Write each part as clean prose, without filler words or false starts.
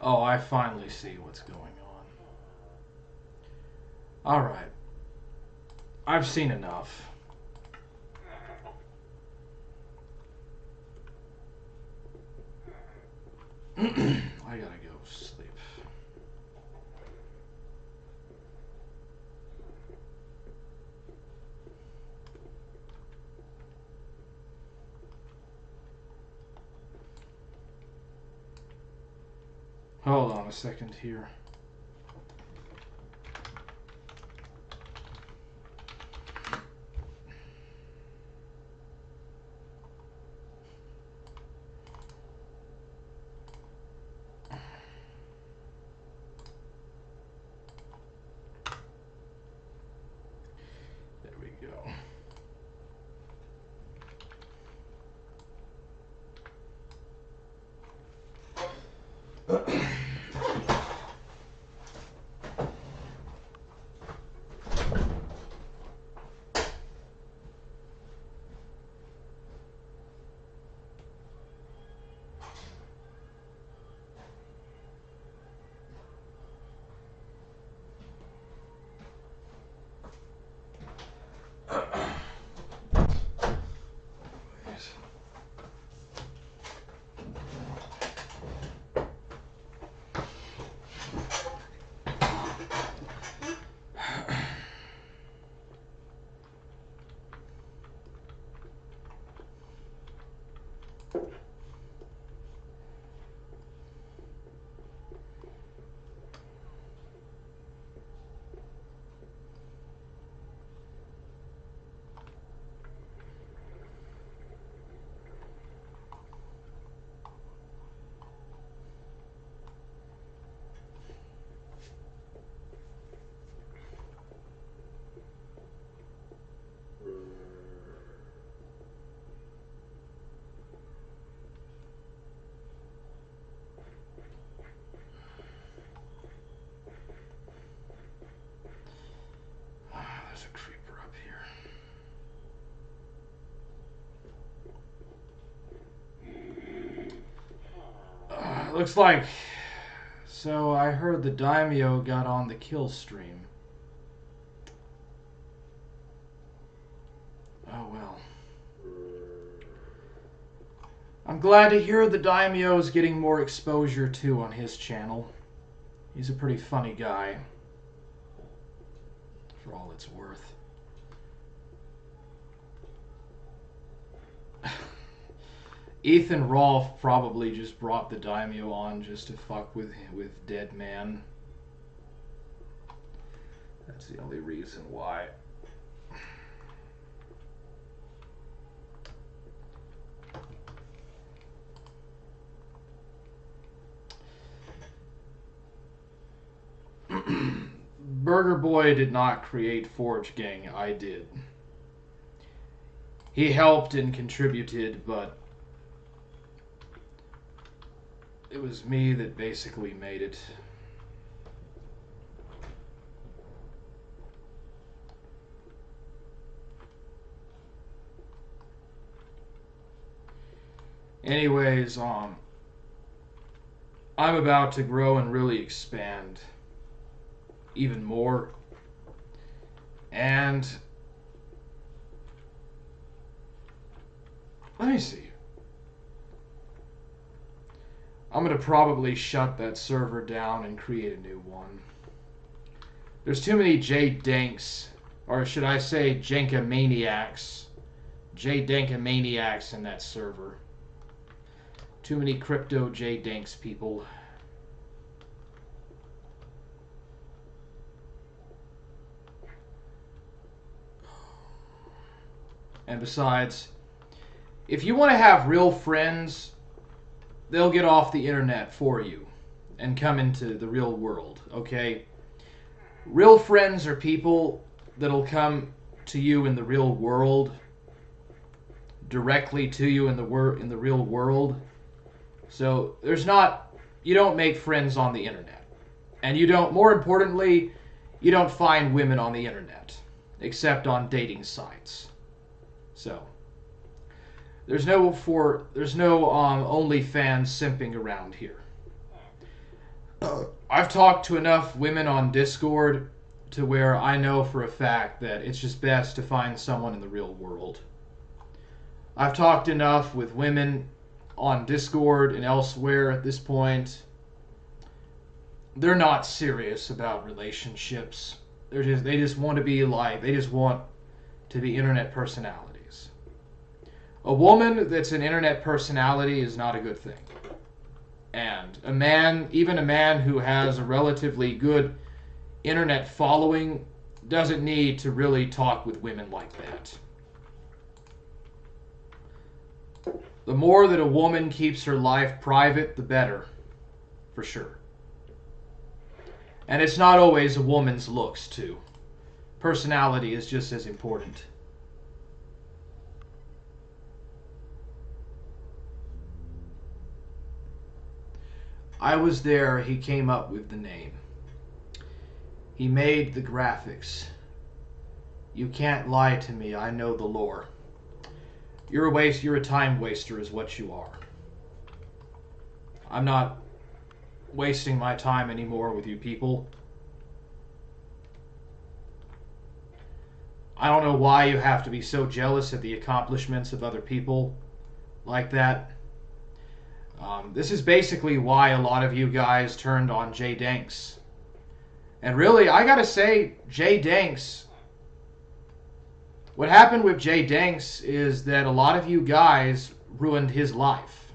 Oh, I finally see what's going on. Alright. I've seen enough. I gotta go sleep. Hold on a second here. There we go. There's a creeper up here. Looks like... So I heard the daimyo got on the kill stream. Oh well. I'm glad to hear the daimyo is getting more exposure too on his channel. He's a pretty funny guy. For all it's worth. Ethan Rolfe probably just brought the daimyo on just to fuck with Dead Man. That's the only reason why. Burger Boy did not create Forge Gang, I did. He helped and contributed, but it was me that basically made it. Anyways, I'm about to grow and really expand even more. And let me see. I'm going to probably shut that server down and create a new one. There's too many J-Danks, or should I say Jenkamaniacs. J-Dankamaniacs in that server. Too many crypto J-Danks people. And besides, if you want to have real friends, they'll get off the internet for you and come into the real world, okay? Real friends are people that'll come to you in the real world, directly to you in the real world. So you don't make friends on the internet. And you don't, more importantly, you don't find women on the internet, except on dating sites. So there's no OnlyFans simping around here. I've talked to enough women on Discord to where I know for a fact that it's just best to find someone in the real world. I've talked enough with women on Discord and elsewhere at this point. They're not serious about relationships. They just want to be like, they just want to be internet personalities. A woman that's an internet personality is not a good thing. And a man, even a man who has a relatively good internet following, doesn't need to really talk with women like that. The more that a woman keeps her life private, the better, for sure. And it's not always a woman's looks, too. Personality is just as important. I was there, he came up with the name. He made the graphics. You can't lie to me, I know the lore. You're a time waster is what you are. I'm not wasting my time anymore with you people. I don't know why you have to be so jealous of the accomplishments of other people like that. This is basically why a lot of you guys turned on Jay Danks. And really, I gotta say, Jay Danks, what happened with Jay Danks is that a lot of you guys ruined his life.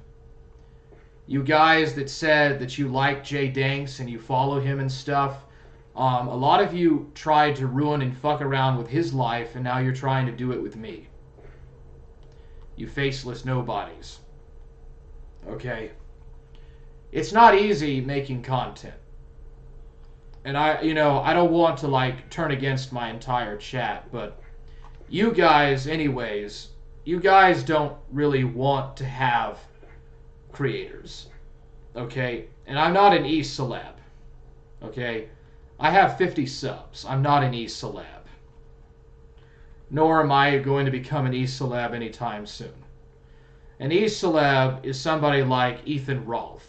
You guys that said that you like Jay Danks and you follow him and stuff, a lot of you tried to ruin and fuck around with his life, and now you're trying to do it with me. You faceless nobodies. Okay? It's not easy making content. And I don't want to like turn against my entire chat, but you guys anyways, you guys don't really want to have creators. Okay? And I'm not an e-celeb. Okay? I have 50 subs. I'm not an e-celeb. Nor am I going to become an e-celeb anytime soon. An e-celeb is somebody like Ethan Rolfe.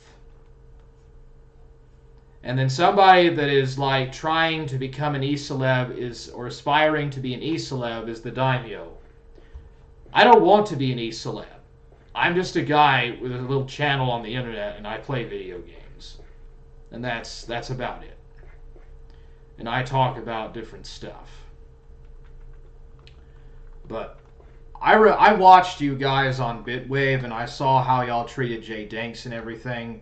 And then somebody that is like trying to become an e-celeb or aspiring to be an e-celeb is the daimyo. I don't want to be an e-celeb. I'm just a guy with a little channel on the internet and I play video games. And that's about it. And I talk about different stuff. But I watched you guys on Bitwave and I saw how y'all treated Jay Danks and everything.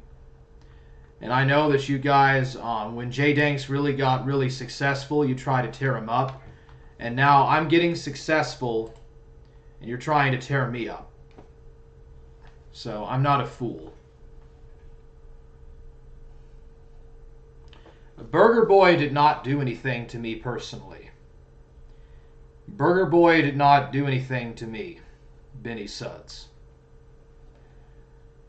And I know that you guys, when Jay Danks really got really successful, you try to tear him up. And now I'm getting successful and you're trying to tear me up. So I'm not a fool. Burger Boy did not do anything to me personally. Burger Boy did not do anything to me, Benny Suds.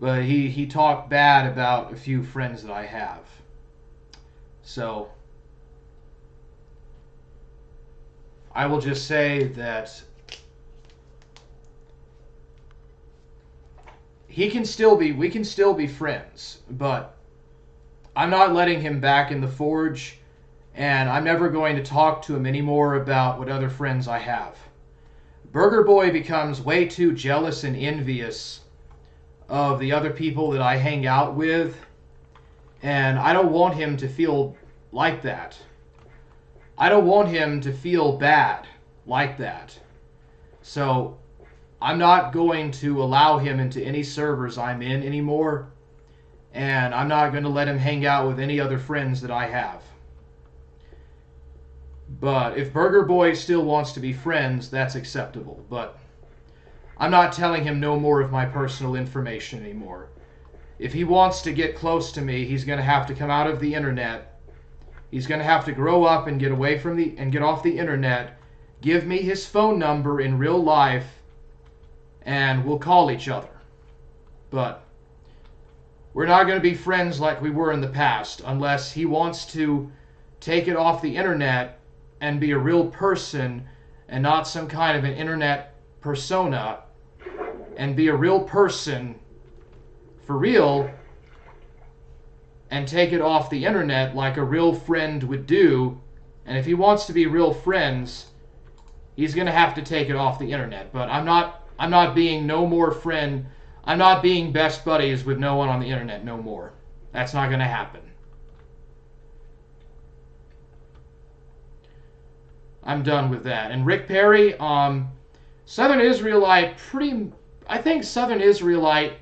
But he talked bad about a few friends that I have. So I will just say that we can still be friends, but I'm not letting him back in the Forge, and I'm never going to talk to him anymore about what other friends I have. Burger Boy becomes way too jealous and envious of the other people that I hang out with, and I don't want him to feel like that. I don't want him to feel bad like that. So I'm not going to allow him into any servers I'm in anymore, and I'm not going to let him hang out with any other friends that I have. But if Burger Boy still wants to be friends, that's acceptable. But I'm not telling him no more of my personal information anymore. If he wants to get close to me, he's going to have to come out of the internet. He's going to have to grow up and get away from and get off the internet. Give me his phone number in real life, and we'll call each other. But we're not going to be friends like we were in the past unless he wants to take it off the internet and be a real person and not some kind of an internet persona, and be a real person for real. and take it off the internet like a real friend would do. And if he wants to be real friends, he's going to have to take it off the internet. But I'm not being no more friend. I'm not being best buddies with no one on the internet no more. That's not going to happen. I'm done with that. And Ric Perry, Southern Israelite, I think Southern Israelite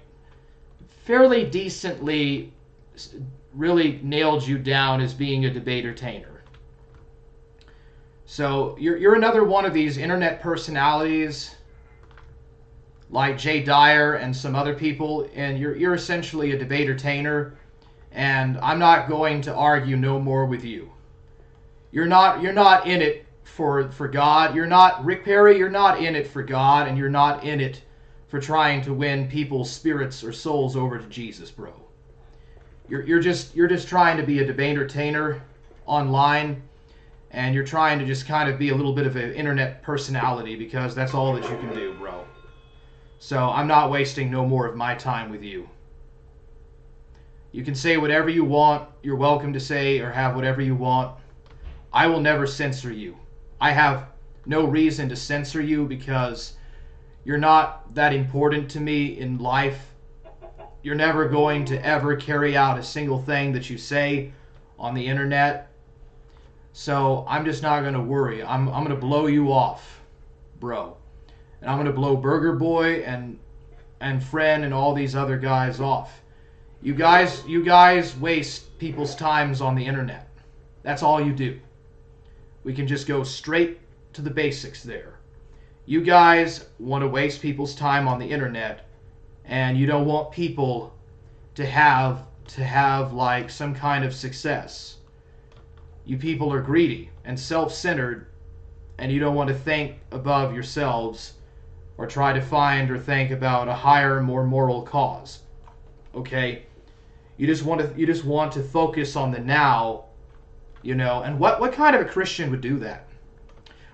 fairly decently really nailed you down as being a debate-ertainer. So you're another one of these internet personalities like Jay Dyer and some other people, and you're essentially a debate-ertainer, and I'm not going to argue no more with you. You're not in it for God. You're not Ric Perry. You're not in it for God, and you're not in it for trying to win people's spirits or souls over to Jesus, bro. You're just trying to be a debate-ertainer online, and you're trying to just kind of be a little bit of an internet personality because that's all that you can do, bro. So I'm not wasting no more of my time with you. You can say whatever you want. You're welcome to say or have whatever you want. I will never censor you. I have no reason to censor you because you're not that important to me in life. You're never going to ever carry out a single thing that you say on the internet. So I'm just not going to worry. I'm going to blow you off, bro. And I'm going to blow Burger Boy and Friend and all these other guys off. You guys waste people's times on the internet. That's all you do. We can just go straight to the basics there. You guys want to waste people's time on the internet, and you don't want people to have like some kind of success. You people are greedy and self-centered, and you don't want to think above yourselves or try to find or think about a higher, more moral cause. Okay? You just want to focus on the now, you know. And what kind of a Christian would do that?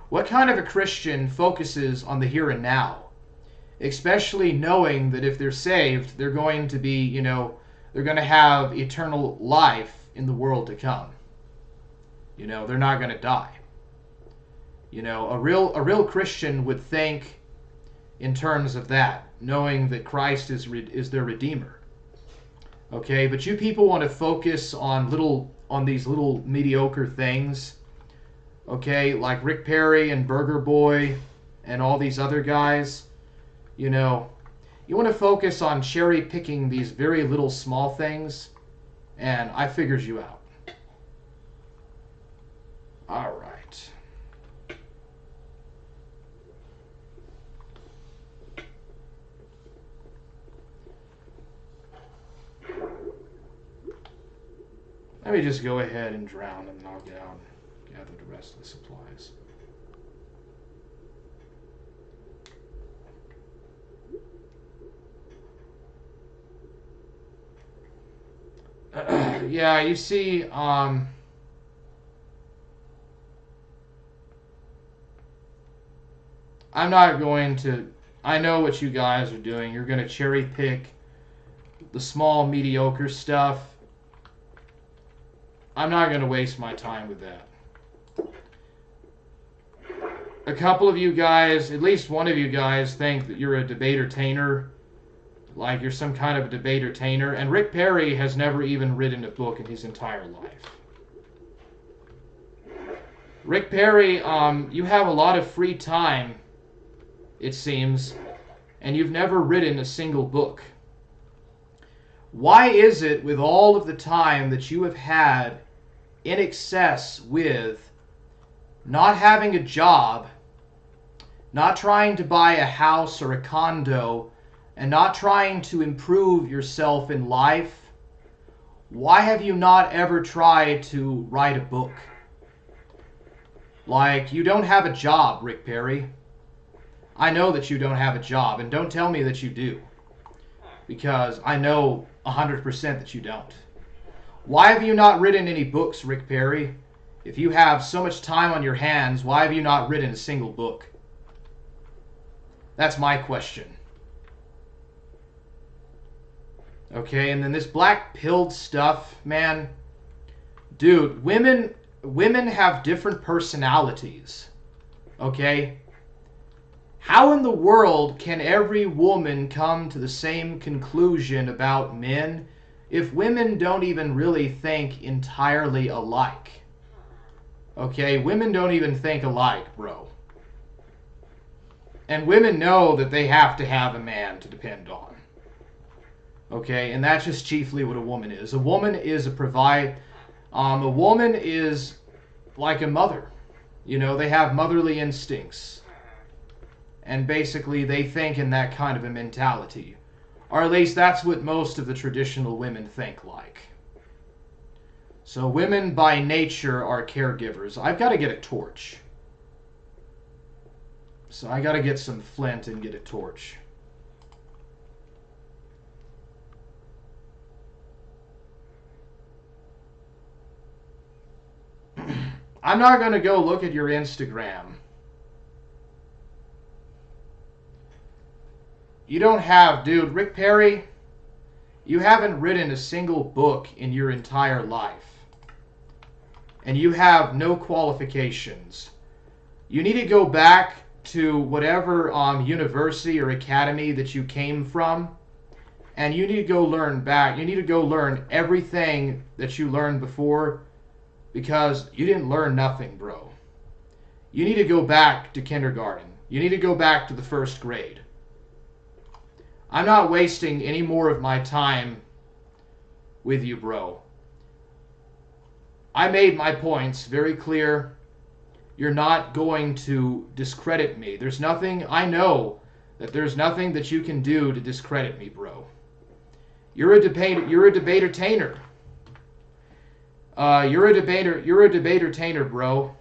What kind of a Christian focuses on the here and now? Especially knowing that if they're saved, they're going to be, you know, they're going to have eternal life in the world to come. You know, they're not going to die. You know, a real Christian would think in terms of that, knowing that Christ is their Redeemer. Okay, but you people want to focus on these little mediocre things. Okay, like Ric Perry and Burger Boy and all these other guys. You know, you want to focus on cherry picking these very little small things, and I figures you out. All right. Let me just go ahead and drown, and then I'll get out and gather the rest of the supplies. Yeah, you see, I'm not going to... I know what you guys are doing. You're going to cherry pick the small, mediocre stuff. I'm not going to waste my time with that. A couple of you guys, at least one of you guys, think that you're a debate-ertainer. Like you're some kind of a debate-ertainer. And Ric Perry has never even written a book in his entire life. Ric Perry, you have a lot of free time, it seems, and you've never written a single book. Why is it, with all of the time that you have had in excess with not having a job, not trying to buy a house or a condo, and not trying to improve yourself in life, why have you not ever tried to write a book? Like, you don't have a job, Ric Perry. I know that you don't have a job, and don't tell me that you do, because I know 100% that you don't. Why have you not written any books, Ric Perry? If you have so much time on your hands, why have you not written a single book? That's my question. Okay, and then this black pilled stuff, man. Dude, women have different personalities. Okay? How in the world can every woman come to the same conclusion about men if women don't even really think entirely alike? Okay, women don't even think alike, bro. And women know that they have to have a man to depend on. Okay, and that's just chiefly what a woman is. A woman is a woman is like a mother. You know, they have motherly instincts. And basically they think in that kind of a mentality. Or at least that's what most of the traditional women think like. So women by nature are caregivers. I've got to get a torch. So I got to get some flint and get a torch. I'm not going to go look at your Instagram. You don't have, dude, Ric Perry, you haven't written a single book in your entire life. And you have no qualifications. You need to go back to whatever university or academy that you came from, and you need to go learn back. You need to go learn everything that you learned before, because you didn't learn nothing, bro. You need to go back to kindergarten. You need to go back to the first grade. I'm not wasting any more of my time with you, bro. I made my points very clear. You're not going to discredit me. There's nothing, I know that there's nothing that you can do to discredit me, bro. You're a debater-tainer. You're a debater-tainer, bro.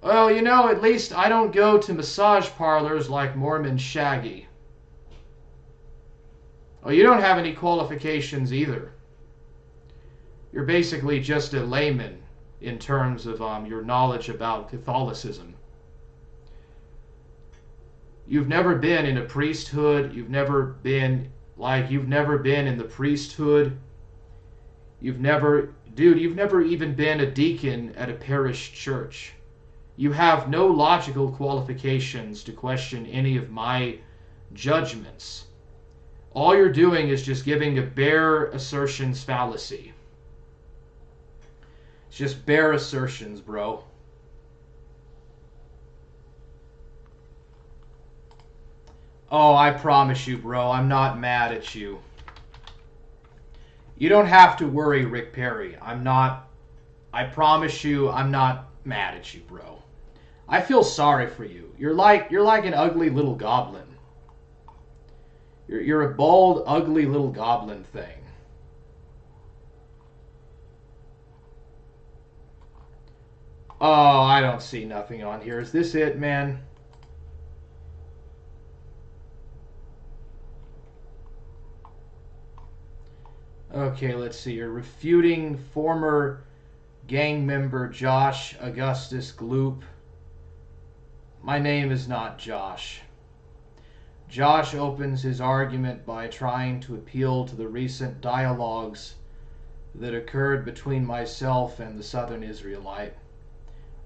Well, you know, at least I don't go to massage parlors like Mormon Shaggy. Well, you don't have any qualifications either. You're basically just a layman in terms of your knowledge about Catholicism. You've never been in a priesthood. You've never been in the priesthood. You've never even been a deacon at a parish church. You have no logical qualifications to question any of my judgments. All you're doing is just giving a bare assertions fallacy. It's just bare assertions, bro. Oh, I promise you, bro, I'm not mad at you. You don't have to worry, Ric Perry. I promise you, I'm not mad at you, bro. I feel sorry for you. You're like an ugly little goblin. You're a bald, ugly little goblin thing. Oh, I don't see nothing on here. Is this it, man? Okay, let's see. You're refuting former gang member Josh Augustus Gloop. My name is not Josh. Josh opens his argument by trying to appeal to the recent dialogues that occurred between myself and the Southern Israelite.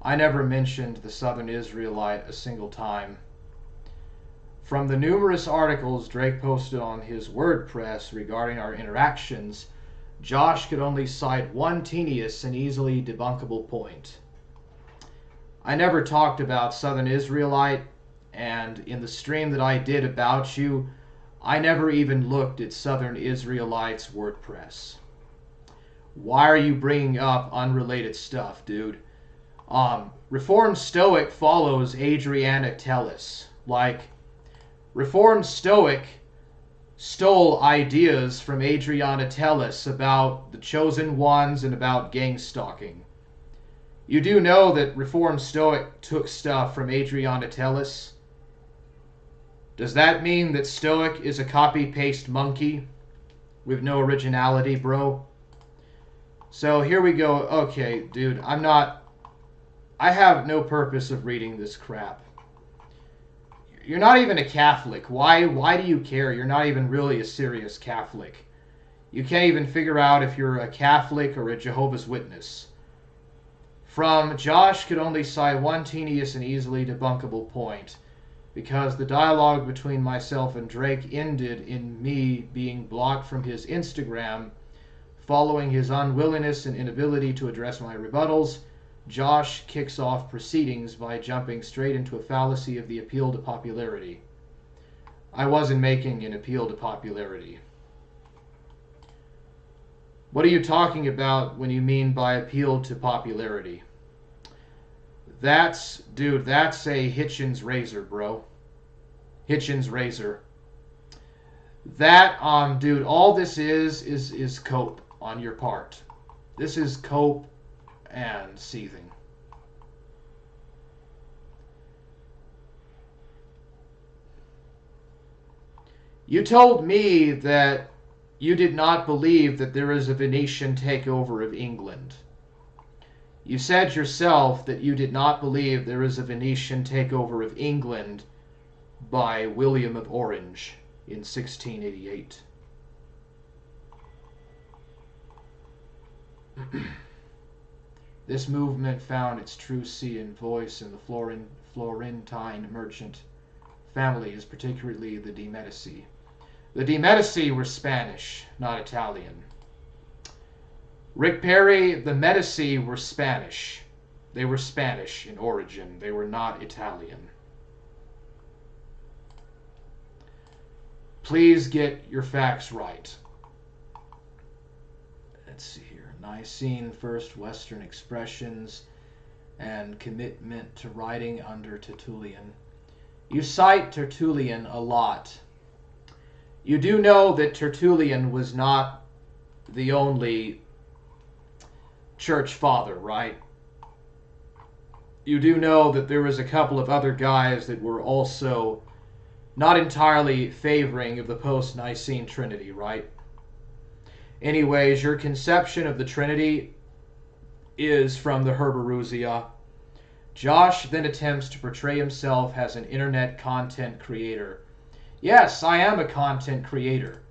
I never mentioned the Southern Israelite a single time. From the numerous articles Drake posted on his WordPress regarding our interactions, Josh could only cite one tenuous and easily debunkable point. I never talked about Southern Israelite, and in the stream that I did about you, I never even looked at Southern Israelite's WordPress. Why are you bringing up unrelated stuff, dude? Reformed Stoic follows Adriana Tellis. Like, Reformed Stoic stole ideas from Adriana Tellis about the chosen ones and about gang stalking. You do know that Reformed Stoic took stuff from Adriana Tellis? Does that mean that Stoic is a copy-paste monkey with no originality, bro? So here we go. Okay, dude, I have no purpose of reading this crap. You're not even a Catholic. Why do you care? You're not even really a serious Catholic. You can't even figure out if you're a Catholic or a Jehovah's Witness. From Josh could only cite one tedious and easily debunkable point, because the dialogue between myself and Drake ended in me being blocked from his Instagram. Following his unwillingness and inability to address my rebuttals, Josh kicks off proceedings by jumping straight into a fallacy of the appeal to popularity. I wasn't making an appeal to popularity. What are you talking about when you mean by appeal to popularity? Dude, that's a Hitchens razor, bro. Hitchens razor. That, dude, all this is cope on your part. This is cope and seething. You told me that you did not believe that there is a Venetian takeover of England. You said yourself that you did not believe there is a Venetian takeover of England by William of Orange in 1688. This movement found its true sea and voice in the Florentine merchant families, particularly the de Medici. The de Medici were Spanish, not Italian. Ric Perry, the Medici were Spanish. They were Spanish in origin. They were not Italian. Please get your facts right. Let's see here. Nicene first Western expressions and commitment to writing under Tertullian. You cite Tertullian a lot. You do know that Tertullian was not the only church father, right? You do know that there was a couple of other guys that were also not entirely favoring of the post-Nicene Trinity, right? Anyways, your conception of the Trinity is from the Herbarousia. Josh then attempts to portray himself as an internet content creator. Yes, I am a content creator.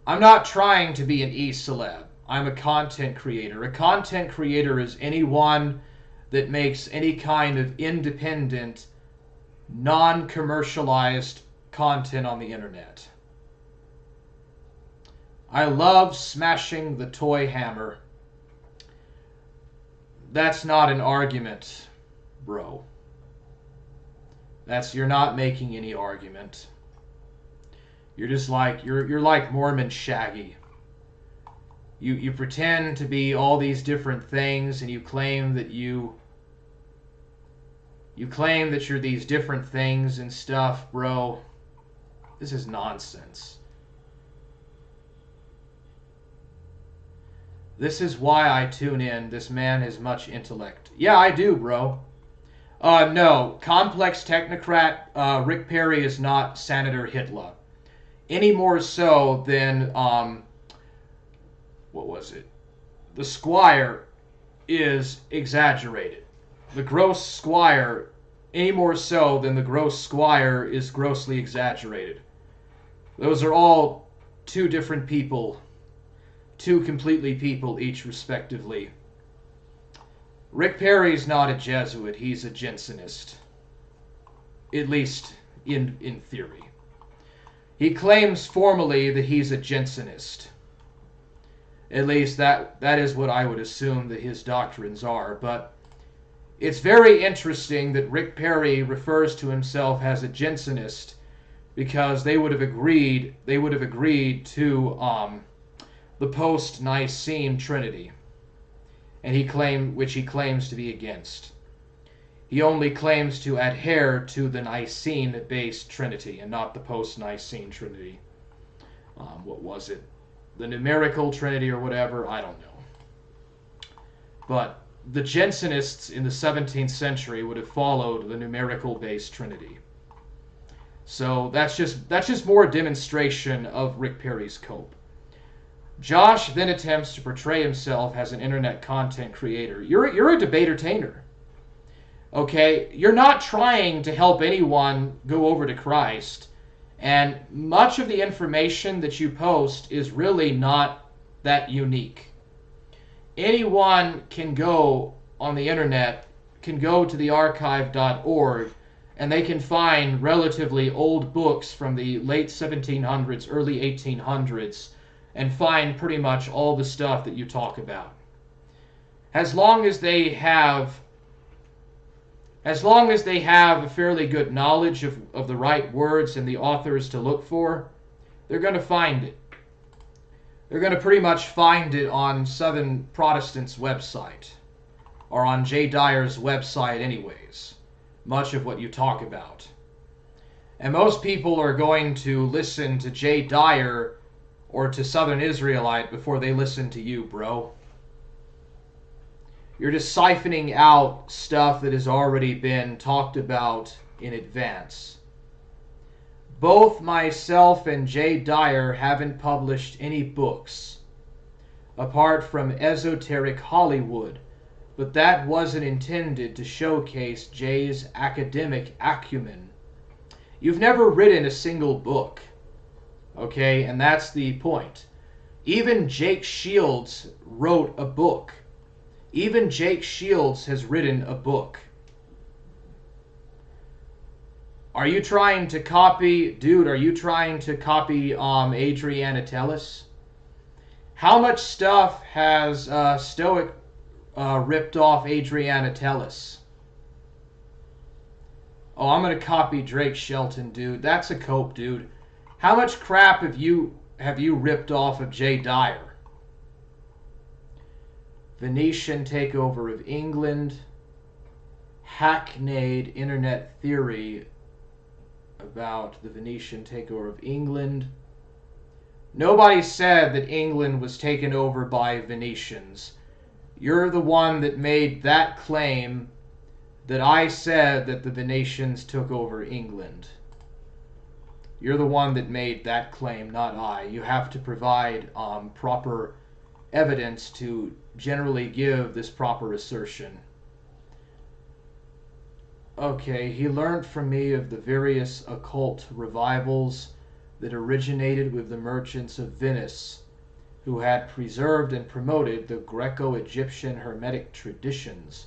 I'm not trying to be an e-celeb. I'm a content creator. A content creator is anyone that makes any kind of independent, non-commercialized content on the internet. I love smashing the toy hammer. That's not an argument, bro. You're not making any argument. You're just like, you're like Mormon Shaggy. You pretend to be all these different things, and you claim that you're these different things and stuff, bro. This is nonsense. This is why I tune in. This man has much intellect. Yeah, I do, bro. No, complex technocrat. Ric Perry is not Senator Hitler. Any more so than, what was it? The Squire is exaggerated. The gross Squire, any more so than the gross Squire, is grossly exaggerated. Those are all two different people. Two completely people each, respectively. Ric Perry's not a Jesuit. He's a Jansenist. At least in theory. He claims formally that he's a Jansenist. At least that is what I would assume that his doctrines are. But it's very interesting that Ric Perry refers to himself as a Jansenist, because they would have agreed to the post-Nicene Trinity, and which he claims to be against. He only claims to adhere to the Nicene-based Trinity and not the post-Nicene Trinity. What was it? The numerical Trinity or whatever? I don't know. But the Jansenists in the 17th century would have followed the numerical-based Trinity. So that's just more demonstration of Ric Perry's cope. Josh then attempts to portray himself as an internet content creator. You're a debater-tainer. Okay? You're not trying to help anyone go over to Christ. And much of the information that you post is really not that unique. Anyone can go on the internet, can go to the archive.org, and they can find relatively old books from the late 1700s, early 1800s, and find pretty much all the stuff that you talk about. As long as they have a fairly good knowledge of the right words and the authors to look for, they're going to find it. They're going to pretty much find it on Southern Protestant's website, or on Jay Dyer's website anyways, much of what you talk about. And most people are going to listen to Jay Dyer or to Southern Israelite before they listen to you, bro. You're just siphoning out stuff that has already been talked about in advance. Both myself and Jay Dyer haven't published any books, apart from Esoteric Hollywood, but that wasn't intended to showcase Jay's academic acumen. You've never written a single book, okay? And that's the point. Even Jake Shields wrote a book. Even Jake Shields has written a book. Are you trying to copy, dude, are you trying to copy Adriana Tellis? How much stuff has Stoic ripped off Adriana Tellis? Oh, I'm going to copy Drake Shelton, dude. That's a cope, dude. How much crap have you ripped off of Jay Dyer? Venetian takeover of England. Hackneyed internet theory about the Venetian takeover of England. Nobody said that England was taken over by Venetians. You're the one that made that claim, that I said that the Venetians took over England. You're the one that made that claim, not I. You have to provide proper evidence to generally give this proper assertion. Okay, he learned from me of the various occult revivals that originated with the merchants of Venice, who had preserved and promoted the Greco-Egyptian Hermetic traditions.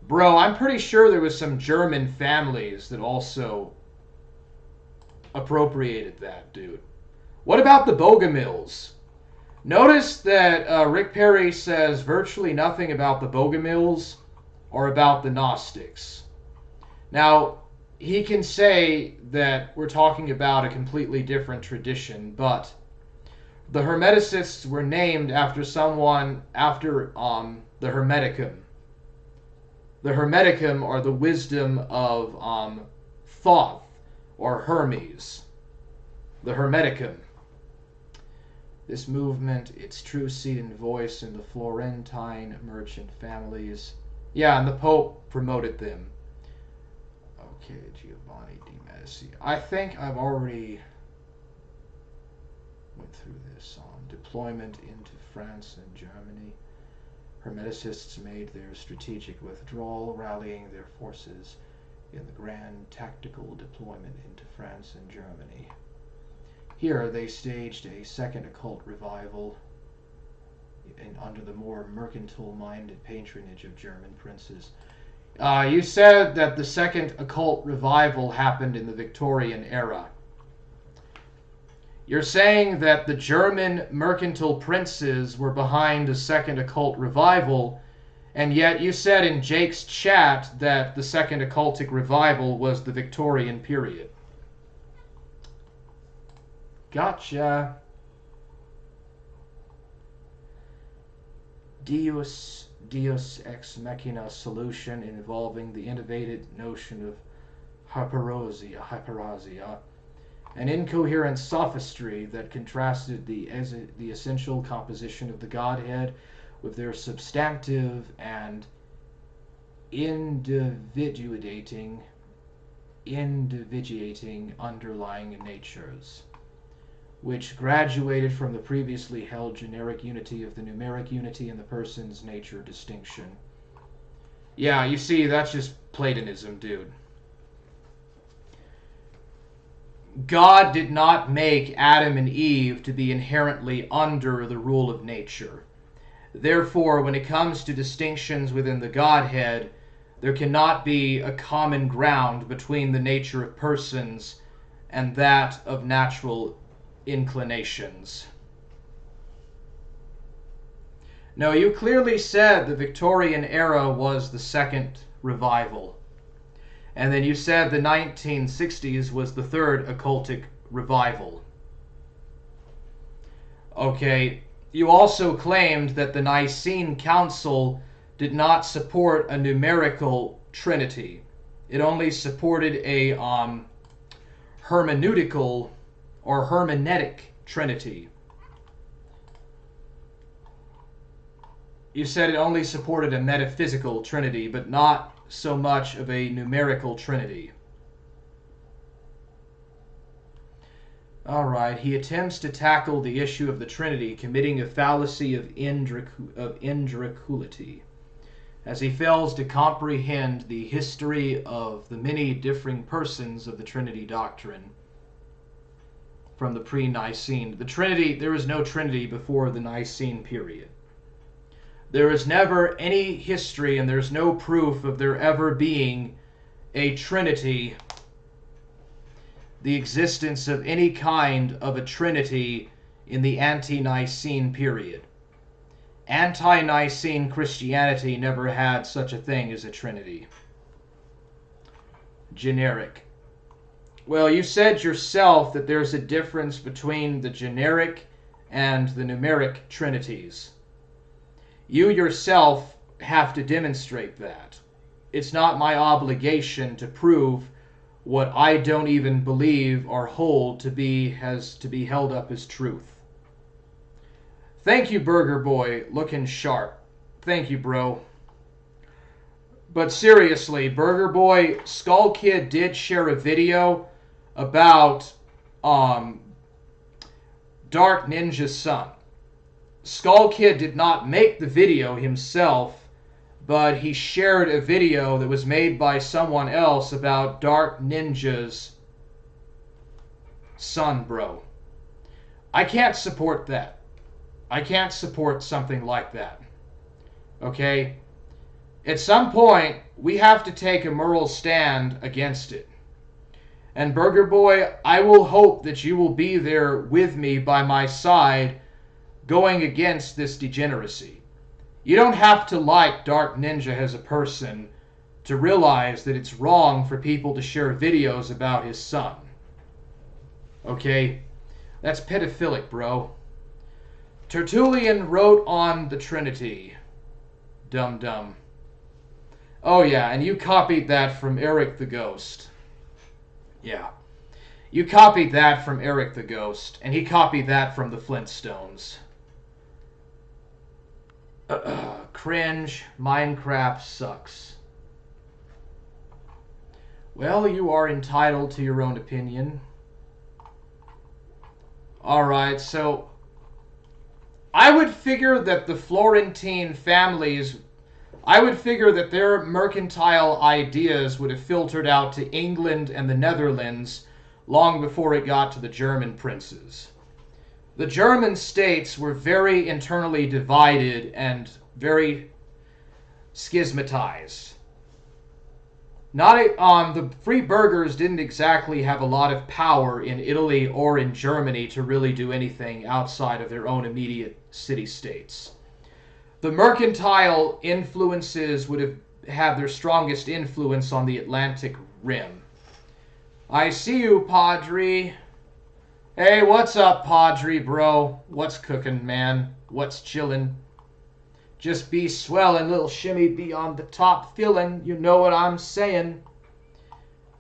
Bro, I'm pretty sure there was some German families that also appropriated that, dude. What about the Bogomils? Notice that Ric Perry says virtually nothing about the Bogomils or about the Gnostics. Now, he can say that we're talking about a completely different tradition, but the Hermeticists were named after someone, after the Hermeticum. The Hermeticum, or the wisdom of Thoth, or Hermes. The Hermeticum. This movement, its true seat and voice in the Florentine merchant families. Yeah, and the Pope promoted them. Okay, Giovanni di Medici. I think I've already went through this. Deployment into France and Germany. Hermeticists made their strategic withdrawal, rallying their forces in the grand tactical deployment into France and Germany. Here they staged a second occult revival under the more mercantile-minded patronage of German princes. You said that the second occult revival happened in the Victorian era. You're saying that the German mercantile princes were behind a second occult revival, and yet you said in Jake's chat that the second occultic revival was the Victorian period. Gotcha. Deus ex machina solution involving the innovative notion of hyperazia, an incoherent sophistry that contrasted the essential composition of the Godhead with their substantive and individuating underlying natures, which graduated from the previously held generic unity of the numeric unity and the person's nature distinction. Yeah, you see, that's just Platonism, dude. God did not make Adam and Eve to be inherently under the rule of nature. Therefore, when it comes to distinctions within the Godhead, there cannot be a common ground between the nature of persons and that of natural inclinations. No, you clearly said the Victorian era was the second revival. And then you said the 1960s was the third occultic revival. Okay, you also claimed that the Nicene Council did not support a numerical trinity. It only supported a hermeneutical or hermeneutic trinity. You said it only supported a metaphysical trinity, but not so much of a numerical trinity. Alright, he attempts to tackle the issue of the Trinity, committing a fallacy of incredulity, as he fails to comprehend the history of the many differing persons of the Trinity doctrine from the pre-Nicene. The Trinity, there was no Trinity before the Nicene period. There is never any history and there's no proof of there ever being a Trinity, the existence of any kind of a Trinity in the ante-Nicene period. Anti-Nicene Christianity never had such a thing as a Trinity. Generic. Well, you said yourself that there's a difference between the generic and the numeric Trinities. You yourself have to demonstrate that. It's not my obligation to prove what I don't even believe or hold to be held up as truth. Thank you, Burger Boy, looking sharp. Thank you, bro. But seriously, Burger Boy, Skull Kid did share a video about Dark Ninja's son. Skull Kid did not make the video himself, but he shared a video that was made by someone else about Dark Ninja's son, bro. I can't support that. I can't support something like that. Okay? At some point, we have to take a moral stand against it. And Burger Boy, I will hope that you will be there with me by my side going against this degeneracy. You don't have to like Dark Ninja as a person to realize that it's wrong for people to share videos about his son. Okay? That's pedophilic, bro. Tertullian wrote on the Trinity. Dum-dum. Oh yeah, and you copied that from Eric the Ghost. Yeah. You copied that from Eric the Ghost, and he copied that from the Flintstones. Cringe. Minecraft sucks. Well, you are entitled to your own opinion. Alright, so I would figure that the Florentine families, I would figure that their mercantile ideas would have filtered out to England and the Netherlands long before it got to the German princes. The German states were very internally divided and very schismatized. The Free Burgers didn't exactly have a lot of power in Italy or in Germany to really do anything outside of their own immediate city-states. The mercantile influences would have had their strongest influence on the Atlantic Rim. I see you, Padre. Hey, what's up, Padre, bro? What's cooking, man? What's chillin'? Just be swellin', little shimmy, be on the top feelin'. You know what I'm saying?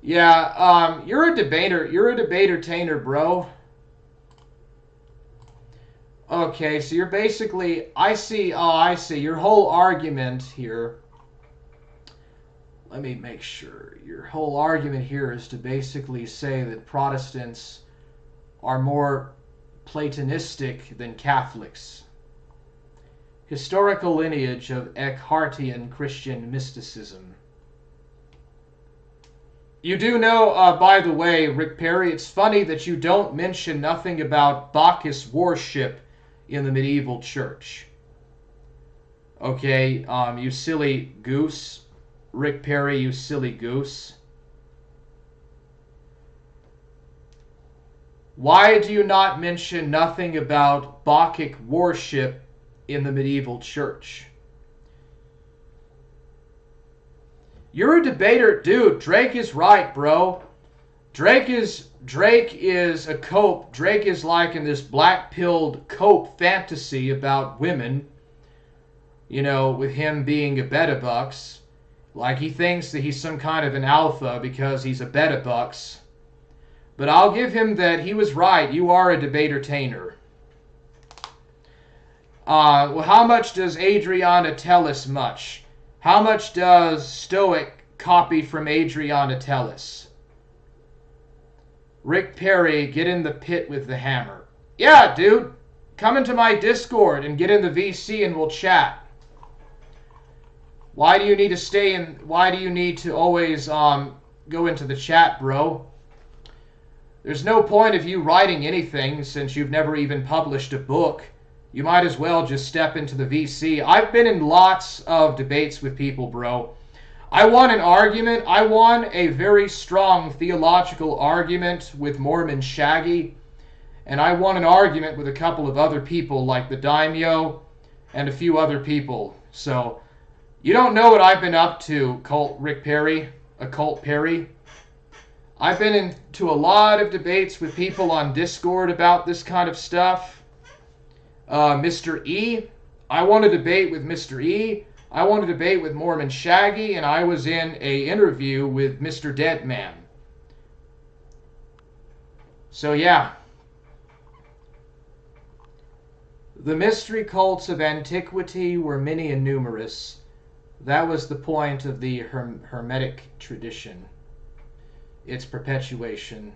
Yeah, you're a debater. You're a debater-tainer, bro. Okay, so you're basically... I see. Your whole argument here... Let me make sure. Your whole argument here is to basically say that Protestants are more Platonistic than Catholics. historical lineage of Eckhartian Christian mysticism. You do know, by the way, Ric Perry, it's funny that you don't mention nothing about Bacchus worship in the medieval church. Okay, you silly goose. Ric Perry, you silly goose. Why do you not mention nothing about Bacchic worship in the medieval church? You're a debater. Dude, Drake is right, bro. Drake is a cope. Drake is like in this black-pilled cope fantasy about women. You know, with him being a beta-bucks. Like he thinks that he's some kind of an alpha because he's a beta-bucks. But I'll give him that he was right. You are a debater-tainer. Well, how much does Adriana tell us much? How much does Stoic copy from Adriana tell us? Ric Perry, get in the pit with the hammer. Yeah, dude. Come into my Discord and get in the VC and we'll chat. Why do you need to stay in? Why do you need to always go into the chat, bro? There's no point of you writing anything since you've never even published a book. You might as well just step into the VC. I've been in lots of debates with people, bro. I won an argument. I won a very strong theological argument with Mormon Shaggy. And I won an argument with a couple of other people like the Daimyo and a few other people. So, you don't know what I've been up to, Cult Ric Perry, Occult Perry. I've been into a lot of debates with people on Discord about this kind of stuff. Mr. E. I won a debate with Mr. E. I won a debate with Mormon Shaggy, and I was in an interview with Mr. Deadman. So yeah. The mystery cults of antiquity were many and numerous. That was the point of the Hermetic tradition. Its perpetuation.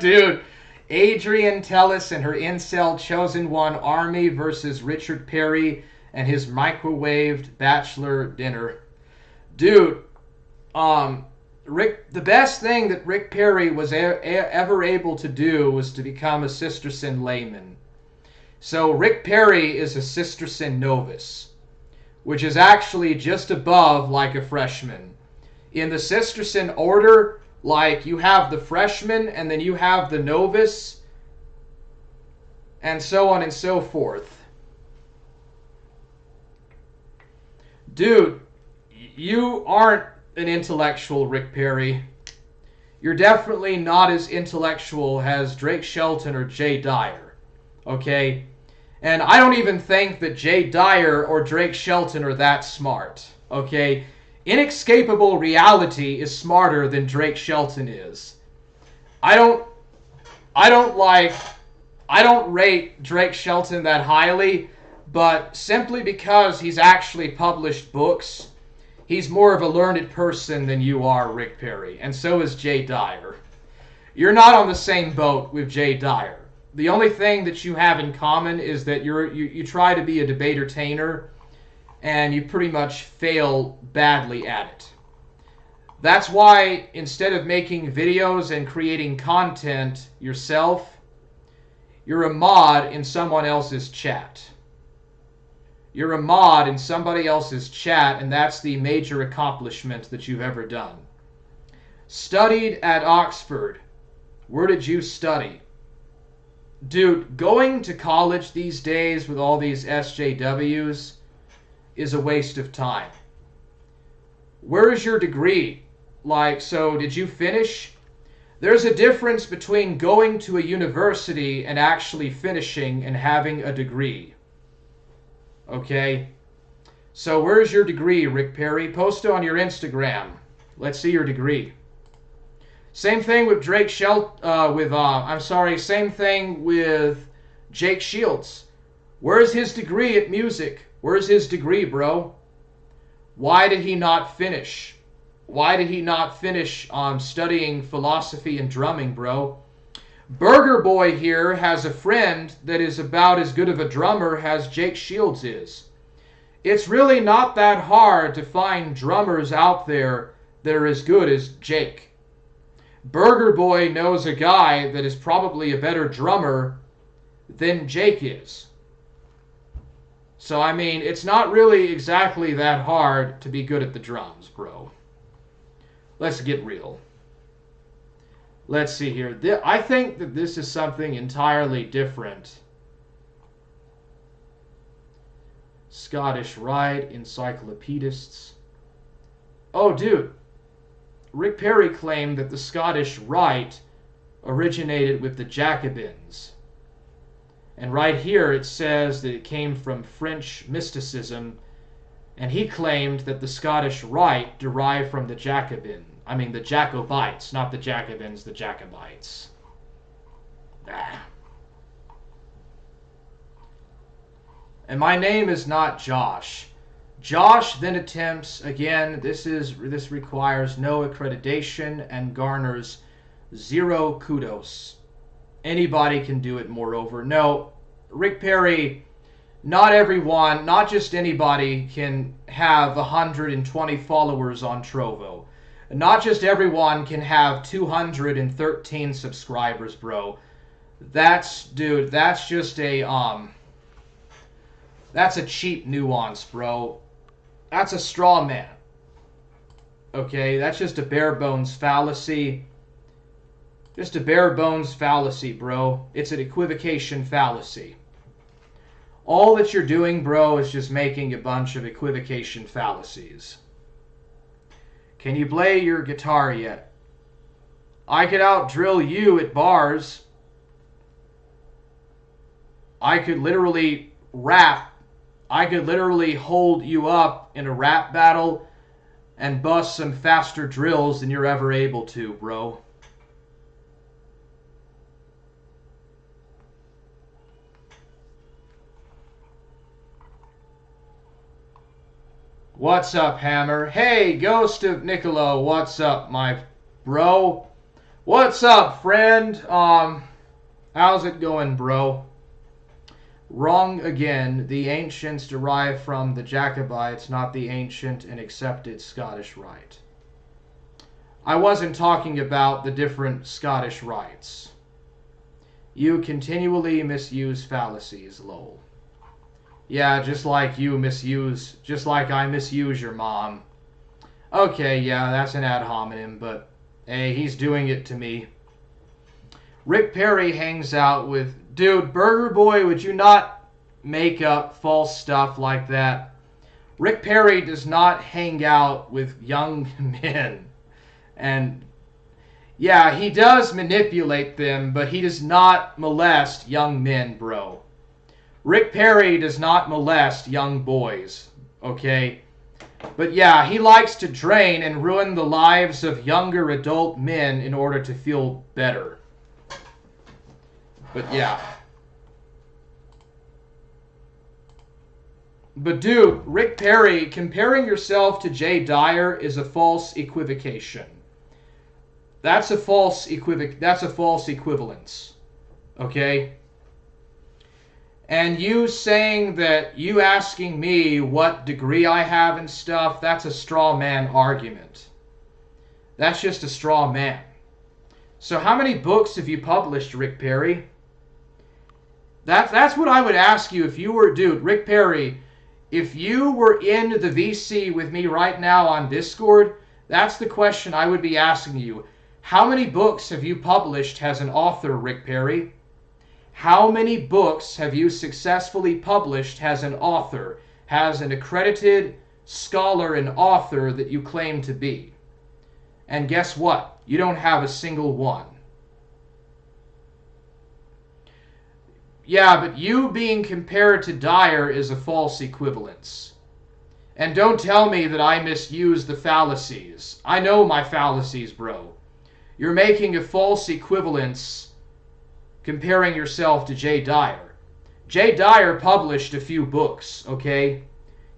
Dude, Adrian Tellis and her incel chosen one army versus Richard Perry and his microwaved bachelor dinner. Dude, the best thing that Ric Perry was ever able to do was to become a Sisterson layman. So Ric Perry is a Sisterson novice, which is actually just above like a freshman. In the Sisterson order, like you have the freshman and then you have the novice and so on and so forth. Dude, you aren't an intellectual, Ric Perry. You're definitely not as intellectual as Drake Shelton or Jay Dyer. Okay? And I don't even think that Jay Dyer or Drake Shelton are that smart. Okay? Inescapable reality is smarter than Drake Shelton is. I don't rate Drake Shelton that highly, but simply because he's actually published books, he's more of a learned person than you are, Ric Perry, and so is Jay Dyer. You're not on the same boat with Jay Dyer. The only thing that you have in common is that you try to be a debater-tainer, and you pretty much fail badly at it. That's why instead of making videos and creating content yourself, you're a mod in someone else's chat. You're a mod in somebody else's chat, and that's the major accomplishment that you've ever done. Studied at Oxford. Where did you study? Dude, going to college these days with all these SJWs is a waste of time. Where is your degree? Like, so did you finish? There's a difference between going to a university and actually finishing and having a degree. Okay? So where's your degree, Ric Perry? Post it on your Instagram. Let's see your degree. Same thing with same thing with Jake Shields. Where's his degree at music? Where's his degree, bro? Why did he not finish? Why did he not finish studying philosophy and drumming, bro? Burger Boy here has a friend that is about as good of a drummer as Jake Shields is. It's really not that hard to find drummers out there that are as good as Jake. Burger Boy knows a guy that is probably a better drummer than Jake is. So, I mean, it's not really exactly that hard to be good at the drums, bro. Let's get real. Let's see here. I think that this is something entirely different. Scottish Rite, encyclopedists. Oh, dude. Ric Perry claimed that the Scottish Rite originated with the Jacobins. And right here it says that it came from French mysticism, and he claimed that the Scottish Rite derived from the the Jacobites, not the Jacobins, the Jacobites. And my name is not Josh. Josh then attempts, again, this requires no accreditation and garners 0 kudos. Anybody can do it, moreover. No, Ric Perry, not everyone, not just anybody can have 120 followers on Trovo. Not just everyone can have 213 subscribers, bro. That's just a, that's a cheap nuance, bro. That's a straw man. Okay, that's just a bare bones fallacy. Just a bare bones fallacy, bro. It's an equivocation fallacy. All that you're doing, bro, is just making a bunch of equivocation fallacies. Can you play your guitar yet? I could out-drill you at bars. I could literally rap. I could literally hold you up in a rap battle and bust some faster drills than you're ever able to, bro. What's up, Hammer? Hey, Ghost of Niccolo, what's up, my bro? What's up, friend? How's it going, bro? Wrong again. The ancients derive from the Jacobites, not the ancient and accepted Scottish Rite. I wasn't talking about the different Scottish rites. You continually misuse fallacies, lol. Yeah, just like I misuse your mom. Okay, yeah, that's an ad hominem, but hey, he's doing it to me. Ric Perry hangs out with... Dude, Burger Boy, would you not make up false stuff like that? Ric Perry does not hang out with young men. And, yeah, he does manipulate them, but he does not molest young men, bro. Ric Perry does not molest young boys, okay? But yeah, he likes to drain and ruin the lives of younger adult men in order to feel better. But yeah. But dude, Ric Perry, comparing yourself to Jay Dyer is a false equivocation. That's a false equivalence. Okay? And you saying that, you asking me what degree I have and stuff, that's a straw man argument. That's just a straw man. So how many books have you published, Ric Perry? That's what I would ask you if you were, dude, Ric Perry, if you were in the VC with me right now on Discord, that's the question I would be asking you. How many books have you published as an author, Ric Perry? How many books have you successfully published as an author, as an accredited scholar and author that you claim to be? And guess what? You don't have a single one. Yeah, but you being compared to Dyer is a false equivalence. And don't tell me that I misuse the fallacies. I know my fallacies, bro. You're making a false equivalence comparing yourself to Jay Dyer. Jay Dyer published a few books, okay?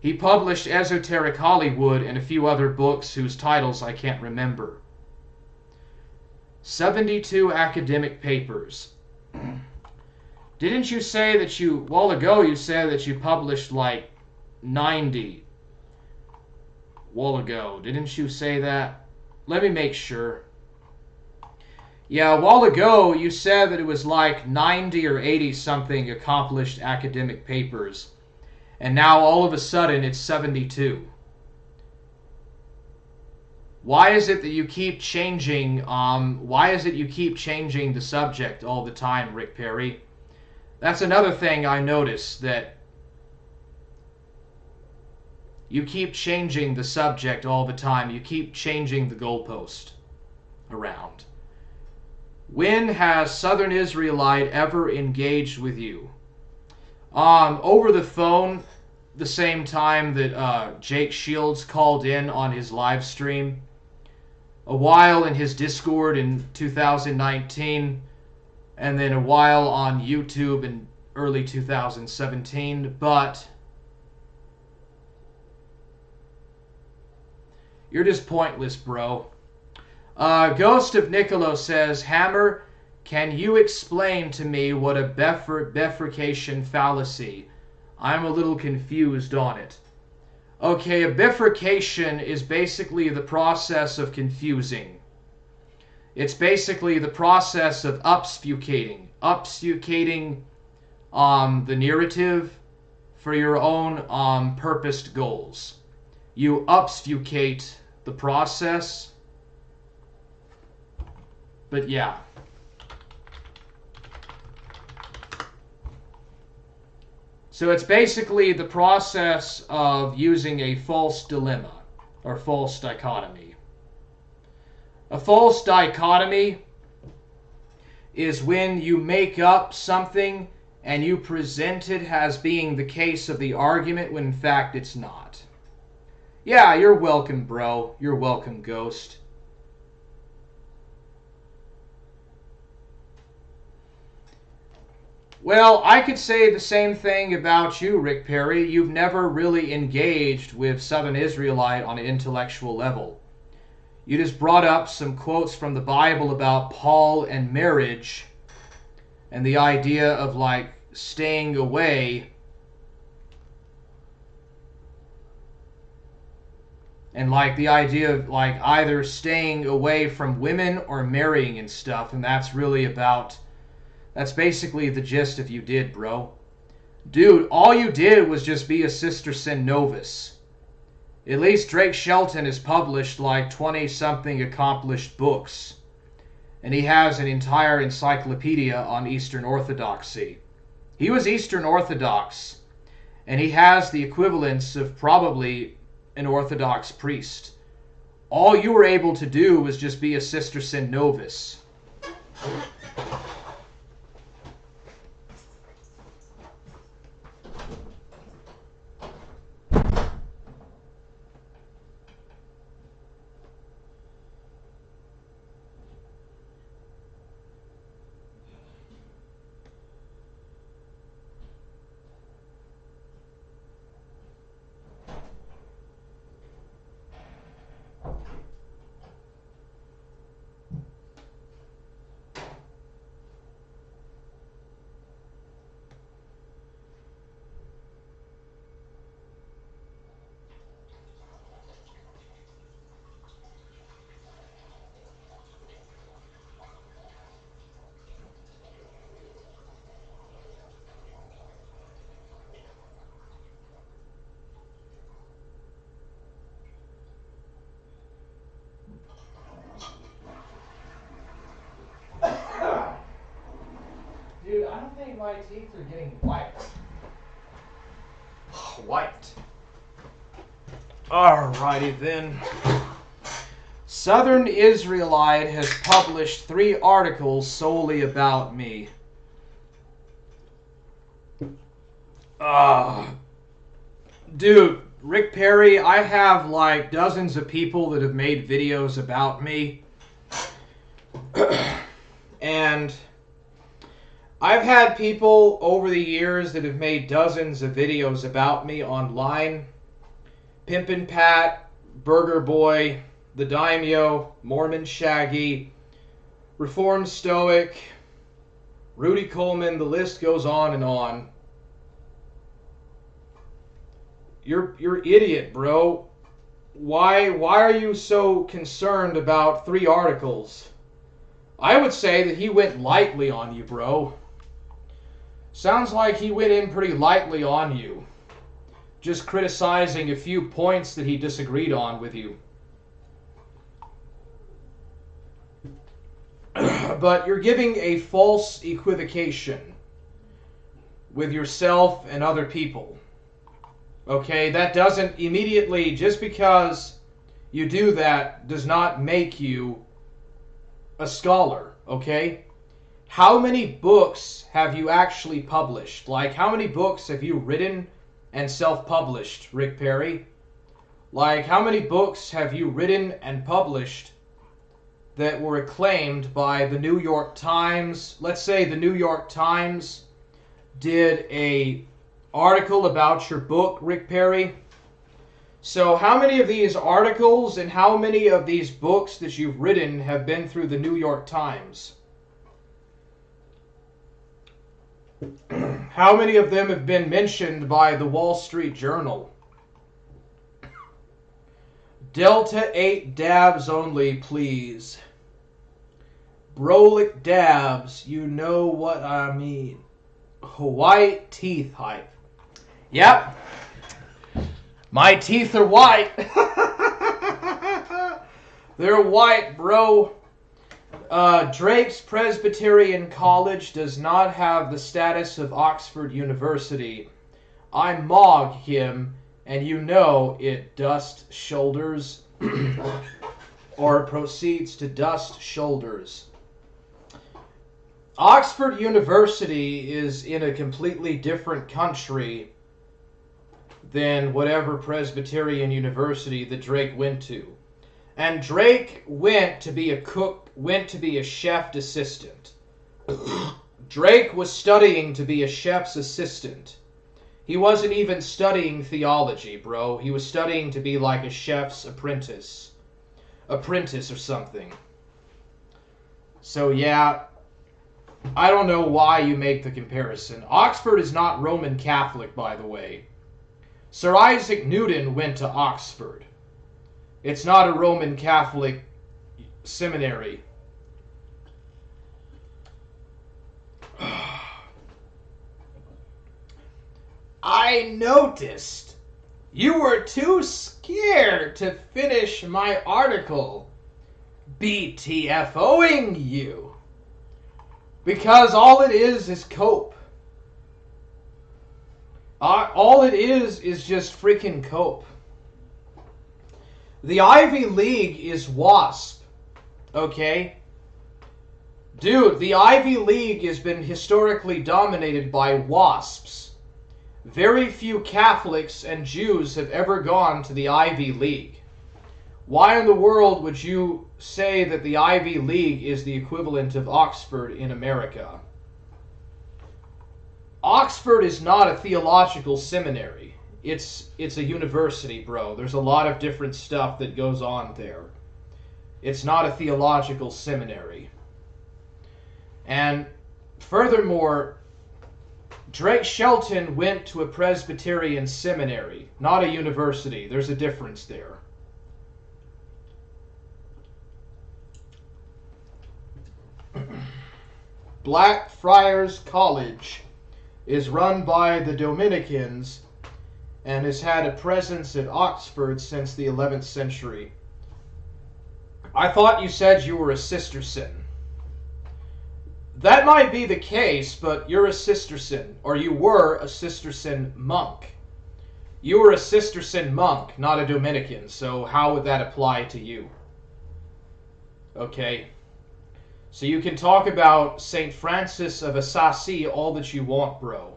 He published Esoteric Hollywood and a few other books whose titles I can't remember. 72 academic papers. Didn't you say that a while ago you said that you published like 90? While ago, didn't you say that? Let me make sure. Yeah, a while ago you said that it was like 90 or 80 something accomplished academic papers. And now all of a sudden it's 72. Why is it that you keep changing the subject all the time, Ric Perry? That's another thing I noticed, that you keep changing the subject all the time. You keep changing the goalpost around. When has Southern Israelite ever engaged with you? Over the phone, the same time that Jake Shields called in on his live stream. A while in his Discord in 2019, and then a while on YouTube in early 2017, but you're just pointless, bro. Ghost of Niccolo says, Hammer, can you explain to me what a bifurcation fallacy? I'm a little confused on it. Okay, a bifurcation is basically the process of confusing. It's basically the process of obfuscating the narrative for your own purposed goals. You obfuscate the process. But yeah. So it's basically the process of using a false dilemma or false dichotomy. A false dichotomy is when you make up something and you present it as being the case of the argument when in fact it's not. Yeah, you're welcome, bro. You're welcome, Ghost. Well, I could say the same thing about you, Ric Perry. You've never really engaged with Southern Israelite on an intellectual level. You just brought up some quotes from the Bible about Paul and marriage and the idea of like staying away and like the idea of like either staying away from women or marrying and stuff, and that's basically the gist of you did, bro. Dude, all you did was just be a Sister Sin novice. At least Drake Shelton has published like 20-something accomplished books. And he has an entire encyclopedia on Eastern Orthodoxy. He was Eastern Orthodox. And he has the equivalence of probably an Orthodox priest. All you were able to do was just be a Sister Sin novice. Dude, I don't think my teeth are getting white. White. Alrighty then. Southern Israelite has published 3 articles solely about me. Dude, Ric Perry, I have like dozens of people that have made videos about me. And I've had people over the years that have made dozens of videos about me online. Pimpin' Pat, Burger Boy, The Daimyo, Mormon Shaggy, Reformed Stoic, Rudy Coleman, the list goes on and on. You're idiot, bro. Why are you so concerned about 3 articles? I would say that he went lightly on you, bro. Sounds like he went in pretty lightly on you. Just criticizing a few points that he disagreed on with you. But you're giving a false equivocation with yourself and other people. Okay, that doesn't immediately, just because you do that, does not make you a scholar, okay? How many books have you actually published? Like, how many books have you written and self-published, Ric Perry? Like, how many books have you written and published that were acclaimed by the New York Times? Let's say the New York Times did a article about your book, Ric Perry. So how many of these articles and how many of these books that you've written have been through the New York Times? How many of them have been mentioned by the Wall Street Journal? Delta 8 dabs only, please. Brolic dabs, you know what I mean. White teeth hype. Yep. My teeth are white. They're white, bro. Drake's Presbyterian College does not have the status of Oxford University. I mog him, and you know it dust shoulders or proceeds to dust shoulders. Oxford University is in a completely different country than whatever Presbyterian University that Drake went to. And Drake went to be a cook, went to be a chef's assistant. Drake was studying to be a chef's assistant. He wasn't even studying theology, bro. He was studying to be like a chef's apprentice. Apprentice or something. So yeah, I don't know why you make the comparison. Oxford is not Roman Catholic, by the way. Sir Isaac Newton went to Oxford. It's not a Roman Catholic seminary. I noticed you were too scared to finish my article. BTFOing you. Because all it is cope. All it is just freaking cope. The Ivy League is WASP. Okay? Dude, the Ivy League has been historically dominated by WASPs. Very few Catholics and Jews have ever gone to the Ivy League. Why in the world would you say that the Ivy League is the equivalent of Oxford in America? Oxford is not a theological seminary. It's a university, bro. There's a lot of different stuff that goes on there. It's not a theological seminary. And furthermore, Drake Shelton went to a Presbyterian seminary, not a university. There's a difference there. Blackfriars College is run by the Dominicans and has had a presence at Oxford since the 11th century. I thought you said you were a Cistercian. That might be the case, but you're a Cistercian, or you were a Cistercian monk. You were a Cistercian monk, not a Dominican, so how would that apply to you? Okay. So you can talk about St. Francis of Assisi all that you want, bro.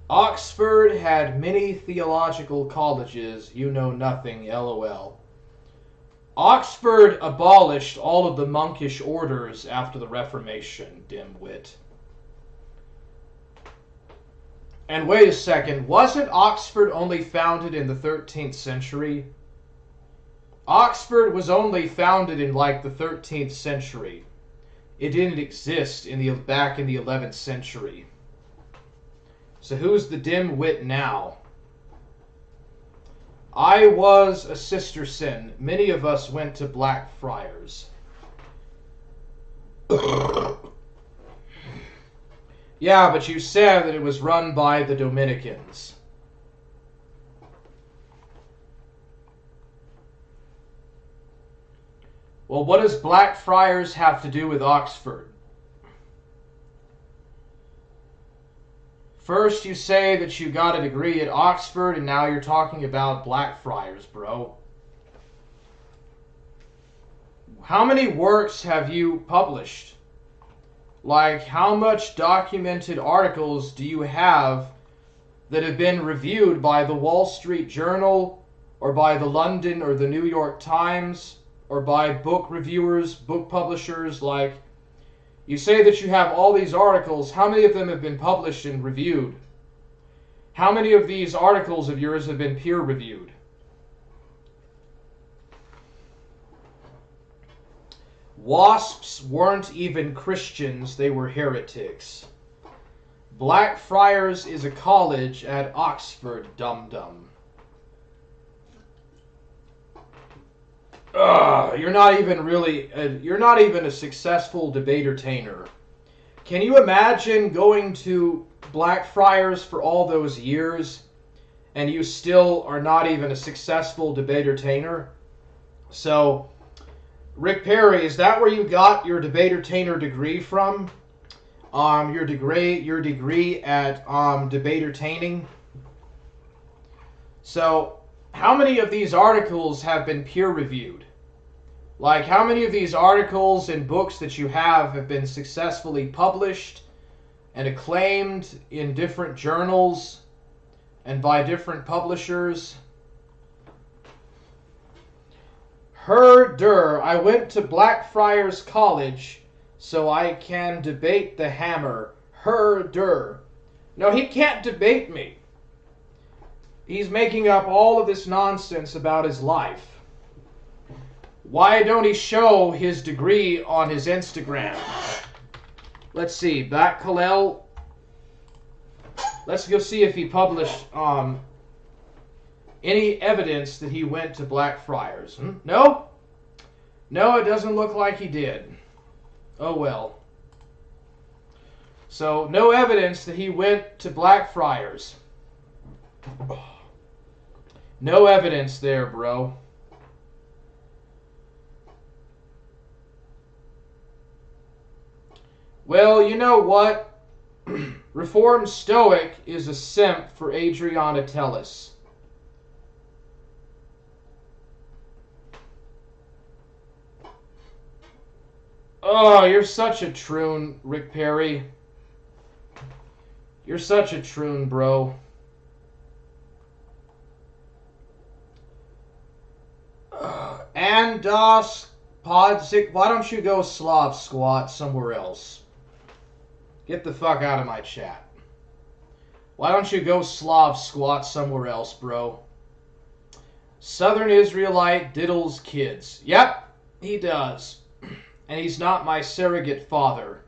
Oxford had many theological colleges. You know nothing, LOL. Oxford abolished all of the monkish orders after the Reformation, dimwit. And wait a second, wasn't Oxford only founded in the 13th century? Oxford was only founded in like the 13th century. It didn't exist back in the 11th century. So who's the dim-wit now? I was a Sisterson. Many of us went to Blackfriars. Yeah, but you said that it was run by the Dominicans. Well, what does Blackfriars have to do with Oxford? First you say that you got a degree at Oxford, and now you're talking about Blackfriars, bro. How many works have you published? Like, how much documented articles do you have that have been reviewed by the Wall Street Journal, or by the London or the New York Times, or by book reviewers, book publishers? Like, you say that you have all these articles. How many of them have been published and reviewed? How many of these articles of yours have been peer reviewed? Wasps weren't even Christians, they were heretics. Blackfriars is a college at Oxford, dum-dum. You're not even a successful debater-tainer. Can you imagine going to Blackfriars for all those years and you still are not even a successful debater-tainer? So, Ric Perry, is that where you got your debater-tainer degree from? Your degree at debater-taining? So, how many of these articles have been peer-reviewed? Like, how many of these articles and books that you have been successfully published and acclaimed in different journals and by different publishers? Herder, I went to Blackfriars College so I can debate the hammer. Herder. No, he can't debate me. He's making up all of this nonsense about his life. Why don't he show his degree on his Instagram? Let's see, Black Kalel. Let's go see if he published any evidence that he went to Blackfriars. No? No, it doesn't look like he did. Oh well. So, no evidence that he went to Blackfriars. No evidence there, bro. Well, you know what? Reformed Stoic is a simp for Adriana Tellis. Oh, you're such a troon, Ric Perry. You're such a troon, bro. Andos Podzik, why don't you go Slav squat somewhere else? Get the fuck out of my chat. Why don't you go Slav squat somewhere else, bro? Southern Israelite diddles kids. Yep, he does. And he's not my surrogate father.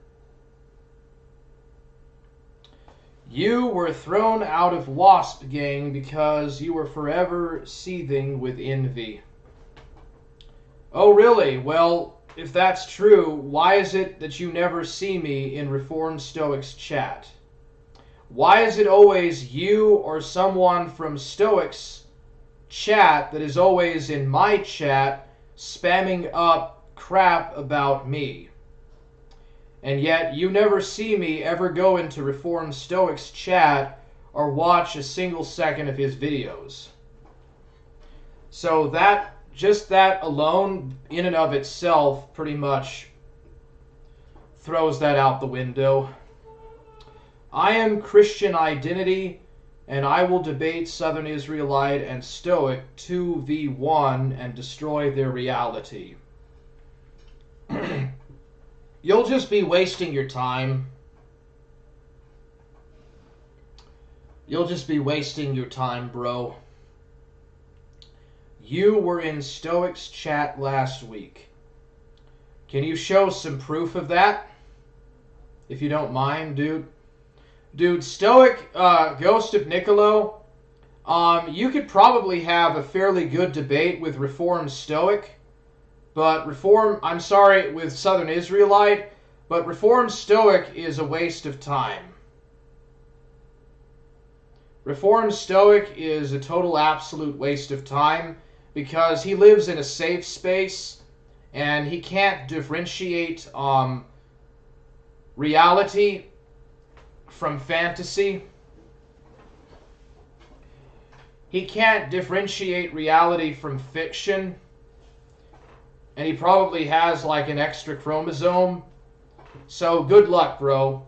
You were thrown out of Wasp Gang because you were forever seething with envy. Oh, really? Well, if that's true, why is it that you never see me in Reformed Stoics chat? Why is it always you or someone from Stoics chat that is always in my chat spamming up crap about me? And yet you never see me ever go into Reformed Stoics chat or watch a single second of his videos. So that, just that alone, in and of itself, pretty much throws that out the window. I am Christian Identity, and I will debate Southern Israelite and Stoic 2v1 and destroy their reality. You'll just be wasting your time. You'll just be wasting your time, bro. You were in Stoic's chat last week. Can you show some proof of that? If you don't mind, dude. Dude, Stoic, Ghost of Niccolo, you could probably have a fairly good debate with Reformed Stoic, but with Southern Israelite, but Reformed Stoic is a waste of time. Reformed Stoic is a total absolute waste of time because he lives in a safe space and he can't differentiate reality from fantasy. He can't differentiate reality from fiction. And he probably has like an extra chromosome. So good luck, bro.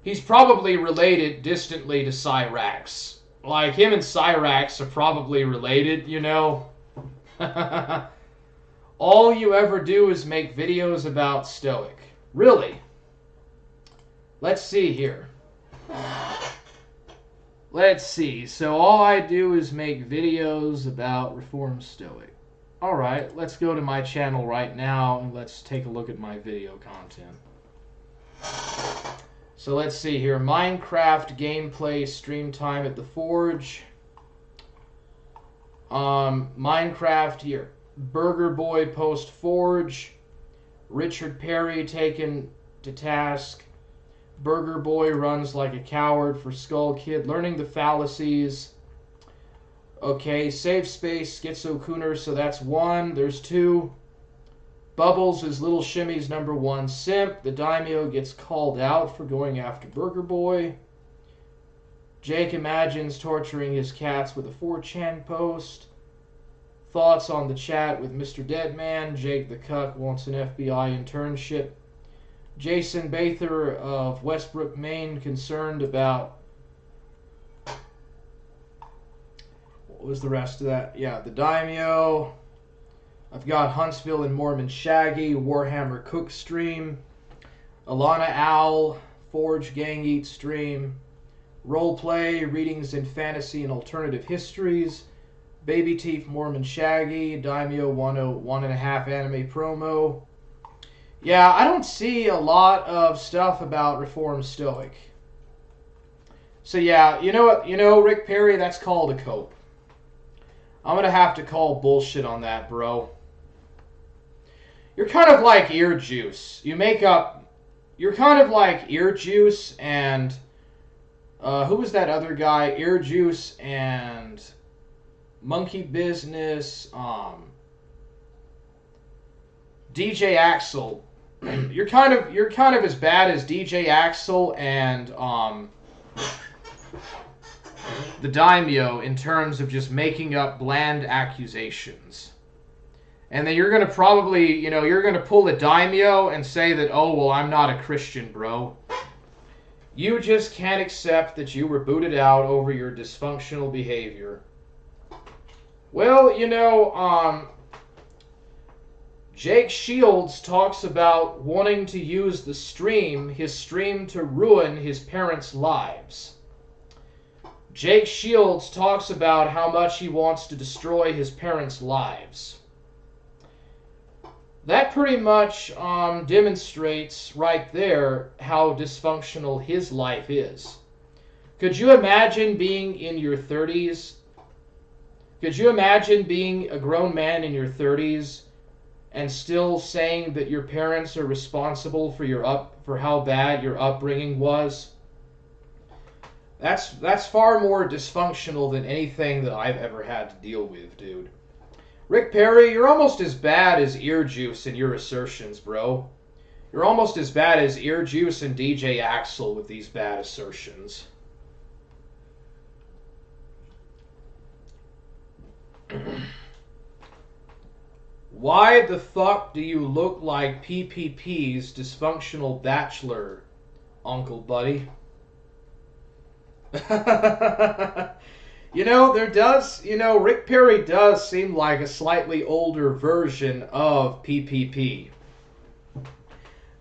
He's probably related distantly to Cyrax. Like, him and Cyrax are probably related, you know? All you ever do is make videos about Stoic. Really? Let's see here. Let's see. So all I do is make videos about Reformed Stoic. Alright, let's go to my channel right now and let's take a look at my video content. So let's see here. Minecraft gameplay stream time at the Forge. Minecraft here. Burger Boy post Forge. Ric Perry taken to task. Burger Boy runs like a coward for Skull Kid. Learning the fallacies. Okay, Safe Space, Schizo Cooner, so that's 1. There's 2. Bubbles is Little Shimmy's number 1 simp. The Daimyo gets called out for going after Burger Boy. Jake imagines torturing his cats with a 4chan post. Thoughts on the chat with Mr. Deadman. Jake the Cuck wants an FBI internship. Jason Bather of Westbrook, Maine, concerned about... What was the rest of that? Yeah, the Daimyo. I've got Huntsville and Mormon Shaggy, Warhammer Cook stream, Alana Owl, Forge Gang Eat stream, Roleplay, Readings in Fantasy and Alternative Histories, Baby Teeth, Mormon Shaggy, Daimyo 101.5 anime promo. Yeah, I don't see a lot of stuff about Reformed Stoic. So yeah, you know what? You know, Ric Perry, that's called a cope. I'm going to have to call bullshit on that, bro. You're kind of like Ear Juice. You're kind of like Ear Juice and... who was that other guy? Ear Juice and... Monkey Business, DJ Axel. You're kind of as bad as DJ Axel and the Daimyo in terms of just making up bland accusations. And then you're going to probably, you're going to pull a Daimyo and say that, oh, well, I'm not a Christian, bro. You just can't accept that you were booted out over your dysfunctional behavior. Well, Jake Shields talks about wanting to use his stream to ruin his parents' lives. Jake Shields talks about how much he wants to destroy his parents' lives. That pretty much demonstrates right there how dysfunctional his life is. Could you imagine being in your 30s? Could you imagine being a grown man in your 30s and still saying that your parents are responsible for how bad your upbringing was? That's far more dysfunctional than anything that I've ever had to deal with, dude. Ric Perry, you're almost as bad as Ear Juice in your assertions, bro. You're almost as bad as Ear Juice and DJ Axel with these bad assertions. Why the fuck do you look like PPP's dysfunctional bachelor, Uncle Buddy? Ric Perry does seem like a slightly older version of PPP.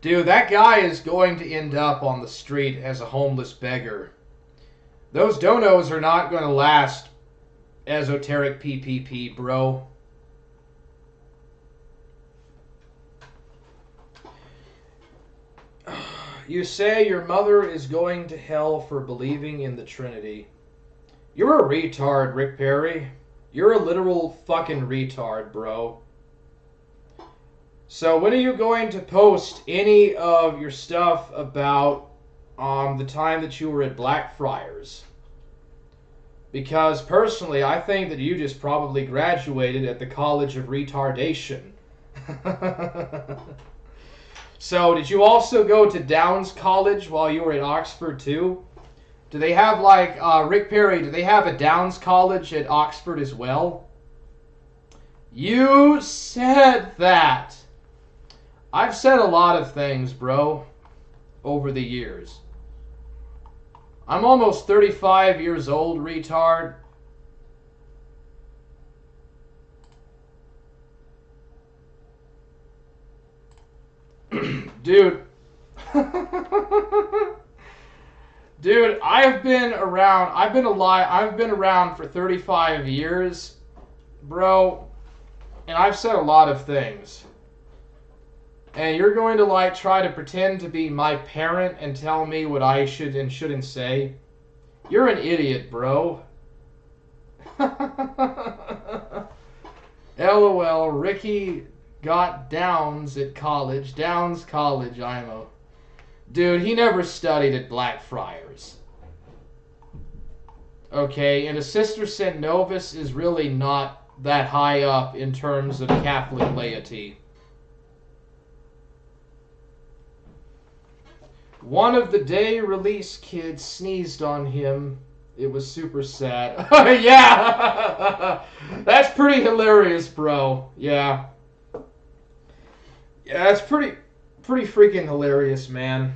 Dude, that guy is going to end up on the street as a homeless beggar. Those donos are not going to last, esoteric PPP, bro. You say your mother is going to hell for believing in the Trinity. You're a retard, Ric Perry. You're a literal fucking retard, bro. So when are you going to post any of your stuff about the time that you were at Blackfriars? Because personally, I think that you just probably graduated at the College of Retardation. So, did you also go to Downs College while you were at Oxford too? Do they have, like, Ric Perry, do they have a Downs College at Oxford as well? You said that. I've said a lot of things, bro, over the years. I'm almost 35 years old, retard. Dude. Dude, I've been around. I've been alive. I've been around for 35 years, bro. And I've said a lot of things. And you're going to, like, try to pretend to be my parent and tell me what I should and shouldn't say? You're an idiot, bro. LOL, Ricky got Downs at college. Downs College, IMO. Dude, he never studied at Blackfriars. Okay, and a Sister St. Novus is really not that high up in terms of Catholic laity. One of the day release kids sneezed on him. It was super sad. Yeah! That's pretty hilarious, bro. Yeah. Yeah, that's pretty freaking hilarious, man.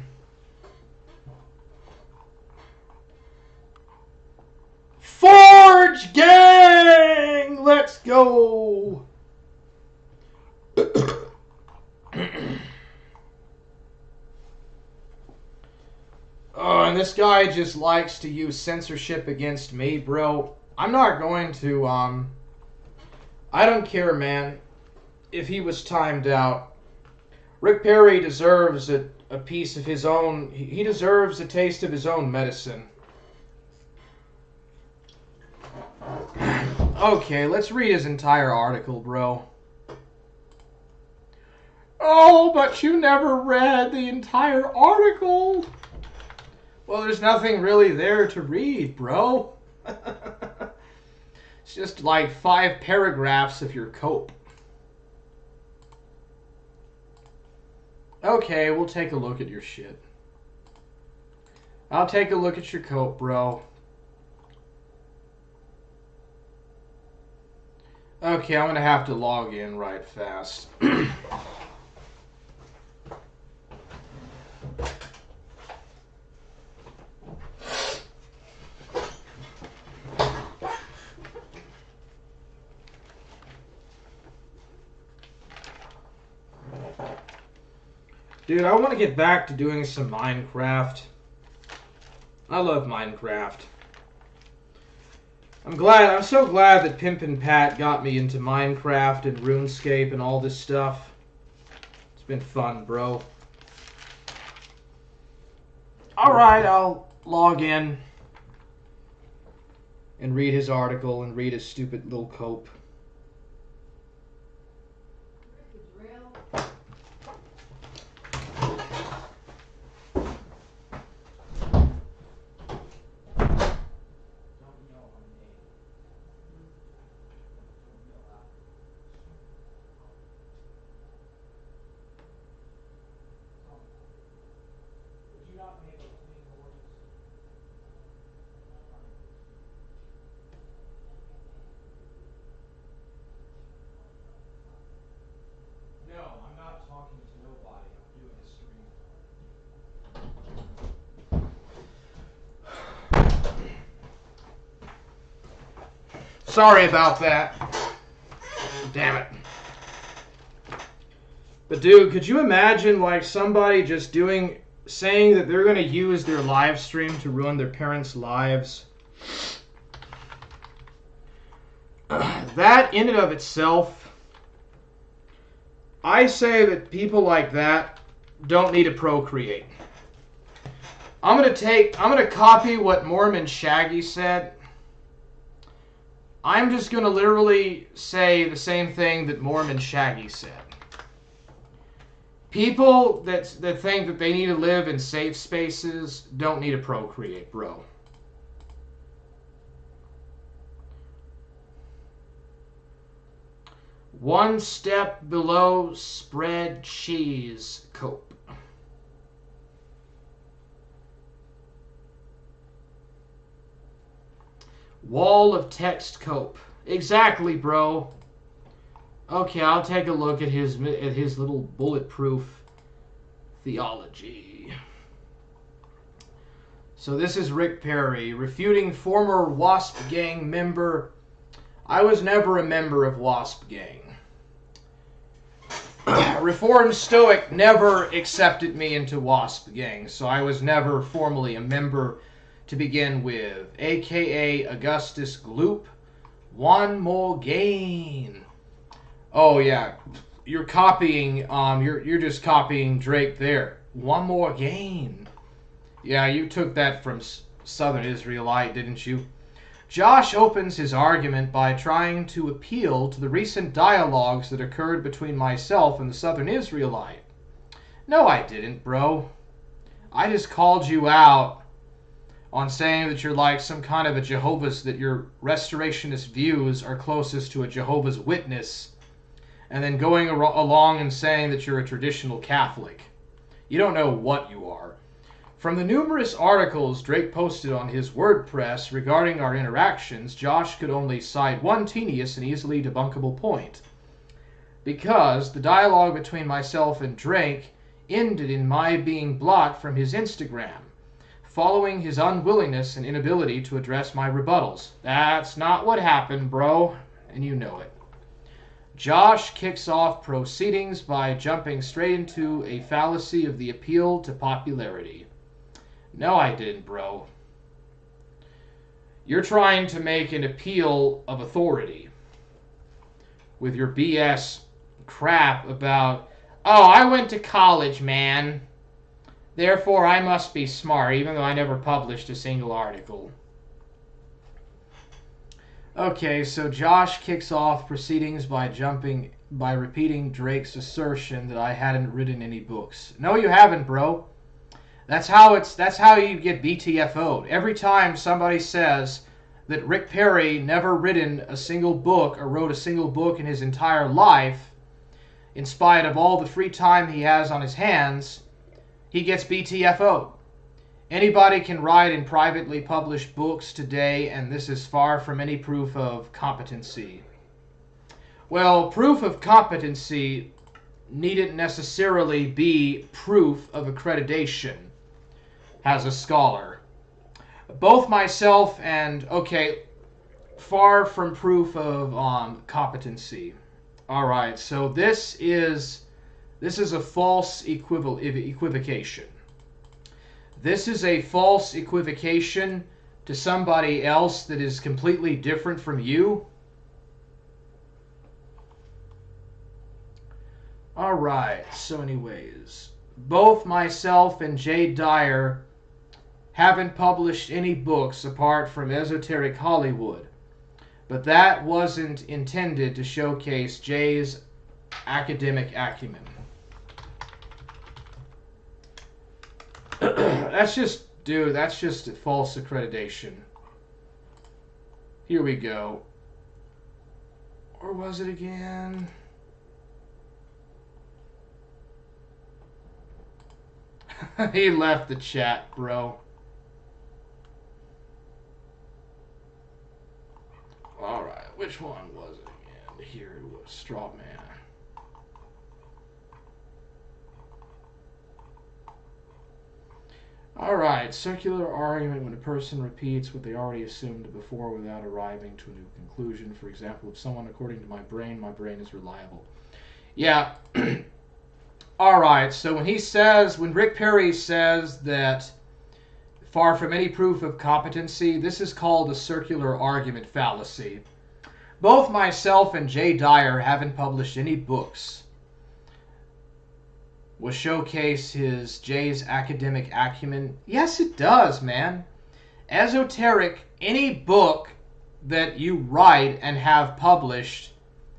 Forge gang! Let's go! Oh, and this guy just likes to use censorship against me, bro. I'm not going to, I don't care, man, if he was timed out. Ric Perry deserves a piece of his own, he deserves a taste of his own medicine. Okay, let's read his entire article, bro. Oh, but you never read the entire article. Well, there's nothing really there to read, bro. It's just like 5 paragraphs of your cope. Okay, we'll take a look at your shit. I'll take a look at your cope, bro. Okay, I'm gonna have to log in right fast. Dude, I want to get back to doing some Minecraft. I love Minecraft. I'm so glad that Pimpin' Pat got me into Minecraft and RuneScape and all this stuff. It's been fun, bro. Alright, I'll log in and read his article and read his stupid little cope. Sorry about that. Damn it. But dude, could you imagine like somebody just saying that they're going to use their live stream to ruin their parents' lives? That in and of itself, I say that people like that don't need to procreate. I'm gonna copy what Mormon Shaggy said. I'm just gonna literally say the same thing that Mormon Shaggy said. People that think that they need to live in safe spaces don't need to procreate, bro. One step below spread cheese cope. Wall of text cope. Exactly, bro. Okay, I'll take a look at his little bulletproof theology. So this is Ric Perry refuting former Wasp Gang member. I was never a member of Wasp Gang. Reformed Stoic never accepted me into Wasp Gang, so I was never formally a member to begin with. AKA Augustus Gloop. One more gain. Oh yeah, you're copying. You're just copying Drake there. One more gain. Yeah, you took that from Southern Israelite, didn't you? Josh opens his argument by trying to appeal to the recent dialogues that occurred between myself and the Southern Israelite. No, I didn't, bro. I just called you out on saying that you're like some kind of a Jehovah's, that your restorationist views are closest to a Jehovah's Witness, and then going along and saying that you're a traditional Catholic. You don't know what you are. From the numerous articles Drake posted on his WordPress regarding our interactions, Josh could only cite one tedious and easily debunkable point. Because the dialogue between myself and Drake ended in my being blocked from his Instagram, following his unwillingness and inability to address my rebuttals. That's not what happened, bro, and you know it. Josh kicks off proceedings by jumping straight into a fallacy of the appeal to popularity. No, I didn't, bro. You're trying to make an appeal of authority with your BS crap about, oh, I went to college, man. Therefore, I must be smart, even though I never published a single article. Okay, so Josh kicks off proceedings by repeating Drake's assertion that I hadn't written any books. No, you haven't, bro. That's how you get BTFO'd. Every time somebody says that Ric Perry never written a single book or wrote a single book in his entire life, in spite of all the free time he has on his hands, he gets BTFO'd. Anybody can write and privately publish books today, and this is far from any proof of competency. Well, proof of competency needn't necessarily be proof of accreditation as a scholar. Both myself and, okay, far from proof of competency. All right, so this is a false equivocation. This is a false equivocation to somebody else that is completely different from you. All right, so anyways, both myself and Jay Dyer haven't published any books apart from Esoteric Hollywood, but that wasn't intended to showcase Jay's academic acumen. That's just a false accreditation. Here we go. Or was it again? He left the chat, bro. Alright, which one was it again? Here it was, Straw Man. Alright, circular argument when a person repeats what they already assumed before without arriving to a new conclusion. For example, if someone, according to my brain is reliable. Yeah. Alright, so when Ric Perry says that far from any proof of competency, this is called a circular argument fallacy. Both myself and Jay Dyer haven't published any books. will showcase Jay's academic acumen? Yes, it does, man. Esoteric, any book that you write and have published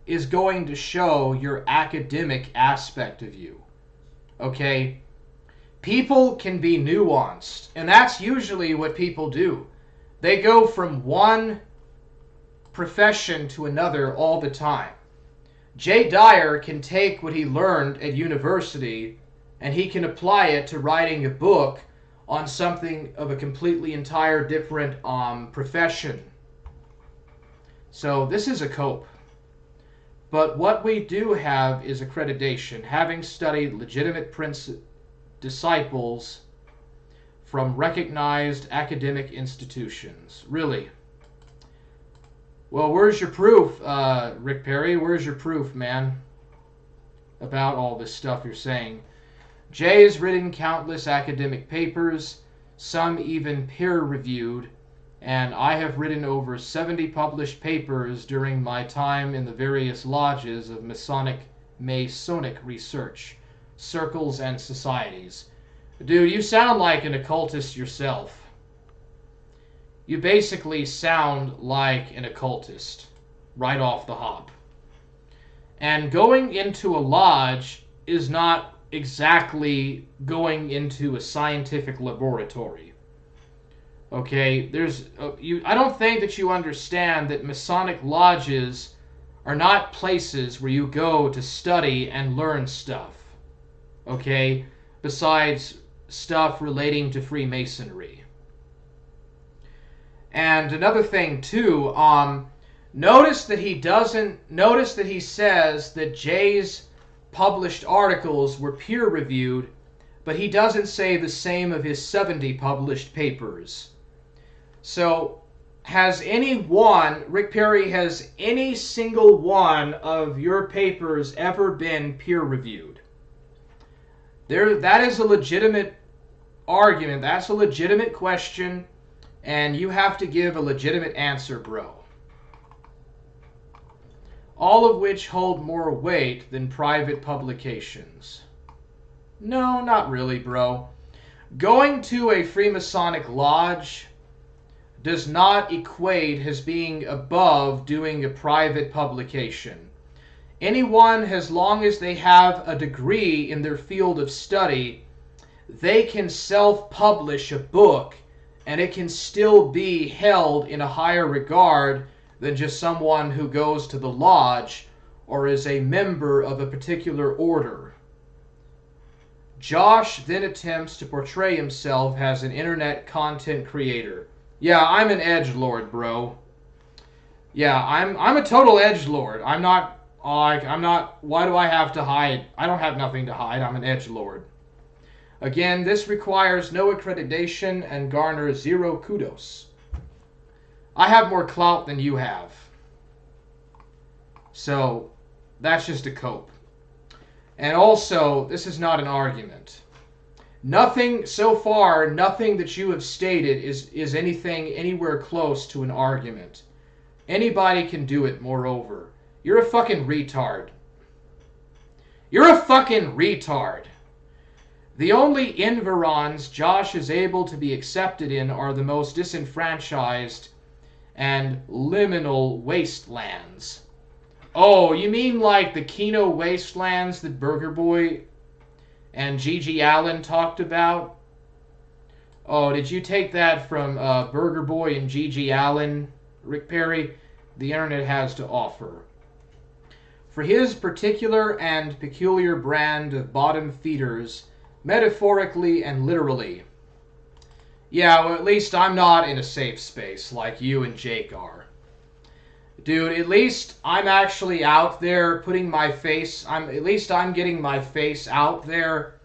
is going to show your academic aspect of you. Okay? People can be nuanced, and that's usually what people do. They go from one profession to another all the time. Jay Dyer can take what he learned at university and he can apply it to writing a book on something of a completely entire different profession. So this is a cope. But what we do have is accreditation, having studied legitimate disciples from recognized academic institutions. Really. Well, where's your proof, Ric Perry? Where's your proof, man, about all this stuff you're saying? Jay has written countless academic papers, some even peer-reviewed, and I have written over 70 published papers during my time in the various lodges of Masonic research, circles, and societies. Dude, you sound like an occultist yourself. You basically sound like an occultist right off the hop. And going into a lodge is not exactly going into a scientific laboratory. Okay, I don't think that you understand that Masonic lodges are not places where you go to study and learn stuff. Okay, besides stuff relating to Freemasonry. And another thing too, notice that he says that Jay's published articles were peer-reviewed, but he doesn't say the same of his 70 published papers. So, Ric Perry, has any single one of your papers ever been peer-reviewed? That is a legitimate argument. That's a legitimate question. And you have to give a legitimate answer, bro. All of which hold more weight than private publications. No, not really, bro. Going to a Freemasonic lodge does not equate as being above doing a private publication. Anyone, as long as they have a degree in their field of study, they can self-publish a book and it can still be held in a higher regard than just someone who goes to the lodge or is a member of a particular order. Josh then attempts to portray himself as an internet content creator. Yeah, I'm an edgelord, bro. Yeah, I'm a total edgelord. I'm not, why do I have to hide? I don't have nothing to hide. I'm an edgelord. Again, this requires no accreditation and garners 0 kudos. I have more clout than you have. So, that's just a cope. And also, this is not an argument. So far, nothing that you have stated is anything anywhere close to an argument. Anybody can do it, moreover. You're a fucking retard. You're a fucking retard. The only environs Josh is able to be accepted in are the most disenfranchised and liminal wastelands. Oh, you mean like the Kino wastelands that Burger Boy and Gigi Allen talked about? Oh, did you take that from Burger Boy and Gigi Allen, Ric Perry? The internet has to offer. For his particular and peculiar brand of bottom feeders, metaphorically and literally. Yeah, well, at least I'm not in a safe space like you and Jake are. Dude, at least I'm actually out there putting my face, at least I'm getting my face out there,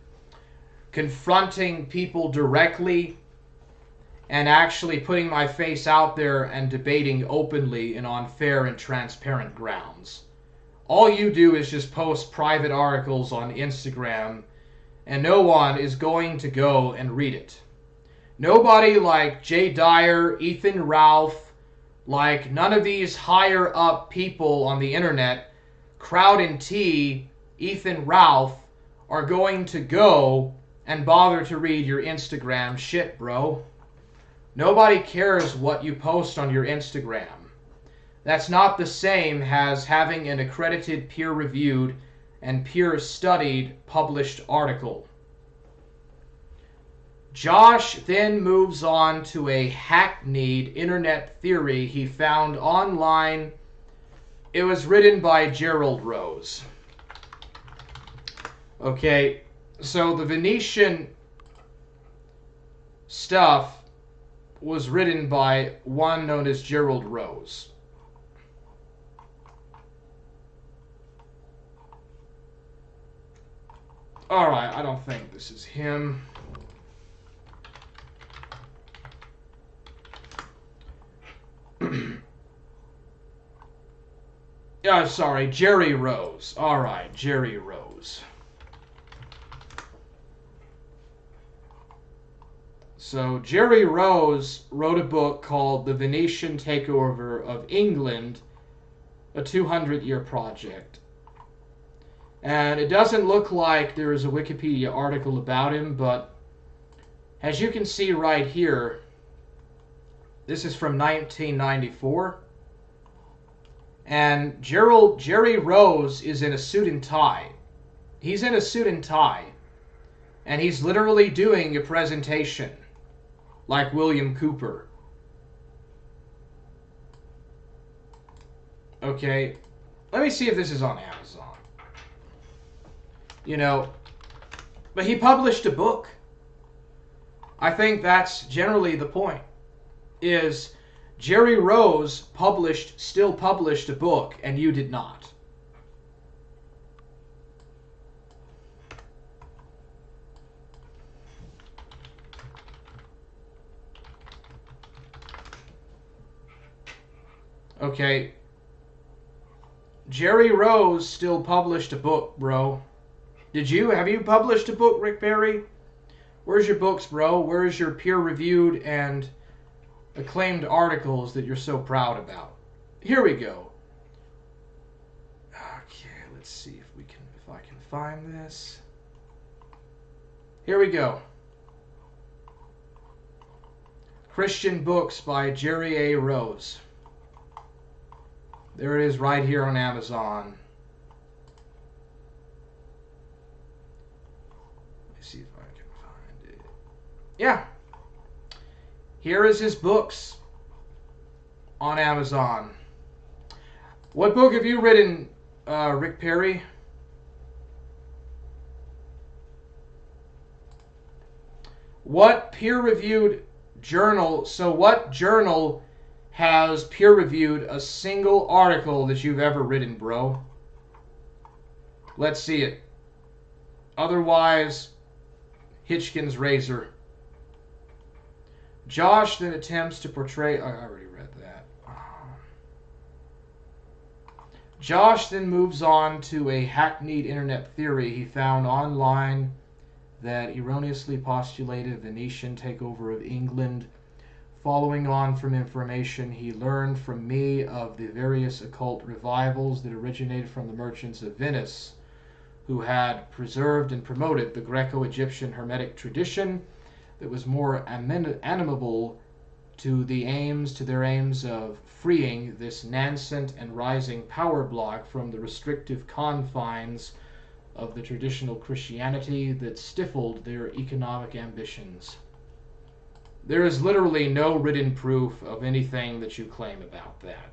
confronting people directly, and actually putting my face out there and debating openly and on fair and transparent grounds. All you do is just post private articles on Instagram, and no one is going to go and read it. Nobody like Jay Dyer, Ethan Ralph, like none of these higher up people on the internet, Crowd and T, Ethan Ralph, are going to go and bother to read your Instagram shit, bro. Nobody cares what you post on your Instagram. That's not the same as having an accredited, peer-reviewed, and peer-studied published article. Josh then moves on to a hackneyed internet theory he found online. It was written by Gerald Rose. Okay, so the Venetian stuff was written by one known as Gerald Rose. Alright, I don't think this is him. Sorry, Jerry Rose. Alright, Jerry Rose. So, Jerry Rose wrote a book called The Venetian Takeover of England, a 200-year project. And it doesn't look like there is a Wikipedia article about him, but as you can see right here, this is from 1994. And Jerry Rose is in a suit and tie. He's in a suit and tie. And he's literally doing a presentation like William Cooper. Okay, let me see if this is on Amazon. You know, but he published a book. I think that's generally the point, is Jerry Rose still published a book, and you did not. Okay. Jerry Rose still published a book, bro. Did you? Have you published a book, Ric Perry? Where's your books, bro? Where's your peer-reviewed and acclaimed articles that you're so proud about? Here we go. Okay, let's see if I can find this. Here we go. Christian Books by Jerry A. Rose. There it is right here on Amazon. Let's see if I can find it. Yeah. Here is his books on Amazon. What book have you written, Ric Perry? What peer-reviewed journal? So what journal has peer-reviewed a single article that you've ever written, bro? Let's see it. Otherwise, Hitchkin's razor. Josh then attempts to portray... I already read that. Josh then moves on to a hackneyed internet theory he found online that erroneously postulated Venetian takeover of England. Following on from information he learned from me of the various occult revivals that originated from the merchants of Venice, who had preserved and promoted the Greco-Egyptian Hermetic tradition that was more amenable to their aims of freeing this nascent and rising power block from the restrictive confines of the traditional Christianity that stifled their economic ambitions. There is literally no written proof of anything that you claim about that.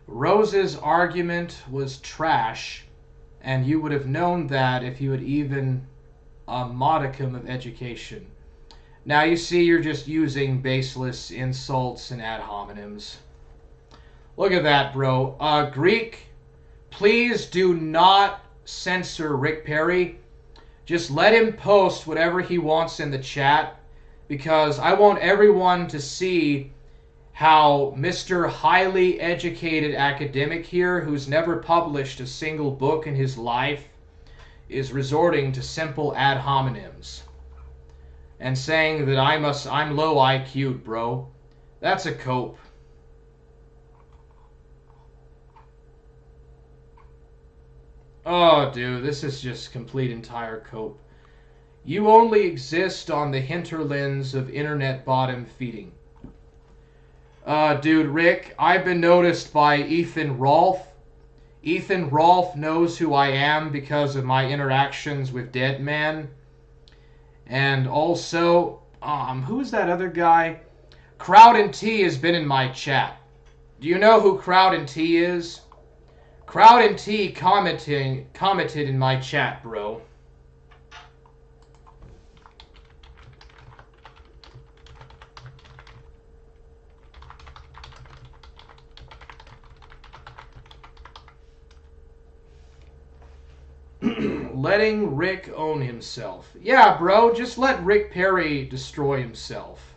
Rose's argument was trash, and you would have known that if you had even a modicum of education. Now you see you're just using baseless insults and ad hominems. Look at that, bro. Greek, please do not censor Ric Perry. Just let him post whatever he wants in the chat, because I want everyone to see how Mr. highly educated academic here, who's never published a single book in his life, is resorting to simple ad hominems and saying that I'm low IQ'd, bro. That's a cope. Oh, dude, this is just complete entire cope. You only exist on the hinterlands of internet bottom feeding. Dude, Rick, I've been noticed by Ethan Rolfe. Ethan Rolfe knows who I am because of my interactions with Deadman. And also, who's that other guy? Crowd and T has been in my chat. Do you know who Crowd and T is? Crowd and T commented in my chat, bro. Letting Rick own himself. Yeah, bro, just let Ric Perry destroy himself.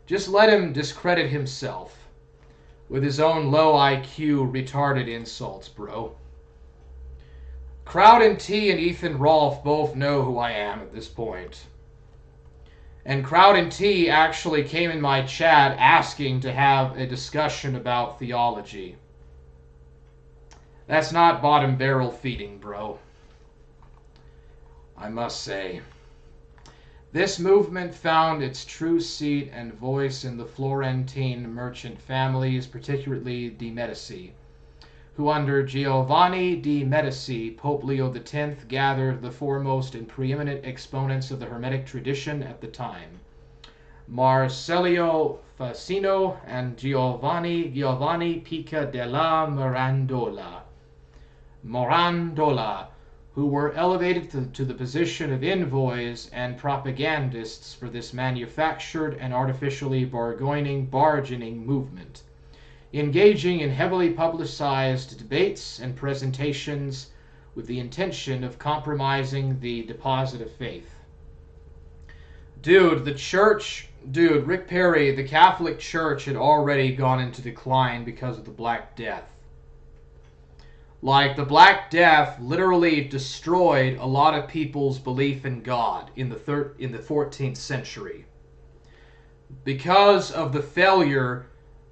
Just let him discredit himself with his own low IQ retarded insults, bro. Crowd and T and Ethan Rolfe both know who I am at this point. And Crowd and T actually came in my chat asking to have a discussion about theology. That's not bottom barrel feeding, bro. I must say. This movement found its true seat and voice in the Florentine merchant families, particularly de' Medici, who under Giovanni de' Medici, Pope Leo X, gathered the foremost and preeminent exponents of the Hermetic tradition at the time. Marsilio Ficino and Giovanni Pica della Mirandola, who were elevated to the position of envoys and propagandists for this manufactured and artificially bargaining movement, engaging in heavily publicized debates and presentations with the intention of compromising the deposit of faith. Dude, Ric Perry, the Catholic Church had already gone into decline because of the Black Death. Like, the Black Death literally destroyed a lot of people's belief in God in the 14th century. Because of the failure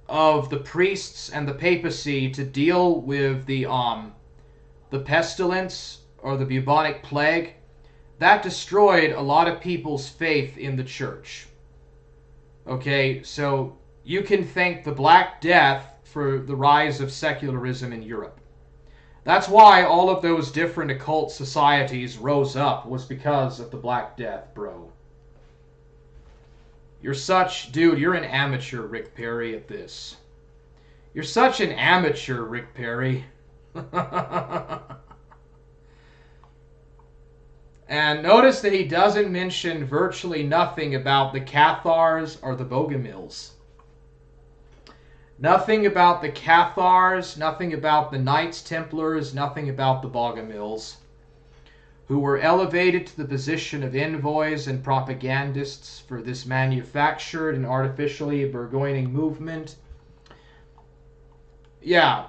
of the priests and the papacy to deal with the pestilence or the bubonic plague, that destroyed a lot of people's faith in the church. Okay, so you can thank the Black Death for the rise of secularism in Europe. That's why all of those different occult societies rose up, was because of the Black Death, bro. You're an amateur, Ric Perry, at this. You're such an amateur, Ric Perry. And notice that he doesn't mention virtually nothing about the Cathars or the Bogomils. Nothing about the Cathars, nothing about the Knights Templars, nothing about the Bogomils, who were elevated to the position of envoys and propagandists for this manufactured and artificially burgeoning movement. Yeah,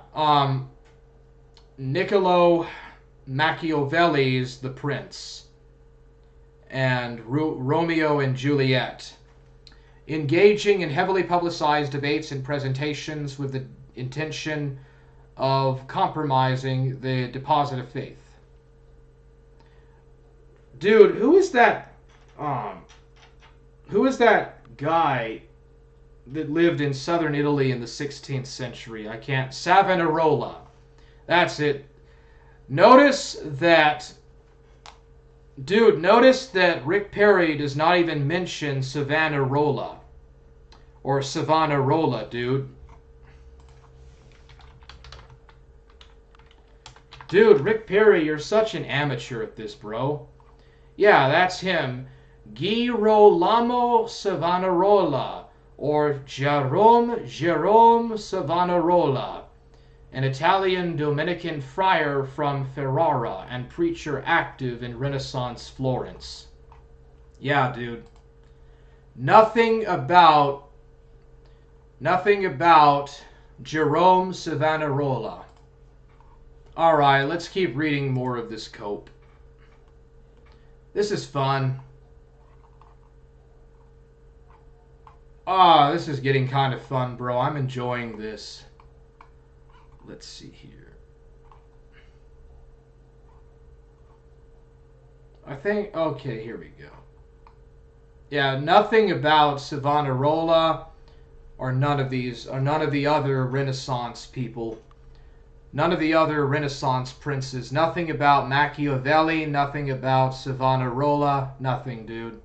Niccolo Machiavelli's The Prince and Romeo and Juliet, engaging in heavily publicized debates and presentations with the intention of compromising the deposit of faith. Dude, who is that guy that lived in southern Italy in the 16th century? Savonarola. That's it. Notice that Ric Perry does not even mention Savonarola. Or Savonarola, dude. Dude, Ric Perry, you're such an amateur at this, bro. Yeah, that's him. Girolamo Savonarola, or Jerome Savonarola, an Italian Dominican friar from Ferrara and preacher active in Renaissance Florence. Yeah, dude. Nothing about Jerome Savonarola. Alright, let's keep reading more of this cope. This is fun. This is getting kind of fun, bro. I'm enjoying this. Let's see here. I think, okay, here we go. Yeah, nothing about Savonarola or none of these, or none of the other Renaissance people. None of the other Renaissance princes. Nothing about Machiavelli, nothing about Savonarola, nothing, dude.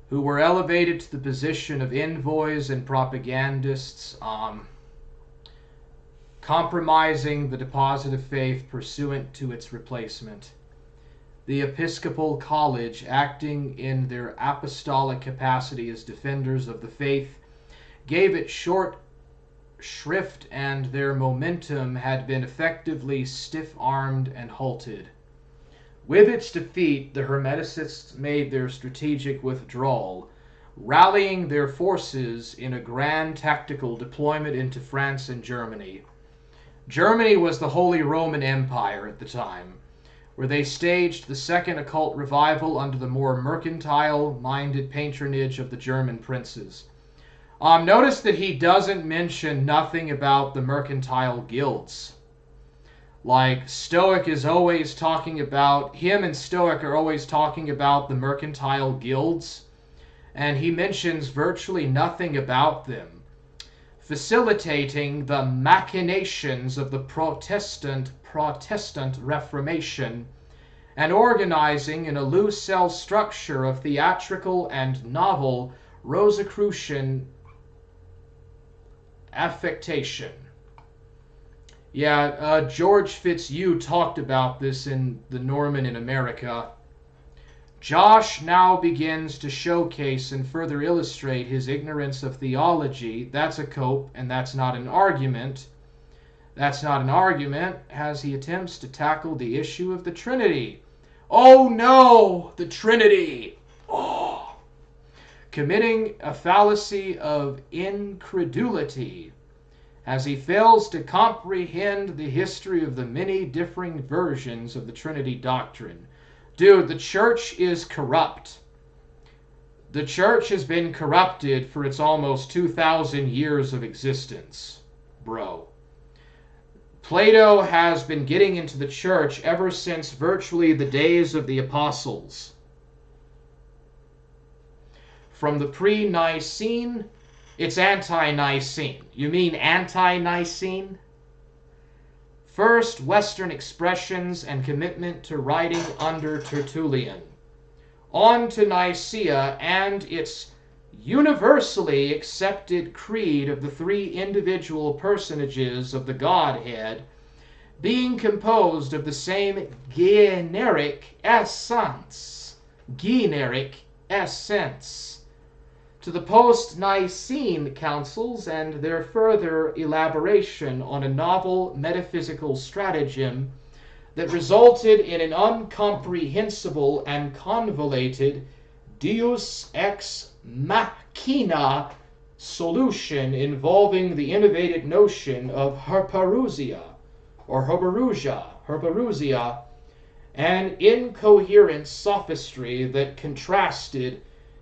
Who were elevated to the position of envoys and propagandists, compromising the deposit of faith pursuant to its replacement. The Episcopal College, acting in their apostolic capacity as defenders of the faith, gave it short shrift, and their momentum had been effectively stiff-armed and halted. With its defeat, the Hermeticists made their strategic withdrawal, rallying their forces in a grand tactical deployment into France and Germany. Germany was the Holy Roman Empire at the time, where they staged the second occult revival under the more mercantile-minded patronage of the German princes. Notice that he doesn't mention nothing about the mercantile guilds. Like, Stoic is always talking about, him and Stoic are always talking about the mercantile guilds, and he mentions virtually nothing about them, facilitating the machinations of the Protestant Reformation and organizing in a loose cell structure of theatrical and novel Rosicrucian affectation. Yeah, George Fitzhugh talked about this in The Norman in America. Josh now begins to showcase and further illustrate his ignorance of theology. That's a cope, and that's not an argument. That's not an argument, as he attempts to tackle the issue of the Trinity. Oh no, the Trinity! Oh. Committing a fallacy of incredulity, as he fails to comprehend the history of the many differing versions of the Trinity doctrine. Dude, the church is corrupt. The church has been corrupted for its almost 2,000 years of existence, bro. Plato has been getting into the church ever since virtually the days of the apostles. From the pre-Nicene, it's anti-Nicene. You mean anti-Nicene? First, Western expressions and commitment to writing under Tertullian. On to Nicaea and its universally accepted creed of the three individual personages of the Godhead being composed of the same generic essence. Generic essence. To the post-Nicene councils and their further elaboration on a novel metaphysical stratagem that resulted in an incomprehensible and convoluted deus ex machina solution involving the innovative notion of hyperousia, or hyperousia, an incoherent sophistry that contrasted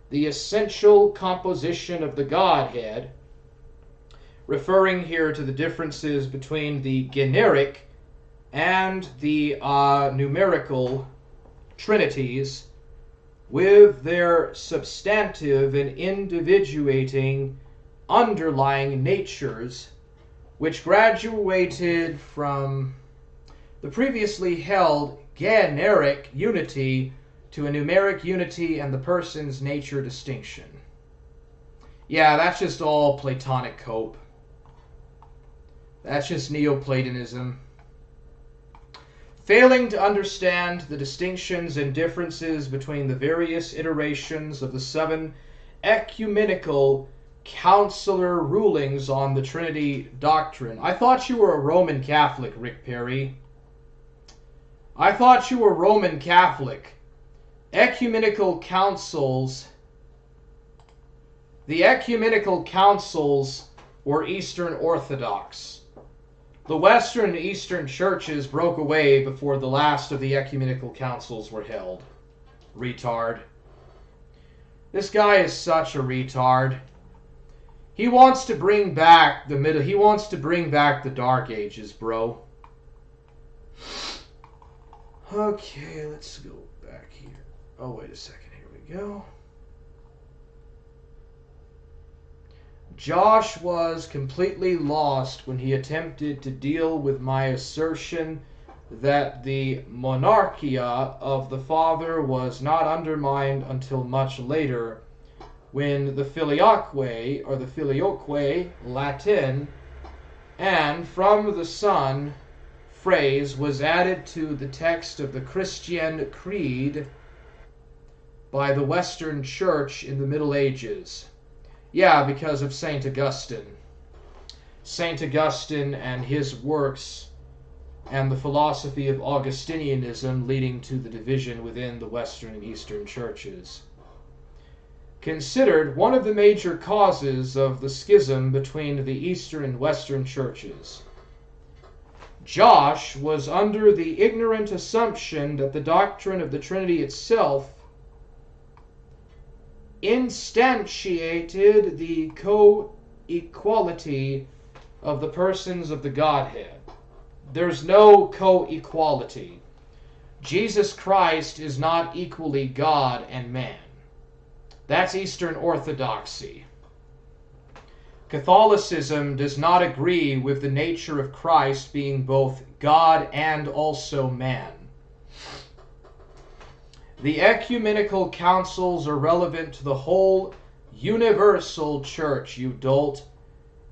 the essential composition of the Godhead, referring here to the differences between the generic and the numerical trinities, with their substantive and individuating underlying natures, which graduated from the previously held generic unity to a numeric unity and the person's nature distinction. Yeah, that's just all Platonic cope. That's just Neoplatonism. Failing to understand the distinctions and differences between the various iterations of the 7 ecumenical councilor rulings on the Trinity doctrine. I thought you were a Roman Catholic, Ric Perry. I thought you were Roman Catholic. Ecumenical councils. The ecumenical councils were Eastern Orthodox. The Western and Eastern churches broke away before the last of the ecumenical councils were held. Retard. This guy is such a retard. He wants to bring back the middle. He wants to bring back the Dark Ages, bro. Okay, let's go. back here. Oh, wait a second. Here we go. Josh was completely lost when he attempted to deal with my assertion that the monarchia of the Father was not undermined until much later, when the filioque, or the filioque, Latin, and from the Son phrase was added to the text of the Christian Creed by the Western Church in the Middle Ages. Yeah, because of St. Augustine. St. Augustine and his works and the philosophy of Augustinianism leading to the division within the Western and Eastern churches. Considered one of the major causes of the schism between the Eastern and Western churches. Josh was under the ignorant assumption that the doctrine of the Trinity itself instantiated the co-equality of the persons of the Godhead. There's no co-equality. Jesus Christ is not equally God and man. That's Eastern Orthodoxy. Catholicism does not agree with the nature of Christ being both God and also man. The ecumenical councils are relevant to the whole universal church, you dolt.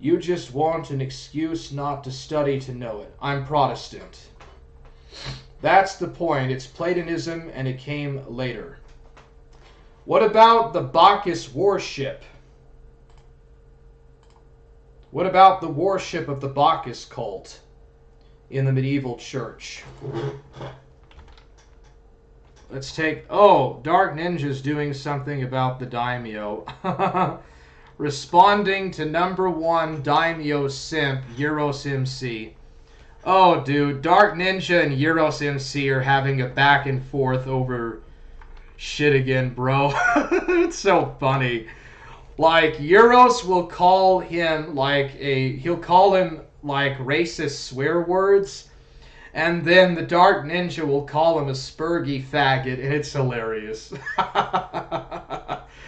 You just want an excuse not to study to know it. I'm Protestant. That's the point. It's Platonism and it came later. What about the Bacchus worship? What about the worship of the Bacchus cult in the medieval church? Let's take... Oh, Dark Ninja's doing something about the daimyo. Responding to #1 daimyo simp, Euros MC. Oh, dude, Dark Ninja and Euros MC are having a back and forth over shit again, bro. It's so funny. Like, Euros will call him he'll call him like racist swear words, and then the Dark Ninja will call him a spurgy faggot, and it's hilarious.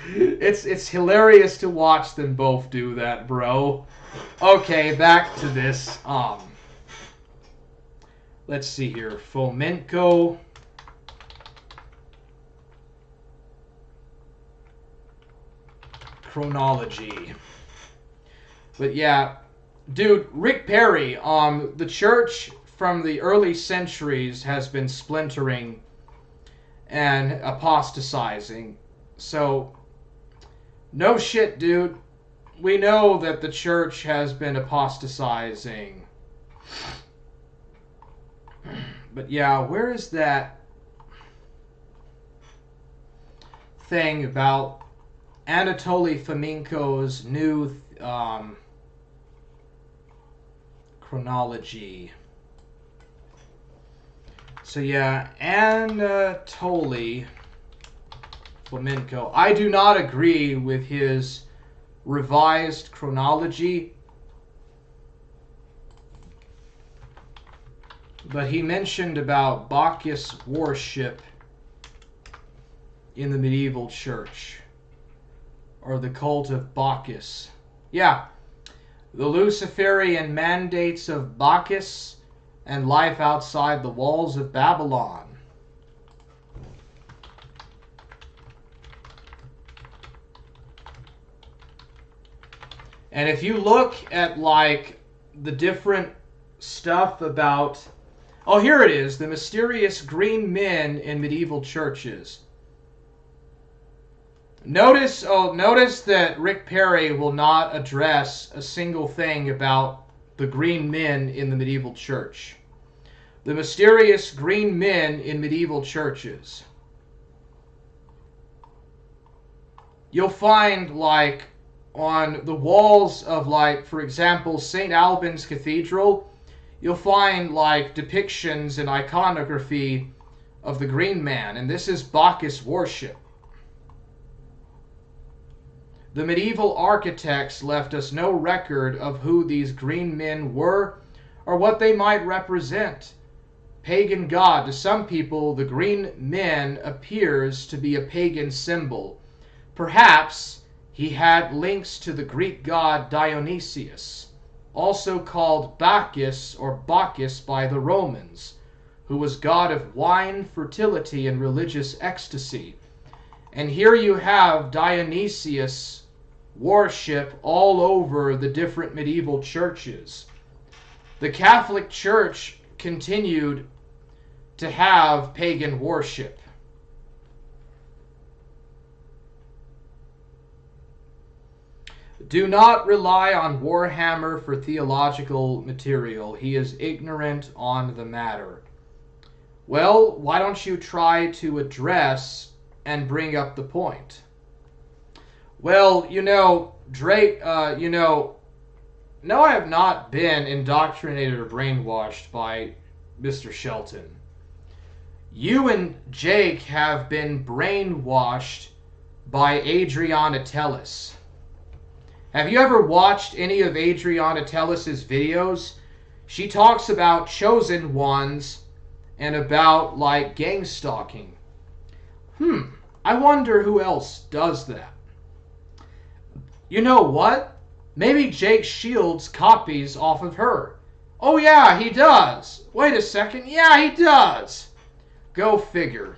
It's hilarious to watch them both do that, bro. Okay, back to this. Let's see here. Fomenko. Chronology. But yeah, dude, Ric Perry, the church from the early centuries has been splintering and apostatizing. So, no shit, dude. We know that the church has been apostatizing. But yeah, where is that thing about Anatoly Fomenko's new chronology? So yeah, Anatoly Fomenko. I do not agree with his revised chronology, but he mentioned about Bacchus worship in the medieval church, or the cult of Bacchus. Yeah, the Luciferian mandates of Bacchus and life outside the walls of Babylon. And if you look at like the different stuff about, oh, here it is, the mysterious green men in medieval churches. Notice that Ric Perry will not address a single thing about the green men in the medieval church. The mysterious green men in medieval churches. You'll find, like, on the walls of, like, for example, St. Albans Cathedral, you'll find, like, depictions and iconography of the green man, and this is Bacchus worship. The medieval architects left us no record of who these green men were or what they might represent. pagan god. To some people, the green man appears to be a pagan symbol. Perhaps he had links to the Greek god Dionysius, also called Bacchus or Bacchus by the Romans, who was god of wine, fertility, and religious ecstasy. And here you have Dionysius worship all over the different medieval churches. The Catholic Church continued to have pagan worship. Do not rely on Warhammer for theological material. He is ignorant on the matter. Well, why don't you try to address and bring up the point? Well, Drake, no, I have not been indoctrinated or brainwashed by Mr. Shelton. You and Jake have been brainwashed by Adriana Tellis. Have you ever watched any of Adriana Tellis' videos? She talks about chosen ones and about, like, gang stalking. I wonder who else does that. You know what? Maybe Jake Shields copies off of her. Oh yeah, he does. Wait a second. Yeah, he does. Go figure.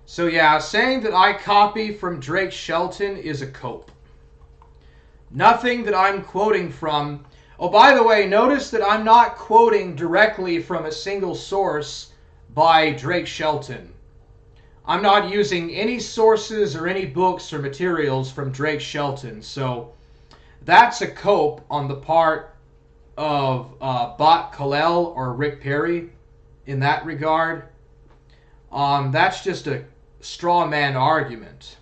So yeah, saying that I copy from Drake Shelton is a cope. Nothing that I'm quoting from. Oh, by the way, notice that I'm not quoting directly from a single source by Drake Shelton. I'm not using any sources or any books or materials from Drake Shelton. So that's a cope on the part of Bat Kalel or Ric Perry in that regard. That's just a straw man argument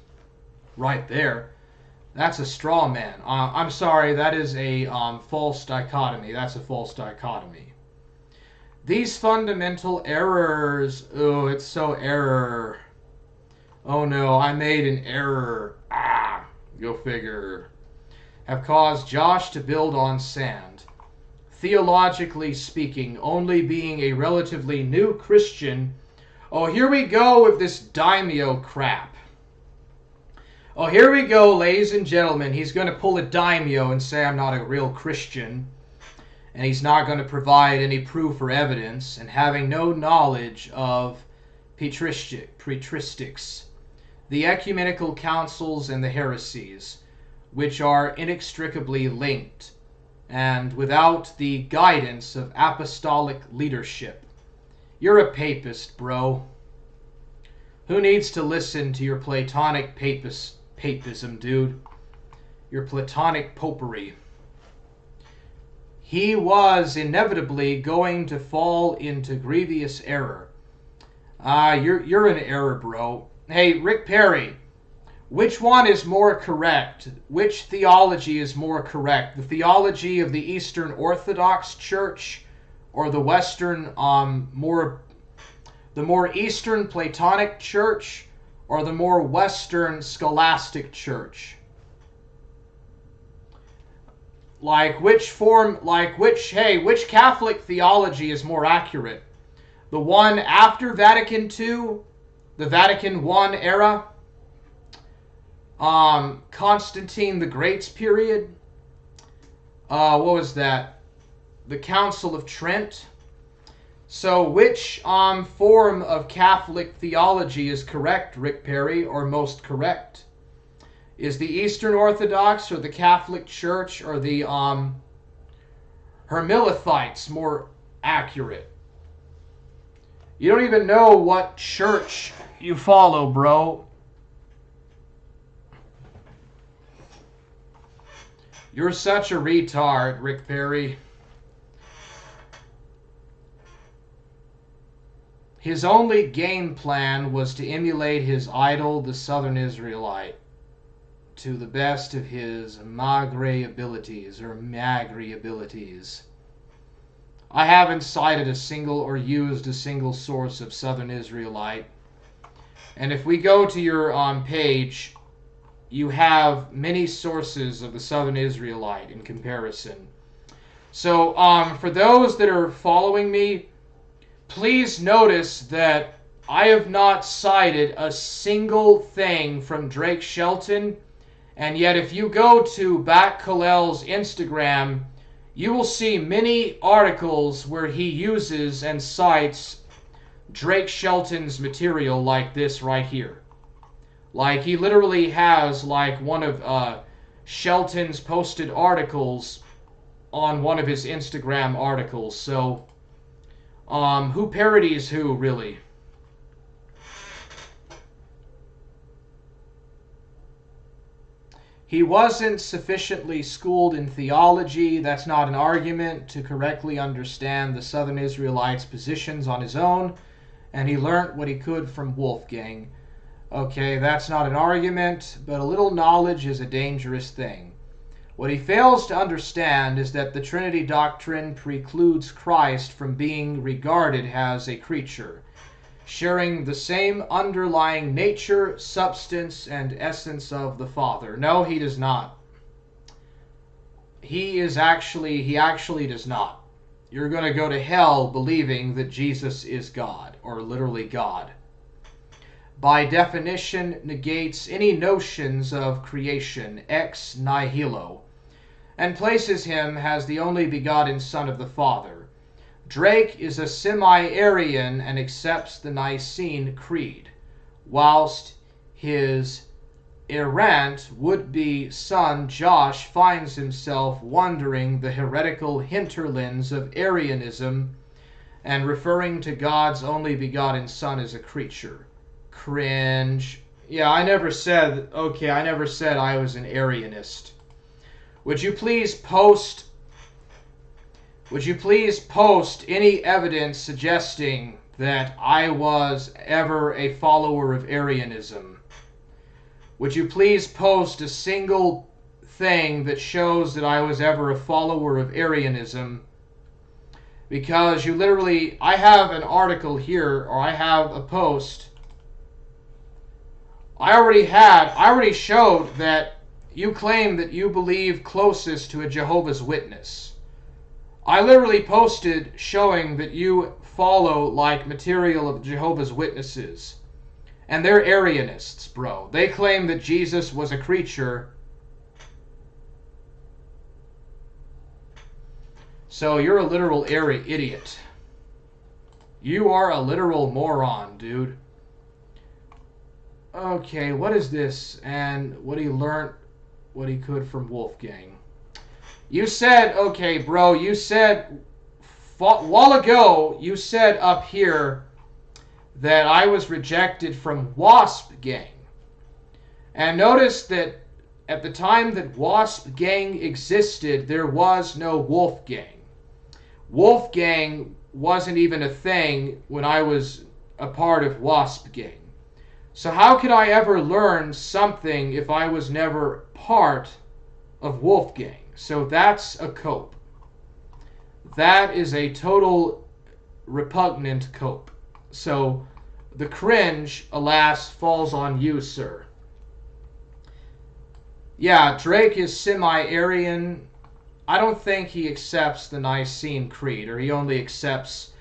right there. That's a straw man. I'm sorry, that is a false dichotomy. That's a false dichotomy. These fundamental errors. Oh, it's so error. Oh no, I made an error. Go figure. Have caused Josh to build on sand. Theologically speaking, only being a relatively new Christian. Oh, here we go with this daimyo crap. Oh, here we go, ladies and gentlemen. He's going to pull a daimyo and say I'm not a real Christian. And he's not going to provide any proof or evidence. And having no knowledge of patristics, the ecumenical councils and the heresies, which are inextricably linked, and without the guidance of apostolic leadership. You're a papist, bro. Who needs to listen to your Platonic papism, dude? Your Platonic popery. He was inevitably going to fall into grievous error. You're in error, bro. Hey, Ric Perry, which one is more correct? Which theology is more correct? The theology of the Eastern Orthodox Church or the Western, the more Eastern Platonic Church or the more Western Scholastic Church? Which Catholic theology is more accurate? The one after Vatican II, the Vatican I era, Constantine the Great's period, what was that? The Council of Trent. So which form of Catholic theology is correct, Ric Perry, or most correct? Is the Eastern Orthodox or the Catholic Church or the Hermelithites more accurate? You don't even know what church you follow, bro. You're such a retard, Ric Perry. His only game plan was to emulate his idol, the Southern Israelite, to the best of his magri abilities. I haven't cited a single or used a single source of Southern Israelite. And if we go to your page, you have many sources of the Southern Israelite in comparison. So for those that are following me, please notice that I have not cited a single thing from Drake Shelton, and yet if you go to Bat Kalel's Instagram, you will see many articles where he uses and cites Drake Shelton's material like this right here. Like, he literally has like one of Shelton's posted articles on one of his Instagram articles. So, who parodies who, really? He wasn't sufficiently schooled in theology. That's not an argument to correctly understand the Southern Israelites' positions on his own, and he learnt what he could from Wolfgang. Okay, that's not an argument, but a little knowledge is a dangerous thing. What he fails to understand is that the Trinity doctrine precludes Christ from being regarded as a creature, sharing the same underlying nature, substance, and essence of the Father. No, he does not. He actually does not. You're going to go to hell believing that Jesus is God, or literally God. By definition, negates any notions of creation, ex nihilo, and places him as the only begotten Son of the Father. Drake is a semi-Arian and accepts the Nicene Creed, whilst his errant would-be son Josh finds himself wandering the heretical hinterlands of Arianism and referring to God's only begotten Son as a creature. Cringe. Yeah, I never said I was an Arianist. Would you please post any evidence suggesting that I was ever a follower of Arianism? Would you please post a single thing that shows that I was ever a follower of Arianism? Because you literally, I have an article here, or I have a post. I already showed that you claim that you believe closest to a Jehovah's Witness. I literally posted showing that you follow like material of Jehovah's Witnesses. And they're Arianists, bro. They claim that Jesus was a creature. So you're a literal idiot. You are a literal moron, dude. Okay, what is this? And what he learned, what he could from Wolfgang. You said, okay, bro, you said, a while ago, you said up here that I was rejected from Wasp Gang. And notice that at the time that Wasp Gang existed, there was no Wolfgang. Wolfgang wasn't even a thing when I was a part of Wasp Gang. So how could I ever learn something if I was never part of Wolfgang? So that's a cope. That is a total repugnant cope. So the cringe, alas, falls on you, sir. Yeah, Drake is semi-Arian. I don't think he accepts the Nicene Creed, or he only accepts...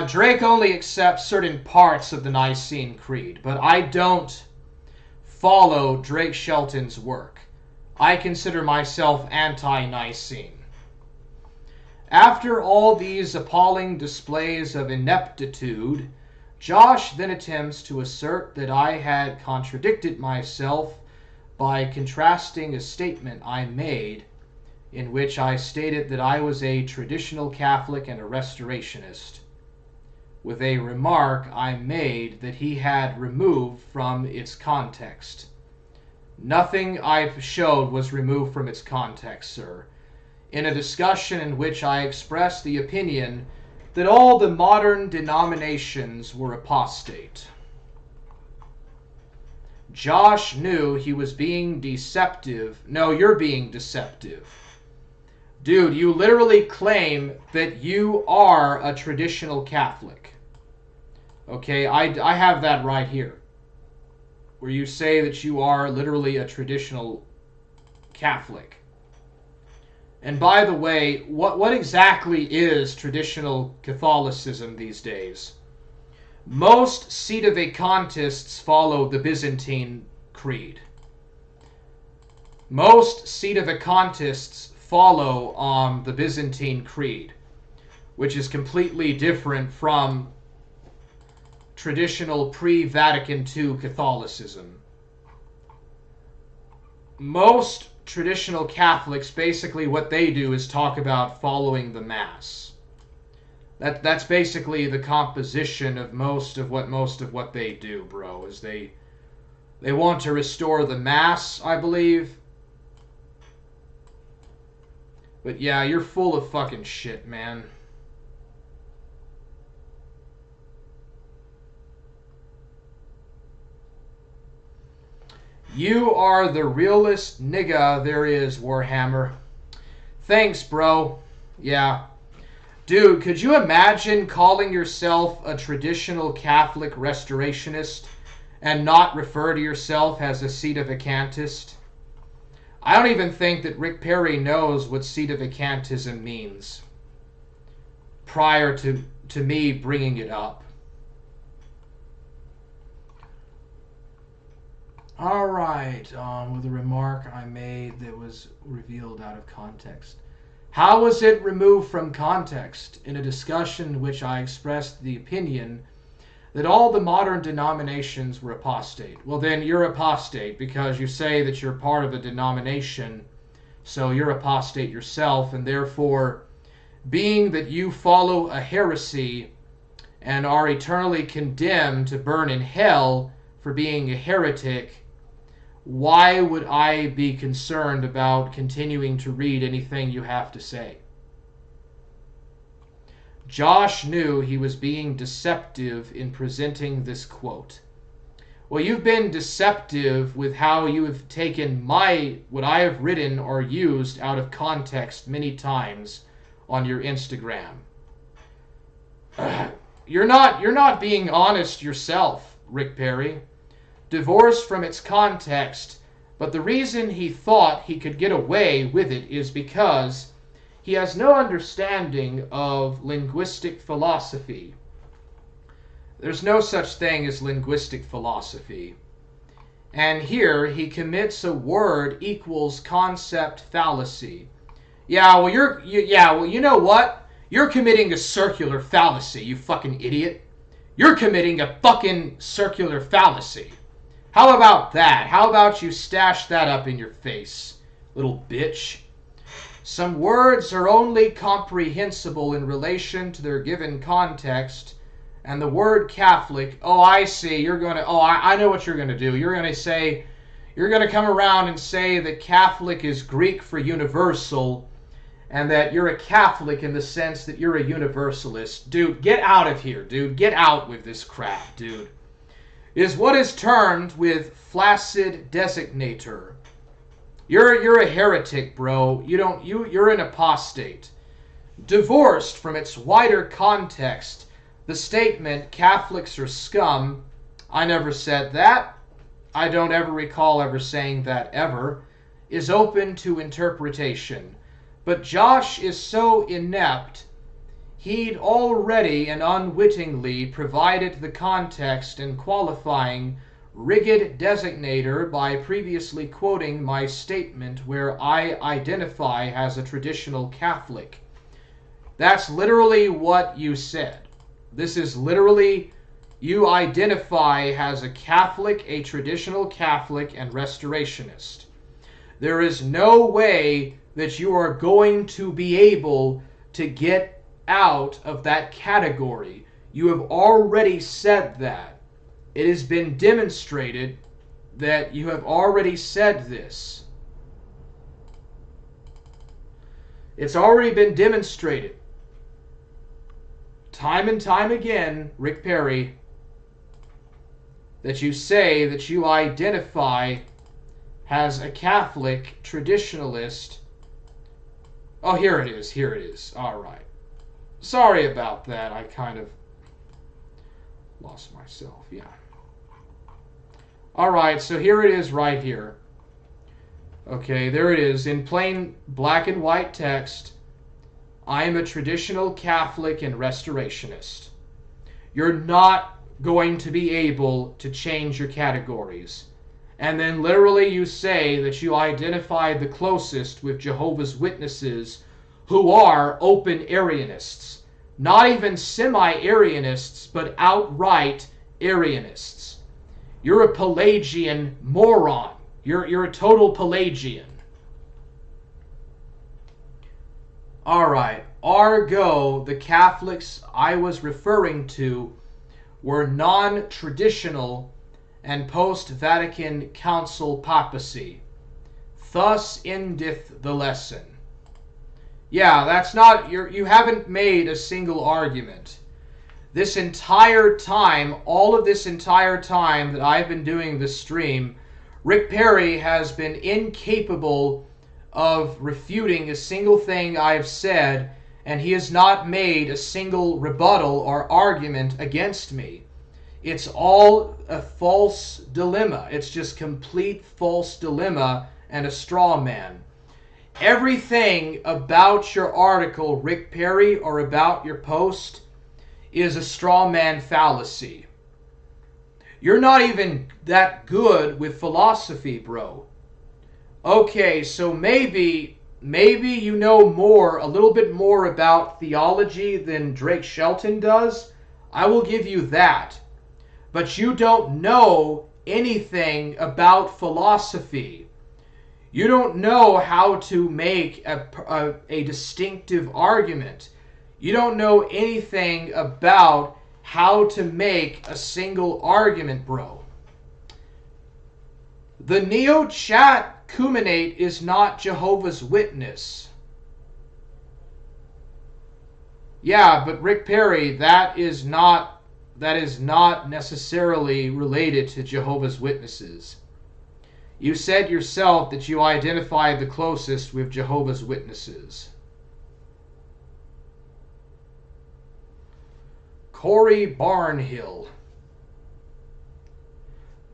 Drake only accepts certain parts of the Nicene Creed, but I don't follow Drake Shelton's work. I consider myself anti-Nicene. After all these appalling displays of ineptitude, Josh then attempts to assert that I had contradicted myself by contrasting a statement I made in which I stated that I was a traditional Catholic and a restorationist, with a remark I made that he had removed from its context. Nothing I showed was removed from its context, sir. In a discussion in which I expressed the opinion that all the modern denominations were apostate. Josh knew he was being deceptive. No, you're being deceptive. Dude, you literally claim that you are a traditional Catholic. Okay, I have that right here. Where you say that you are literally a traditional Catholic. And by the way, what exactly is traditional Catholicism these days? Most sedevacantists follow the Byzantine Creed. Most sedevacantists follow the Byzantine Creed, which is completely different from traditional pre-Vatican II Catholicism. Most traditional Catholics, basically what they do is talk about following the Mass. That's basically the composition of most of what they do, bro. Is they want to restore the Mass, I believe. But yeah, you're full of fucking shit, man. You are the realest nigga there is, Warhammer. Thanks, bro. Yeah. Dude, could you imagine calling yourself a traditional Catholic restorationist and not refer to yourself as a sedevacantist? I don't even think that Ric Perry knows what sedevacantism means prior to me bringing it up. All right, with a remark I made that was revealed out of context. How was it removed from context? In a discussion in which I expressed the opinion that all the modern denominations were apostate. Well, then you're apostate because you say that you're part of a denomination, so you're apostate yourself, and therefore, being that you follow a heresy and are eternally condemned to burn in hell for being a heretic, why would I be concerned about continuing to read anything you have to say? Josh knew he was being deceptive in presenting this quote. Well, you've been deceptive with how you have taken what I have written or used out of context many times on your Instagram. You're not being honest yourself, Ric Perry. Divorced from its context, but the reason he thought he could get away with it is because he has no understanding of linguistic philosophy. There's no such thing as linguistic philosophy. And here he commits a word equals concept fallacy. Yeah, well you know what? You're committing a circular fallacy, you fucking idiot. You're committing a fucking circular fallacy. How about that? How about you stash that up in your face, little bitch? Some words are only comprehensible in relation to their given context, and the word Catholic, oh, I see, I know what you're going to do. You're going to come around and say that Catholic is Greek for universal, and that you're a Catholic in the sense that you're a universalist. Dude, get out of here, dude. Get out with this crap, dude. Is what is termed with flaccid designator. You're a heretic, bro. You're an apostate. Divorced from its wider context, the statement Catholics are scum, I never said that. I don't ever recall ever saying that ever, is open to interpretation. But Josh is so inept, he'd already and unwittingly provided the context and qualifying rigid designator by previously quoting my statement where I identify as a traditional Catholic. That's literally what you said. This is literally, you identify as a Catholic, a traditional Catholic, and restorationist. There is no way that you are going to be able to get out of that category. You have already said that. It has been demonstrated that you have already said this. It's already been demonstrated. Time and time again, Ric Perry, that you say that you identify as a Catholic traditionalist. Oh, here it is. All right. Sorry about that. I kind of lost myself. Yeah. All right, so here it is right here. Okay, there it is. In plain black and white text, I am a traditional Catholic and Restorationist. You're not going to be able to change your categories. And then literally you say that you identify the closest with Jehovah's Witnesses, who are open Arianists. Not even semi-Arianists, but outright Arianists. You're a Pelagian moron. You're a total Pelagian. Alright, ergo, the Catholics I was referring to were non-traditional and post-Vatican Council papacy. Thus endeth the lesson. Yeah, that's not, you haven't made a single argument. This entire time, all of this entire time that I've been doing this stream, Ric Perry has been incapable of refuting a single thing I've said, and he has not made a single rebuttal or argument against me. It's all a false dilemma. It's just complete false dilemma and a straw man. Everything about your article, Ric Perry, or about your post is a straw man fallacy. You're not even that good with philosophy, bro. Okay, so maybe you know more, a little bit more about theology than Drake Shelton does. I will give you that. But you don't know anything about philosophy. You don't know how to make a distinctive argument. You don't know anything about how to make a single argument, bro. The Neo-Chat Cumanate is not Jehovah's Witness. Yeah, but Ric Perry, that is not necessarily related to Jehovah's Witnesses. You said yourself that you identified the closest with Jehovah's Witnesses. Corey Barnhill.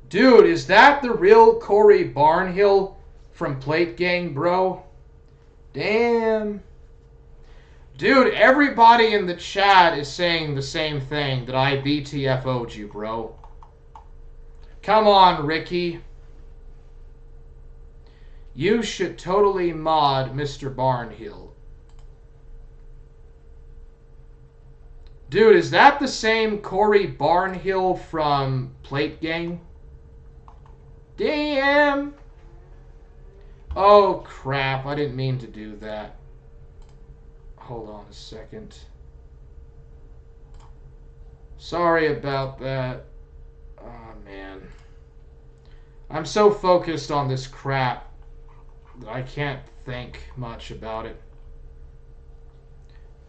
Dude, is that the real Corey Barnhill from Plate Gang, bro? Damn. Dude, everybody in the chat is saying the same thing, that I BTFO'd you, bro. Come on, Ricky. You should totally mod Mr. Barnhill. Dude, is that the same Corey Barnhill from Plate Gang? Damn! Oh, crap. I didn't mean to do that. Hold on a second. Sorry about that. Oh, man. I'm so focused on this crap that I can't think much about it.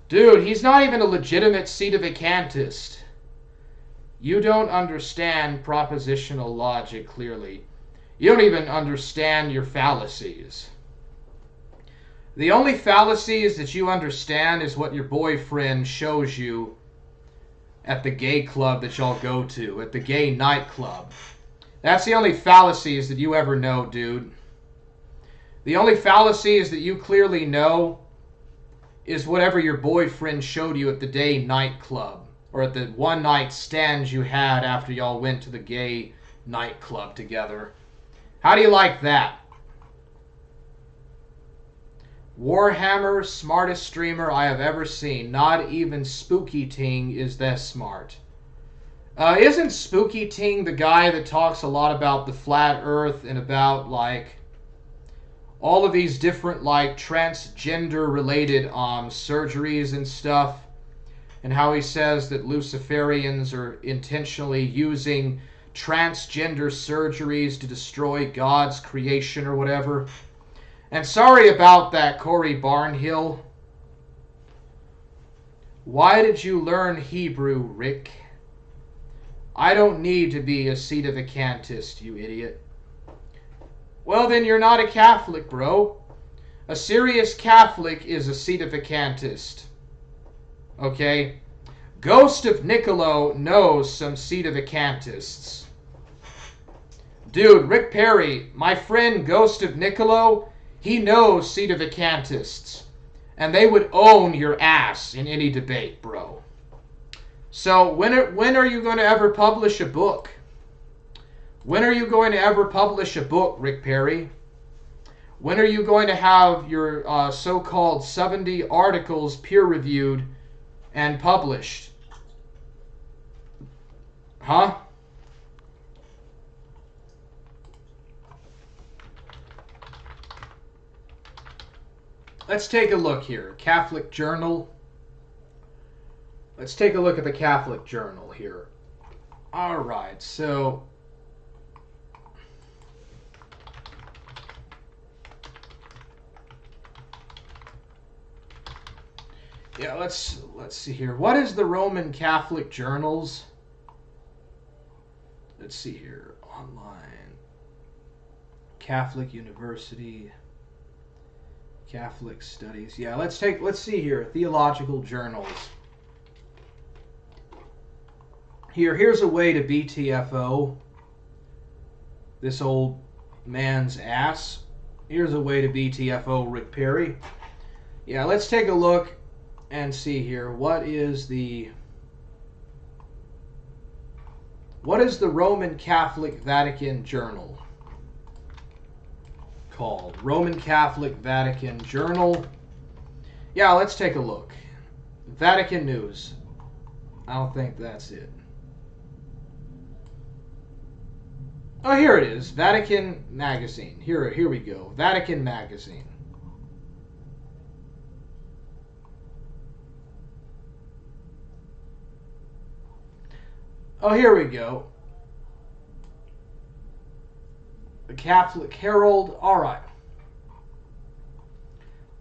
Dude, he's not even a legitimate sedevacantist. You don't understand propositional logic clearly. You don't even understand your fallacies. The only fallacies that you understand is what your boyfriend shows you at the gay club that y'all go to, at the gay nightclub. That's the only fallacies that you ever know, dude. The only fallacies that you clearly know is whatever your boyfriend showed you at the gay nightclub, or at the one night stand you had after y'all went to the gay nightclub together. How do you like that? Warhammer, smartest streamer I have ever seen. Not even Spooky Ting is that smart. Isn't Spooky Ting the guy that talks a lot about the flat earth and about, like, all of these different, like, transgender related surgeries and stuff? And how he says that Luciferians are intentionally using transgender surgeries to destroy God's creation or whatever. And sorry about that, Corey Barnhill. Why did you learn Hebrew, Rick? I don't need to be a sedevacantist, you idiot. Well, then you're not a Catholic, bro. A serious Catholic is a sedevacantist. Okay? Ghost of Niccolo knows some sedevacantists. Dude, Ric Perry, my friend Ghost of Niccolo, he knows sedovacantists. And they would own your ass in any debate, bro. So when are you going to ever publish a book? When are you going to ever publish a book, Ric Perry? When are you going to have your so-called 70 articles peer-reviewed and published? Huh? Let's take a look here. Catholic Journal. Let's take a look at the Catholic Journal here. All right, so yeah, let's see here. What is the Roman Catholic Journals? Let's see here. Online. Catholic University. Catholic Studies. Yeah, let's see here. Theological journals. Here's a way to BTFO this old man's ass. Here's a way to BTFO Ric Perry. Yeah, let's take a look and see here. What is the Roman Catholic Vatican Journal called? Roman Catholic Vatican Journal. Yeah, let's take a look. Vatican News. I don't think that's it. Oh, here it is. Vatican Magazine. Here we go. Vatican Magazine. Oh, here we go. The Catholic Herald. All right.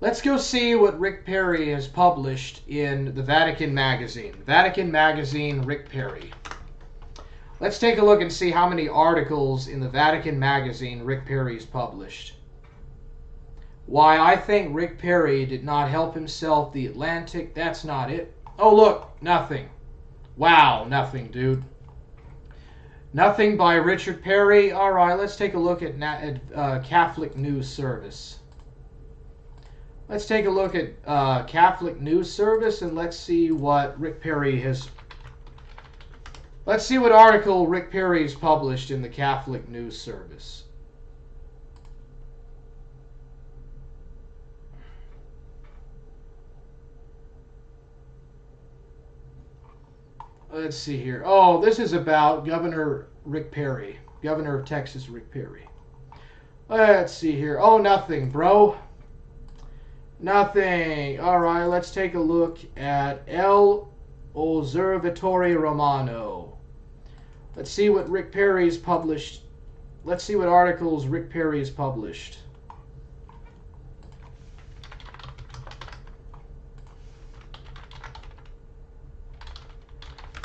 Let's go see what Ric Perry has published in the Vatican Magazine. Vatican Magazine, Ric Perry. Let's take a look and see how many articles in the Vatican Magazine Ric Perry's published. Why I think Ric Perry did not help himself the Atlantic. That's not it. Oh, look. Nothing. Wow, nothing, dude. Nothing by Richard Perry. All right, let's take a look at Catholic News Service. Let's take a look at Catholic News Service and let's see what Ric Perry has. Let's see what article Ric Perry's published in the Catholic News Service. Let's see here. Oh, this is about Governor Ric Perry. Governor of Texas Ric Perry. Let's see here. Oh, nothing, bro. Nothing. All right, let's take a look at El Osservatore Romano. Let's see what Ric Perry's published. Let's see what articles Ric Perry's published.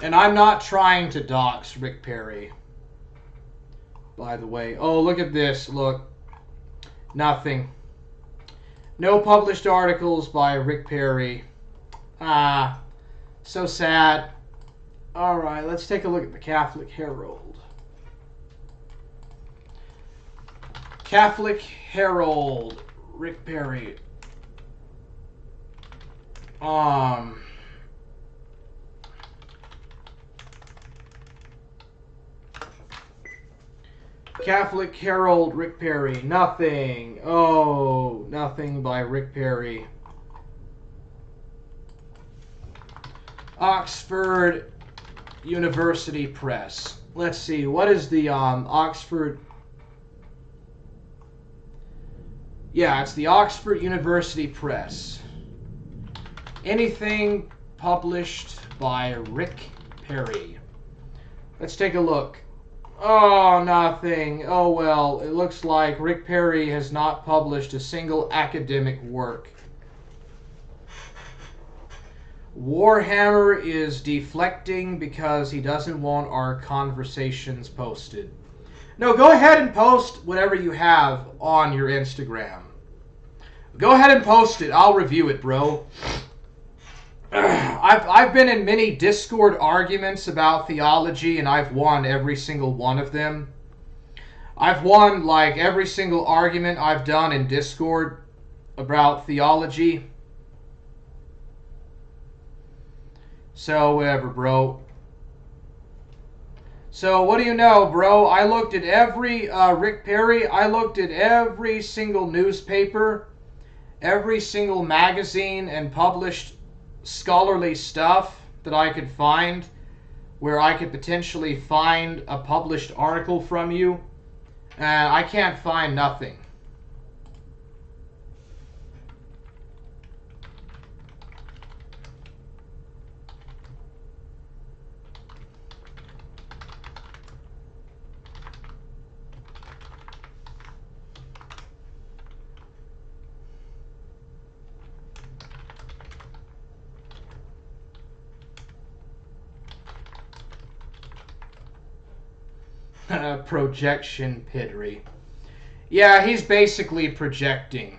And I'm not trying to dox Ric Perry, by the way. Oh, look at this. Look. Nothing. No published articles by Ric Perry. Ah, so sad. All right, let's take a look at the Catholic Herald. Catholic Herald, Ric Perry. Catholic Herald, Ric Perry. Nothing. Oh, nothing by Ric Perry. Oxford University Press. Let's see. What is the Oxford? Yeah, it's the Oxford University Press. Anything published by Ric Perry. Let's take a look. Oh, nothing. Oh, well, it looks like Ric Perry has not published a single academic work. Warhammer is deflecting because he doesn't want our conversations posted. No, go ahead and post whatever you have on your Instagram. Go ahead and post it. I'll review it, bro. I've been in many Discord arguments about theology, and I've won every single one of them. I've won like every single argument I've done in Discord about theology. So whatever, bro. So what do you know, bro? I looked at every Ric Perry. I looked at every single newspaper, every single magazine, and published scholarly stuff that I could find, where I could potentially find a published article from you. I can't find nothing. Projection Pidry. Yeah, he's basically projecting.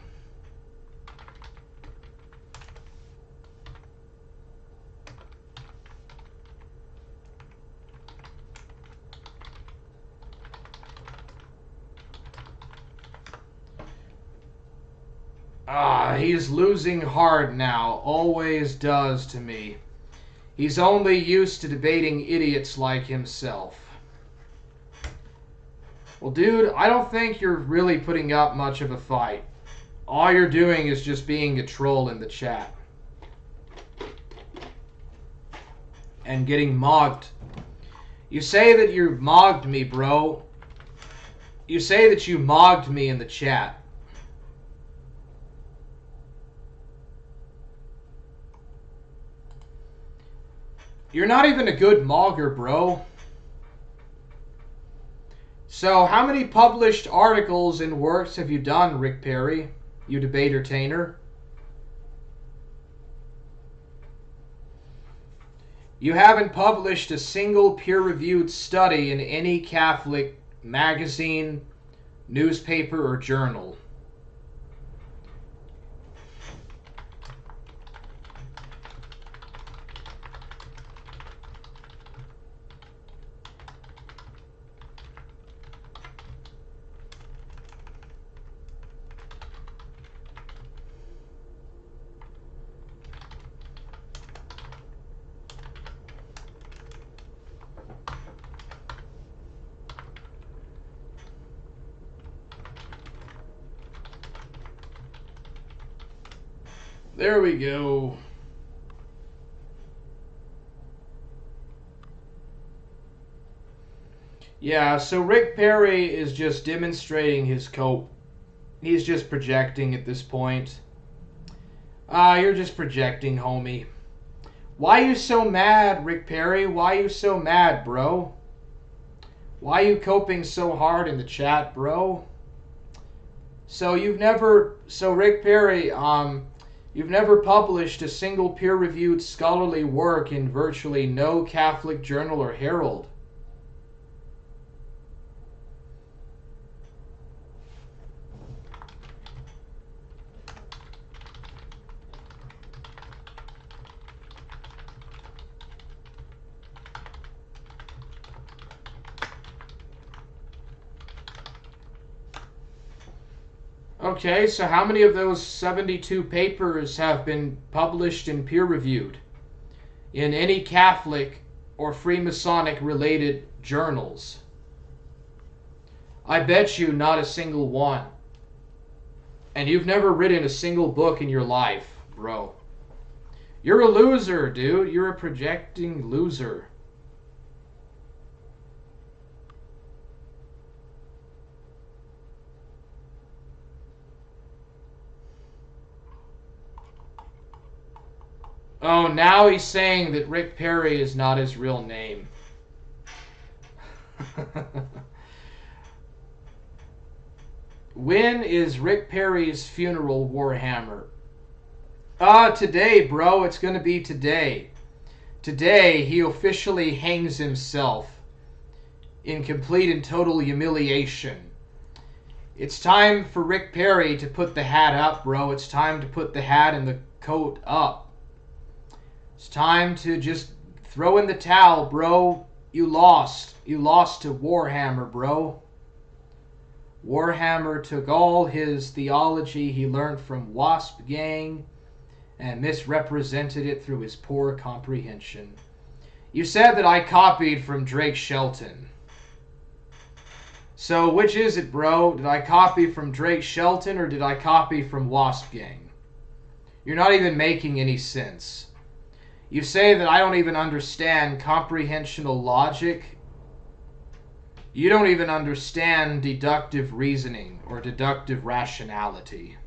He's losing hard now. Always does to me. He's only used to debating idiots like himself. Well, dude, I don't think you're really putting up much of a fight. All you're doing is just being a troll in the chat. And getting mocked. You say that you mocked me, bro. You say that you mocked me in the chat. You're not even a good mogger, bro. So, how many published articles and works have you done, Ric Perry, you debate-ertainer? You haven't published a single peer-reviewed study in any Catholic magazine, newspaper, or journal. There we go. Yeah, so Ric Perry is just demonstrating his cope. He's just projecting at this point. You're just projecting, homie. Why you so mad, Ric Perry? Why you so mad, bro? Why you coping so hard in the chat, bro? So Ric Perry, you've never published a single peer-reviewed scholarly work in virtually no Catholic journal or herald. Okay, so how many of those 72 papers have been published and peer-reviewed in any Catholic or Freemasonic related journals? I bet you not a single one. And you've never written a single book in your life, bro. You're a loser, dude. You're a projecting loser. Oh, now he's saying that Ric Perry is not his real name. When is Ric Perry's funeral, Warhammer? Today, bro. It's going to be today. Today, he officially hangs himself in complete and total humiliation. It's time for Ric Perry to put the hat up, bro. It's time to put the hat and the coat up. It's time to just throw in the towel, bro. You lost. You lost to Warhammer, bro. Warhammer took all his theology he learned from Wasp Gang and misrepresented it through his poor comprehension. You said that I copied from Drake Shelton. So which is it, bro? Did I copy from Drake Shelton or did I copy from Wasp Gang? You're not even making any sense. You say that I don't even understand comprehensional logic. You don't even understand deductive reasoning or deductive rationality.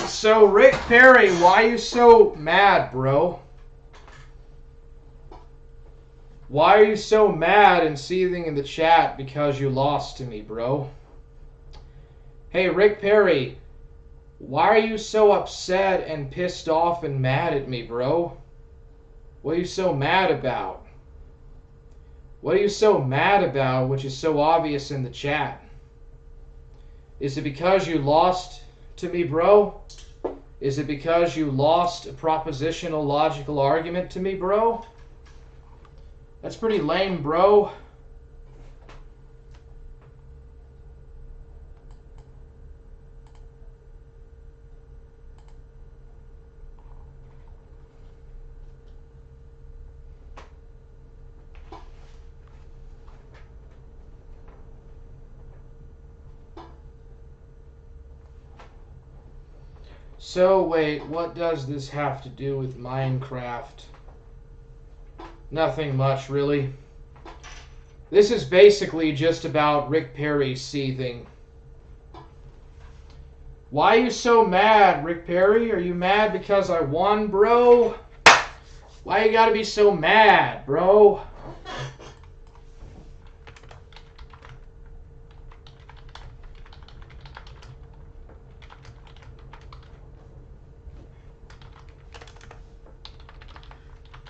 So, Ric Perry, why are you so mad, bro? Why are you so mad and seething in the chat because you lost to me, bro? Hey, Ric Perry, why are you so upset and pissed off and mad at me, bro? What are you so mad about? What are you so mad about, which is so obvious in the chat? Is it because you lost to me, bro? Is it because you lost a propositional logical argument to me, bro? That's pretty lame, bro. So, wait, what does this have to do with Minecraft? Nothing much, really. This is basically just about Ric Perry seething. Why are you so mad, Ric Perry? Are you mad because I won, bro? Why you gotta be so mad, bro?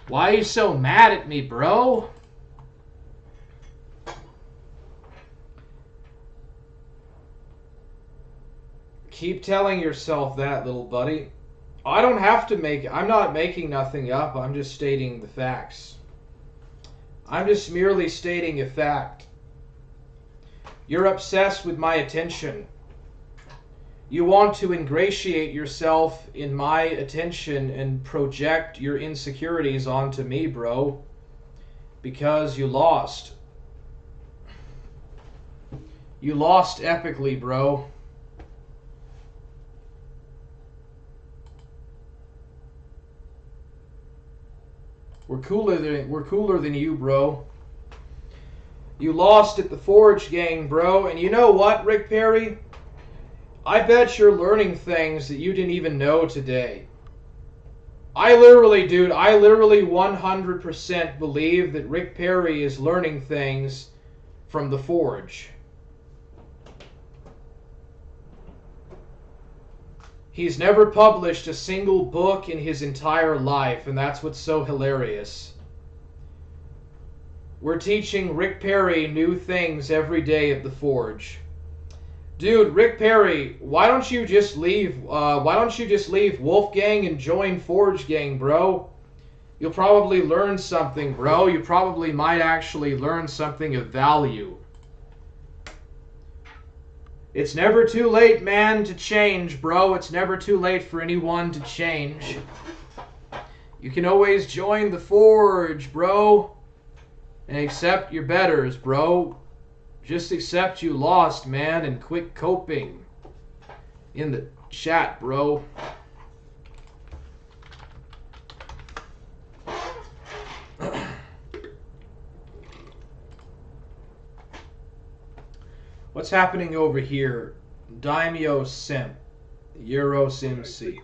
Why are you so mad at me, bro? Keep telling yourself that, little buddy. I don't have to I'm not making nothing up. I'm just stating the facts. I'm just merely stating a fact. You're obsessed with my attention. You want to ingratiate yourself in my attention and project your insecurities onto me, bro. Because you lost. You lost epically, bro. We're cooler than you, bro. You lost at the Forge Gang, bro. And you know what, Ric Perry? I bet you're learning things that you didn't even know today. I literally 100% believe that Ric Perry is learning things from the Forge. He's never published a single book in his entire life, and that's what's so hilarious. We're teaching Ric Perry new things every day at the Forge. Dude, Ric Perry, why don't you just leave Wolfgang and join Forge Gang, bro? You'll probably learn something, bro. You probably might actually learn something of value. It's never too late, man, to change, bro. It's never too late for anyone to change. You can always join the Forge, bro. And accept your betters, bro. Just accept you lost, man, and quit coping in the chat, bro. What's happening over here? Daimyo Simp. Euros MC.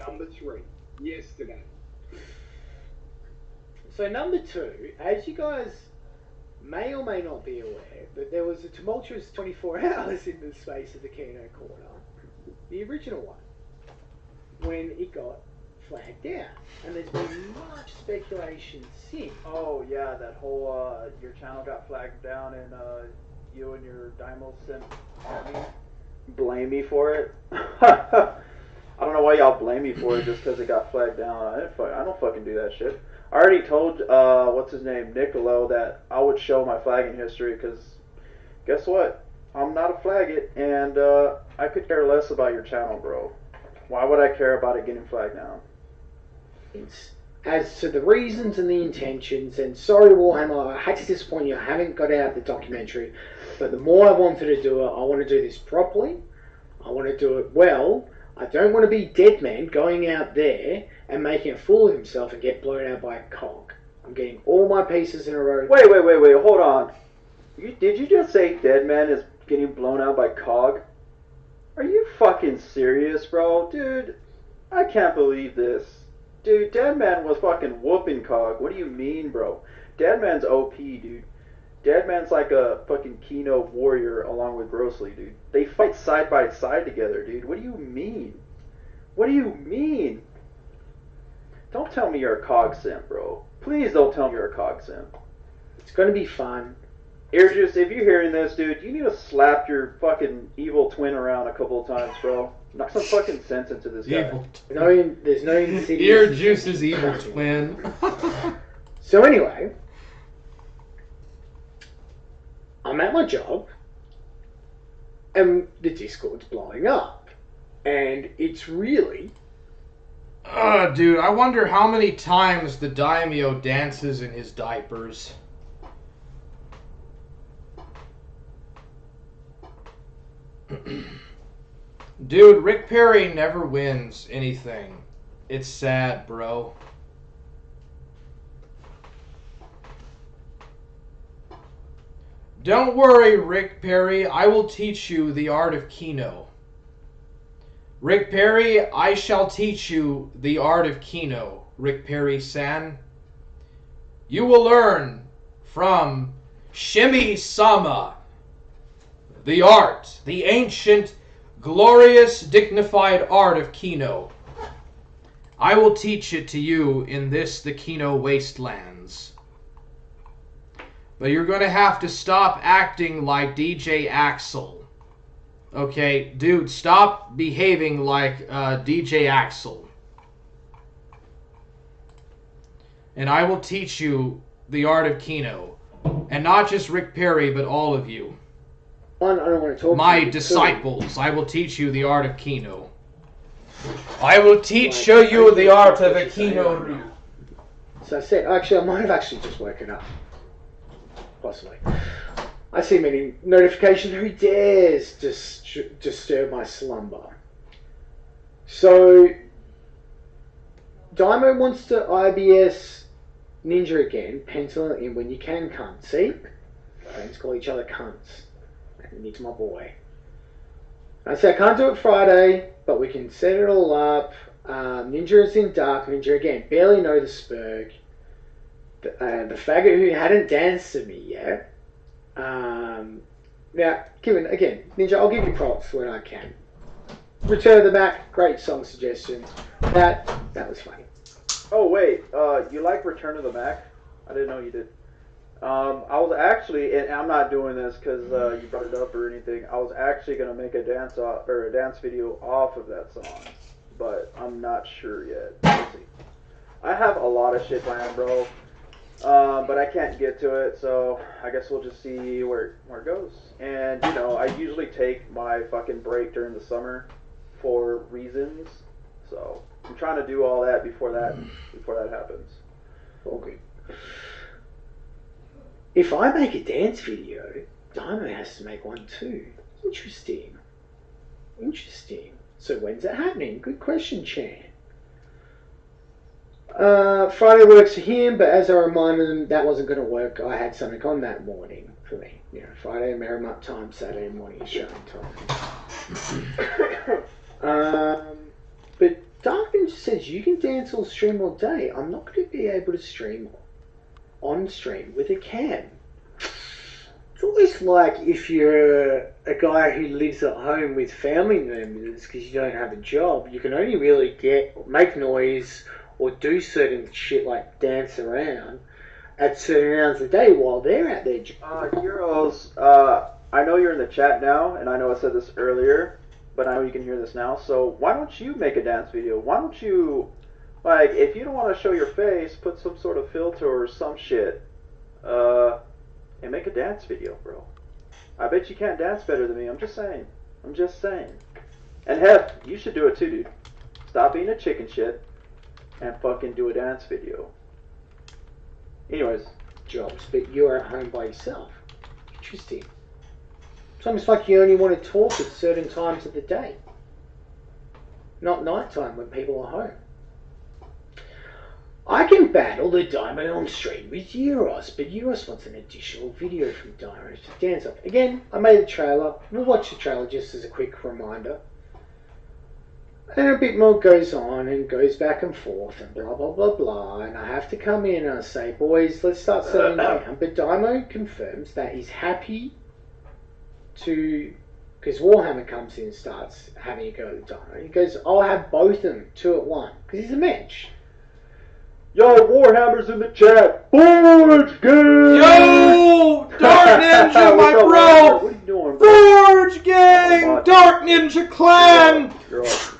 Number 3. Yesterday. So number 2, as you guys may or may not be aware, but there was a tumultuous 24 hours in the space of the Keno Corner, the original one, when it got flagged down. And there's been much speculation since. Oh yeah, that whole your channel got flagged down and you and your Daimyo Simp blame me for it. I don't know why y'all blame me for it just because it got flagged down. I don't fucking do that shit. I already told what's his name, Nicolo, that I would show my flagging history because guess what? I'm not a flaggit and I could care less about your channel, bro. Why would I care about it getting flagged down? As to the reasons and the intentions, and sorry Warhammer, I hate to disappoint you, I haven't got out the documentary, but the more I wanted to do it, I want to do this properly, I want to do it well. I don't want to be Deadman going out there and making a fool of himself and get blown out by a cog. I'm getting all my pieces in a row. Wait, hold on. Did you just say Deadman is getting blown out by cog? Are you fucking serious, bro? Dude, I can't believe this. Dude, Deadman was fucking whooping cog. What do you mean, bro? Deadman's OP, dude. Deadman's like a fucking Keno warrior along with Grossly, dude. They fight side by side together, dude. What do you mean? What do you mean? Don't tell me you're a cog simp, bro. Please don't tell me you're a cog simp. It's going to be fun. Earjuice, if you're hearing this, dude, you need to slap your fucking evil twin around a couple of times, bro. Knock some fucking sense into this guy. There's no insidious... Earjuice's evil twin. So anyway... I'm at my job, and the Discord's blowing up, and it's really... Dude, I wonder how many times the Daimyo dances in his diapers. Dude, Ric Perry never wins anything. It's sad, bro. Don't worry, Ric Perry. I will teach you the art of Keno. Ric Perry, I shall teach you the art of Keno, Ric Perry-san. You will learn from Shimi-sama the art, the ancient, glorious, dignified art of Keno. I will teach it to you in this, the Keno wastelands. But you're going to have to stop acting like DJ Axel. Okay, dude, stop behaving like DJ Axel. And I will teach you the art of Keno. And not just Ric Perry, but all of you. I don't want to talk My disciples, I will teach you the art of Keno. I will show you the art of a Keno. So I said, actually, I might have actually just woken up. Possibly. I see many notifications. Who dares disturb my slumber? So, Daimo wants to IBS Ninja again. Pencil it in when you can, cunt. See? Friends call each other cunts. And it's my boy. I said I can't do it Friday, but we can set it all up. Ninja is in Dark Ninja again. Barely know the Spurg. The faggot who hadn't danced to me yet. Now, given again, Ninja, I'll give you props when I can. Return of the Mac, great song suggestions. That was funny. Oh wait, you like Return of the Mac? I didn't know you did. I was actually, and I'm not doing this because you brought it up or anything. I was actually gonna make a dance video off of that song, but I'm not sure yet. Let's see. I have a lot of shit planned, bro. But I can't get to it, so I guess we'll just see where it goes. And, you know, I usually take my fucking break during the summer for reasons, so I'm trying to do all that before that happens. Okay. If I make a dance video, Daimo has to make one too. Interesting. So when's it happening? Good question, Chan. Friday works for him, but as I reminded him that wasn't going to work, I had something on that morning for me. You know, Friday merrim-up time, Saturday morning is showing time. But Dark Ninja says you can dance or stream all day. I'm not going to be able to stream on stream with a cam. It's always like if you're a guy who lives at home with family members because you don't have a job, you can only really make noise or do certain shit like dance around at certain hours a day while they're at their job. Heroes, I know you're in the chat now, and I know I said this earlier, but I know you can hear this now, so why don't you make a dance video? Why don't you, like, if you don't want to show your face, put some sort of filter or some shit, and make a dance video, bro. I bet you can't dance better than me, I'm just saying. I'm just saying. And Hef, you should do it too, dude. Stop being a chicken shit and fucking do a dance video. Anyways. Jobs, but you're at home by yourself. Interesting. It's almost like you only want to talk at certain times of the day. Not nighttime when people are home. I can battle the Diamond on stream with Euros, but Euros wants an additional video from Diamond to dance off. Again, I made a trailer. We'll watch the trailer just as a quick reminder. And a bit more goes on and goes back and forth and blah blah blah blah, and I have to come in and I say, boys, let's start settling down. But Dymo confirms that he's happy to, because Warhammer comes in and starts having a go at Dymo. He goes, I'll have both of them 2 at 1, because he's a mensch. Yo, Warhammer's in the chat. Forge gang! Yo! Dark Ninja, my What's up, bro! Warhammer? What are you doing, bro? Forge gang! Dark Ninja clan! You're awesome.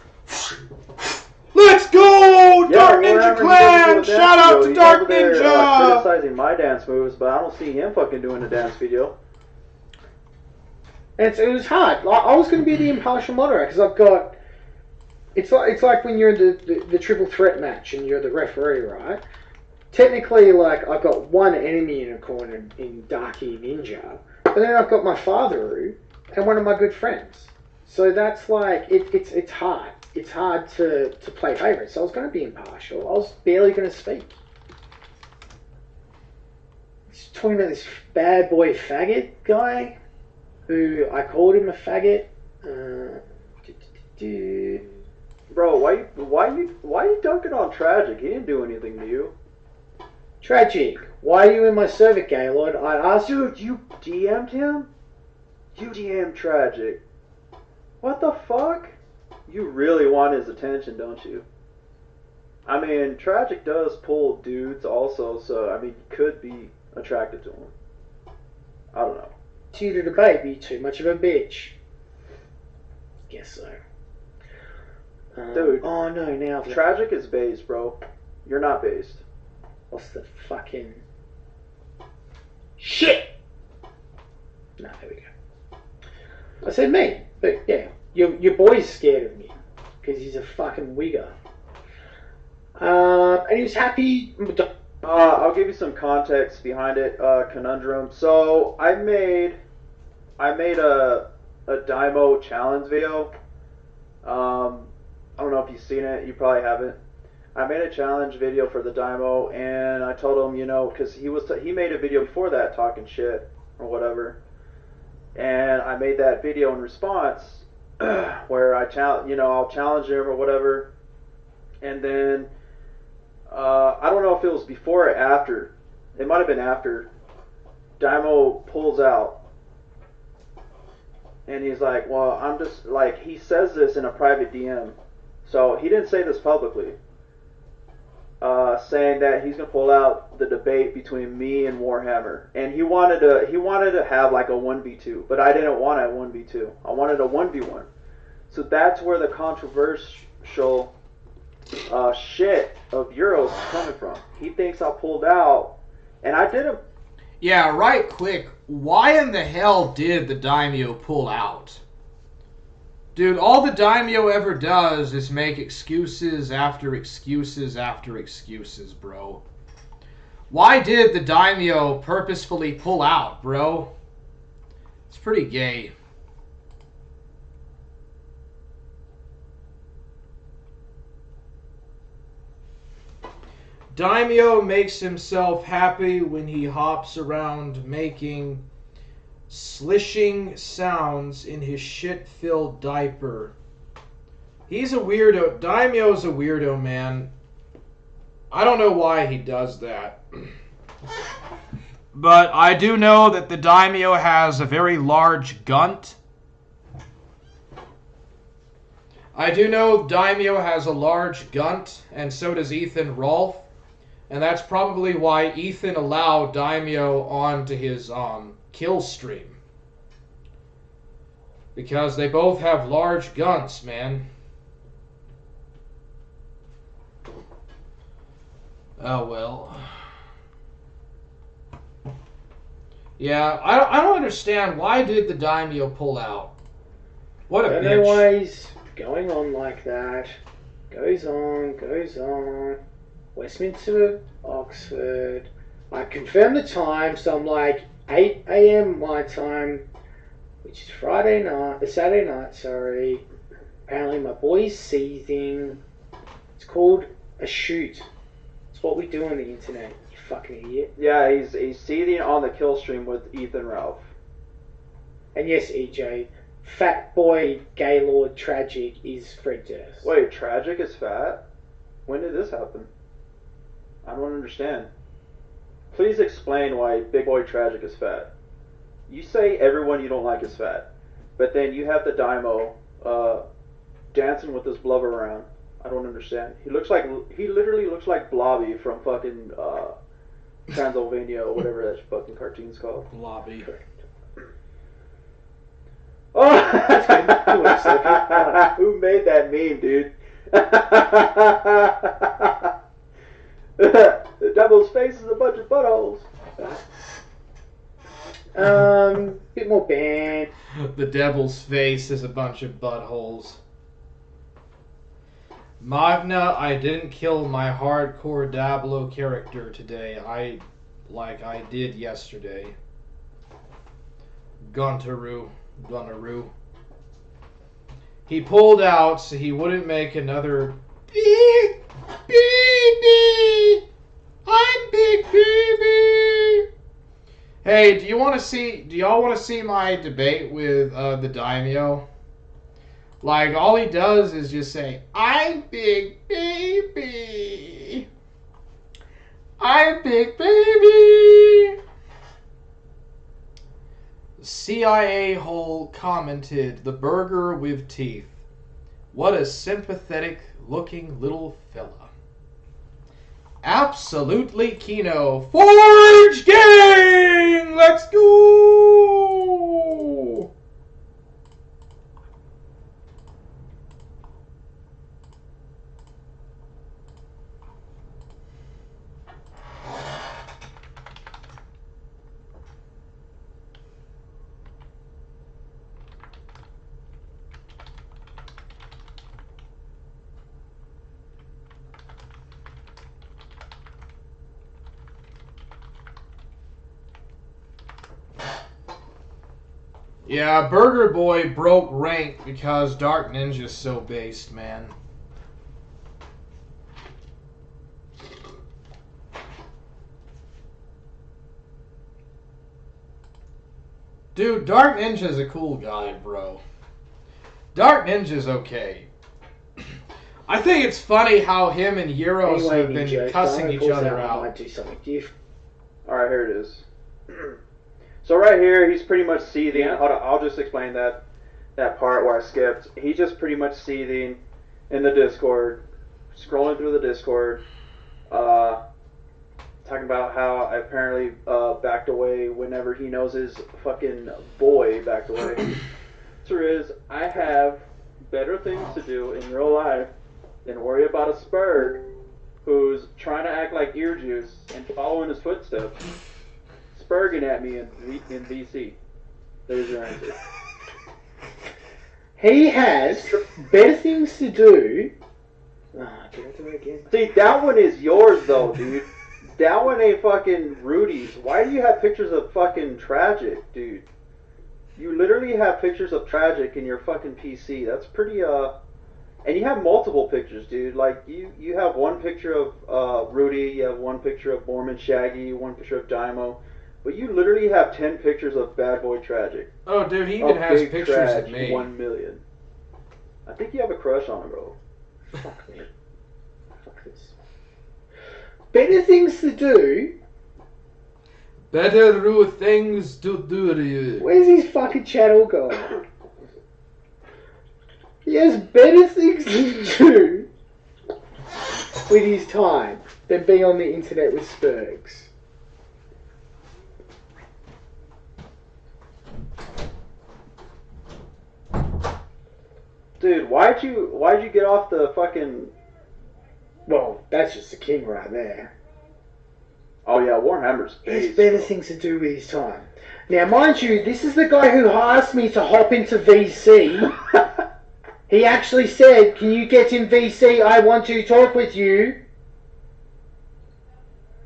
Let's go! Yeah, Dark Ninja Warhammer, clan! he doesn't do a Shout dance out video. to He's Dark over there, Ninja! criticizing my dance moves, but I don't see him fucking doing a dance video. And it was hard. Like, I was going to be the impartial moderator, because I've got... It's like when you're in the triple threat match and you're the referee, right? Technically, like, I've got one enemy in a corner in Darky Ninja, but then I've got my father and one of my good friends. So that's like, it's hard. It's hard to play favourites. So I was going to be impartial. I was barely going to speak. He's talking about this bad boy faggot guy, who I called him a faggot. Bro, why you dunking on Tragic? He didn't do anything to you. Tragic. Why are you in my server, Gaylord? I asked you. Dude, you DM'd him? You DM'd Tragic. What the fuck? You really want his attention, don't you? I mean, Tragic does pull dudes also, so, I mean, you could be attracted to him. I don't know. You to debate, be too much of a bitch. Guess so. Dude. Oh no, now Tragic is based, bro. You're not based. what's the fucking shit? No, there we go. I said me, but yeah, your boy's scared of me because he's a fucking wigger. And he was happy. I'll give you some context behind it, Conundrum. So I made a Dymo challenge video. I don't know if you've seen it. You probably haven't. I made a challenge video for the Dymo, and I told him, you know, because he made a video before that talking shit or whatever, and I made that video in response where I'll challenge him or whatever, and then I don't know if it was before or after. It might have been after. Dymo pulls out. And he's like, well, I'm just, like, he says this in a private DM. So he didn't say this publicly. Saying that he's going to pull out the debate between me and Warhammer. And he wanted to have like a 1v2. But I didn't want a 1v2. I wanted a 1v1. So that's where the controversial shit of Euros is coming from. He thinks I pulled out. And I didn't. Yeah, right quick. Why in the hell did the Daimyo pull out? Dude, all the Daimyo ever does is make excuses after excuses after excuses, bro. Why did the Daimyo purposefully pull out, bro? It's pretty gay. Daimyo makes himself happy when he hops around making slishing sounds in his shit-filled diaper. He's a weirdo. Daimyo's a weirdo, man. I don't know why he does that. But I do know that the Daimyo has a very large gunt. I do know Daimyo has a large gunt, and so does Ethan Rolfe. And that's probably why Ethan allowed Daimyo onto his kill stream. Because they both have large gunts, man. Oh well. Yeah, I don't understand. Why did the Daimyo pull out? What a bitch. Anyways, going on like that. Goes on. Westminster, Oxford. I confirmed the time, so I'm like 8 a.m. my time, which is Saturday night, sorry. Apparently my boy's seething. It's called a shoot. It's what we do on the internet, you fucking idiot. Yeah, he's seething on the kill stream with Ethan Ralph. And yes, EJ, fat boy Gaylord Tragic is Fred Durst. Wait, Tragic is fat? When did this happen? I don't understand. Please explain why Big Boy Tragic is fat. You say everyone you don't like is fat, but then you have the Daimo dancing with this blubber around. I don't understand. He literally looks like Blobby from fucking Transylvania or whatever that fucking cartoon's called. Blobby. Oh! Who made that meme, dude? The devil's face is a bunch of buttholes. Bit more band. The devil's face is a bunch of buttholes. Magna, I didn't kill my hardcore Diablo character today. Like I did yesterday. Guntaroo. He pulled out so he wouldn't make another big baby. I'm big baby. Hey, do y'all want to see my debate with the Daimyo? Like, all he does is just say, I'm big baby. I'm big baby. CIA hole commented, the burger with teeth. What a sympathetic looking little fella. Absolutely Kino. Forge Gang! Let's go! Yeah, Burger Boy broke rank because Dark Ninja's so based, man. Dude, Dark Ninja's a cool guy, bro. Dark Ninja's okay. I think it's funny how him and Euros have been cussing each other out. Alright, here it is. So right here, he's pretty much seething. Hold on, I'll just explain that part where I skipped. He's just pretty much seething in the Discord, scrolling through the Discord, talking about how I apparently backed away whenever he knows his fucking boy backed away. Answer is, I have better things to do in real life than worry about a Spurg who's trying to act like ear juice and following his footsteps. Spurging at me in VC. There's your answer. He has better things to do. Can I do it again? See, that one is yours though, dude. That one ain't fucking Rudy's. Why do you have pictures of fucking Tragic, dude? You literally have pictures of Tragic in your fucking PC. That's pretty And you have multiple pictures, dude. Like you have one picture of Rudy, you have one picture of Borman Shaggy, one picture of Dymo, but you literally have 10 pictures of Bad Boy Tragic. Oh, dude, he even has Big pictures Trash, of me. 1 million. I think you have a crush on him, bro. Fuck me. Fuck this. Better things to do. Better things to do to you. Where's his fucking channel going? He has better things to do with his time than be on the internet with Spurgs. Dude, why'd you get off the fucking? Well, that's just the king right there. Oh yeah, Warhammer's He has based, better bro. things to do with his time. Now, mind you, this is the guy who asked me to hop into VC. He actually said, "Can you get in VC? I want to talk with you."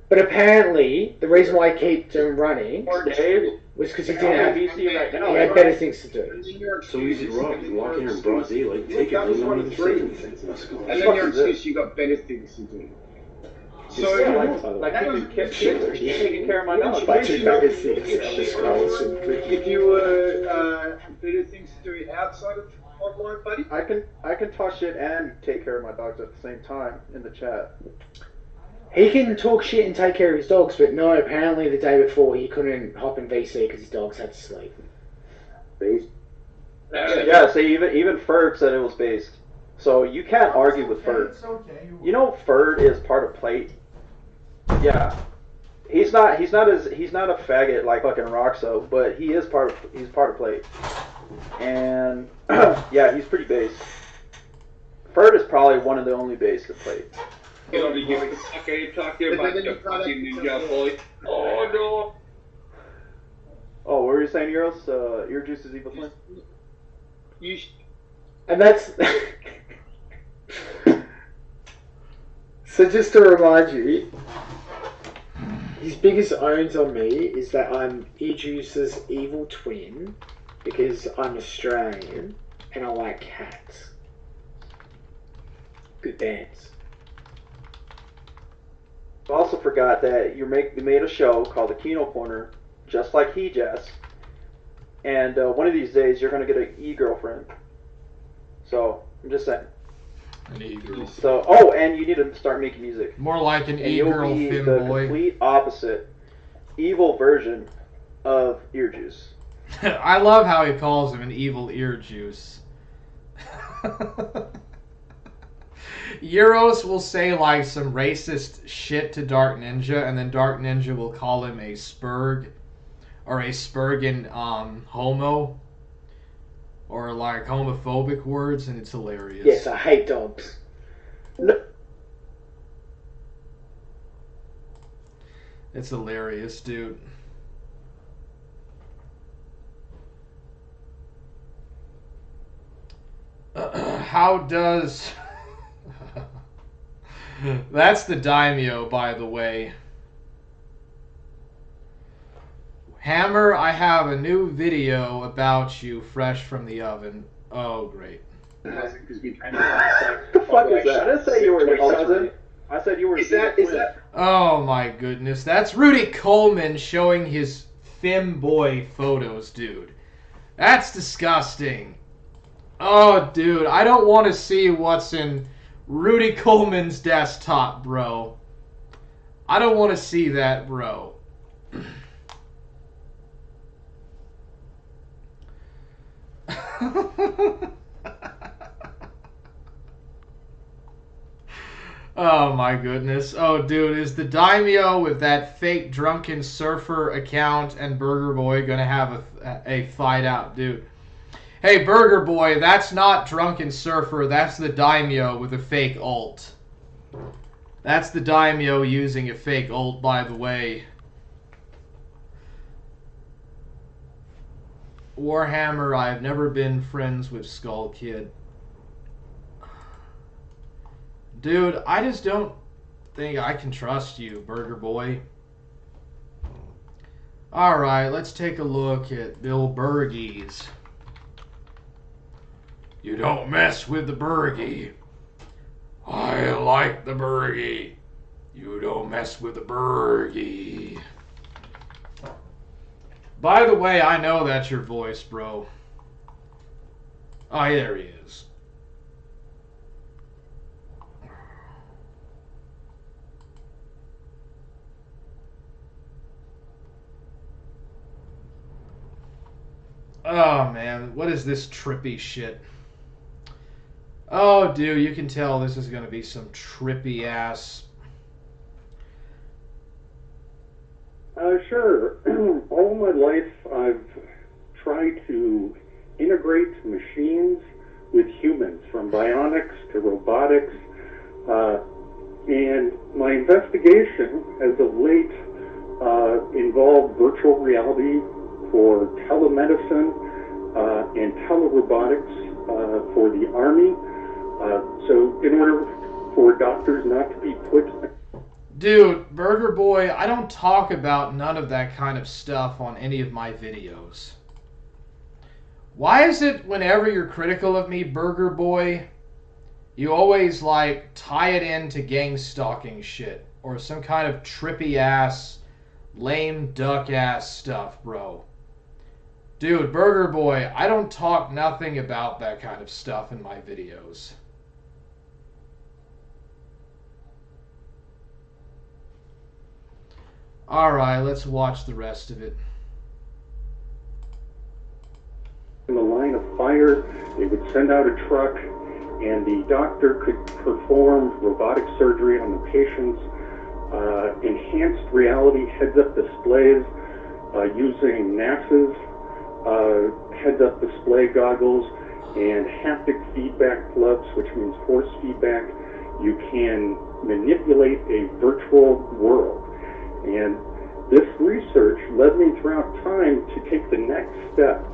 But apparently, the reason why he kept him running Or Dave, was because he I'm didn't on have. VC right now. He had better things to do. So easy to rob. You walk in and broad daylight, take it, That was and one don't of even three. say anything. Let's go. And then your excuse, you got better things to do. So, like taking care of my dog. By two nuggets, if you were have better things to do outside of online, buddy, I can talk shit and take care of my dogs at the same time in the chat. He can talk shit and take care of his dogs, but no, apparently the day before he couldn't hop in VC because his dogs had to sleep. Based. Yeah, see, even Ferg said it was based. So you can't argue with Ferg. It's okay. You know Ferg is part of Plate. Yeah. He's not a faggot like fucking Roxo, but he's part of Plate. And yeah, he's pretty based. Ferg is probably one of the only based at Plate. You know, you get the fuck out talking about the fucking ninja boy. Oh no. Oh, what were you saying, Euros? Ear Juice is evil twin? you And that's... So just to remind you, his biggest owns on me is that I'm Ejuice's evil twin because I'm Australian and I like cats. Good bands. I also forgot that you made a show called the Kino Corner, just like he just. And one of these days you're gonna get an e-girlfriend. So I'm just saying. An e-girl. So oh, and you need to start making music. More like an And you'll e-girl be the femboy. complete opposite, evil version of Ear Juice. I love how he calls him an evil ear juice. Euros will say like some racist shit to Dark Ninja, and then Dark Ninja will call him a spurg or a spurgin homo or like homophobic words, and it's hilarious. Yes, I hate dogs. It's hilarious, dude. How does... That's the daimyo, by the way. Hammer, I have a new video about you fresh from the oven. Oh, great. because we kind The fuck is that? I didn't say you were his cousin. I said you were Is his that twin. is that Oh my goodness. That's Rudy Coleman showing his femboy photos, dude. That's disgusting. Oh, dude, I don't want to see what's in Rudy Coleman's desktop, bro. I don't want to see that, bro. Oh my goodness. Oh, dude, is the daimyo with that fake drunken surfer account and Burger Boy gonna have a fight out, dude? Hey, Burger Boy, that's not drunken surfer. That's the daimyo with a fake ult. That's the daimyo using a fake ult, by the way. Warhammer, I've never been friends with Skull Kid. Dude, I just don't think I can trust you, Burger Boy. Alright, let's take a look at Bill Burgies. You don't mess with the burgie. I like the burgie. You don't mess with the burgie. By the way, I know that's your voice, bro. Oh, there he is. Oh, man. What is this trippy shit? Oh, dude, you can tell this is going to be some trippy ass. Sure. All my life, I've tried to integrate machines with humans, from bionics to robotics. And my investigation, as of late, involved virtual reality for telemedicine and telerobotics for the Army. So in order for doctors not to be put... Dude, Burger Boy, I don't talk about none of that kind of stuff on any of my videos. Why is it whenever you're critical of me, Burger Boy, you always, like, tie it into gang stalking shit or some kind of trippy ass, lame duck ass stuff, bro? Dude, Burger Boy, I don't talk nothing about that kind of stuff in my videos. Alright, let's watch the rest of it. In the line of fire, they would send out a truck, and the doctor could perform robotic surgery on the patients, enhanced reality heads-up displays using NASA's heads-up display goggles, and haptic feedback clubs, which means force feedback. You can manipulate a virtual world. And this research led me throughout time to take the next step.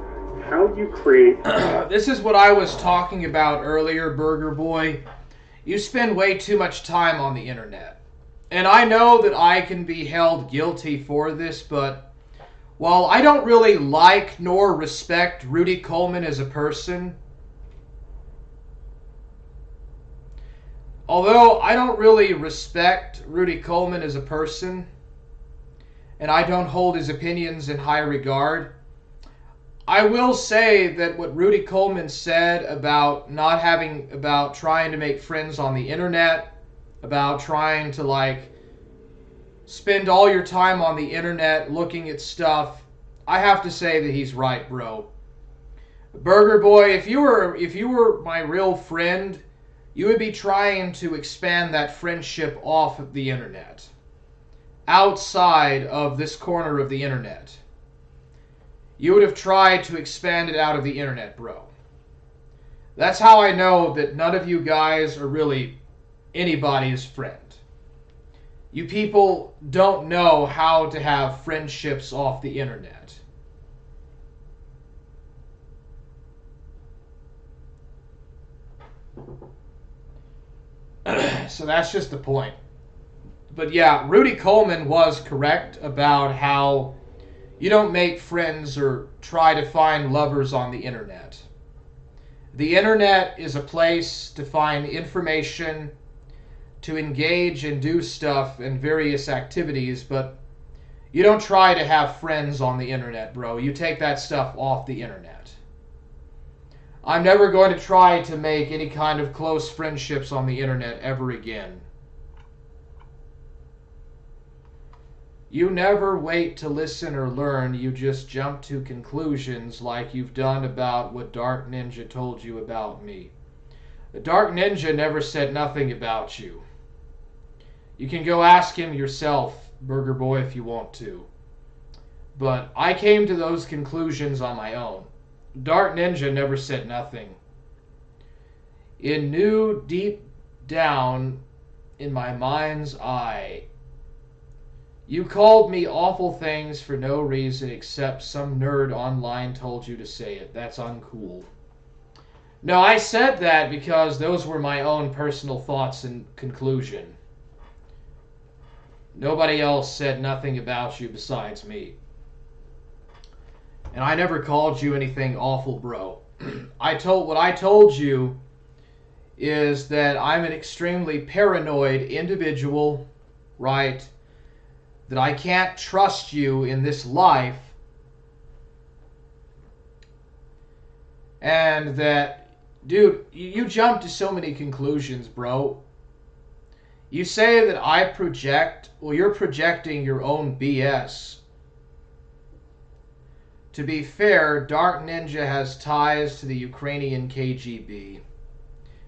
How you create... This is what I was talking about earlier, Burger Boy. You spend way too much time on the internet. And I know that I can be held guilty for this, but while I don't really like nor respect Rudy Coleman as a person, although I don't really respect Rudy Coleman as a person, and I don't hold his opinions in high regard, I will say that what Rudy Coleman said about about trying to make friends on the internet, about trying to, like, spend all your time on the internet looking at stuff, I have to say that he's right, bro. Burger Boy, if you were my real friend, you would be trying to expand that friendship off of the internet, outside of this corner of the internet. You would have tried to expand it out of the internet, bro. That's how I know that none of you guys are really anybody's friend. You people don't know how to have friendships off the internet. So that's just the point. But yeah, Rudy Coleman was correct about how you don't make friends or try to find lovers on the internet. The internet is a place to find information, to engage and do stuff and various activities, but you don't try to have friends on the internet, bro. You take that stuff off the internet. I'm never going to try to make any kind of close friendships on the internet ever again. You never wait to listen or learn, you just jump to conclusions like you've done about what Dark Ninja told you about me. The Dark Ninja never said nothing about you. You can go ask him yourself, Burger Boy, if you want to. But I came to those conclusions on my own. Dark Ninja never said nothing. It knew deep down in my mind's eye. You called me awful things for no reason except some nerd online told you to say it. That's uncool. No, I said that because those were my own personal thoughts and conclusion. Nobody else said nothing about you besides me. And I never called you anything awful, bro. what I told you is that I'm an extremely paranoid individual, right? That I can't trust you in this life. And that, dude, you jump to so many conclusions, bro. You say that I project, well, you're projecting your own BS. To be fair, Dark Ninja has ties to the Ukrainian KGB.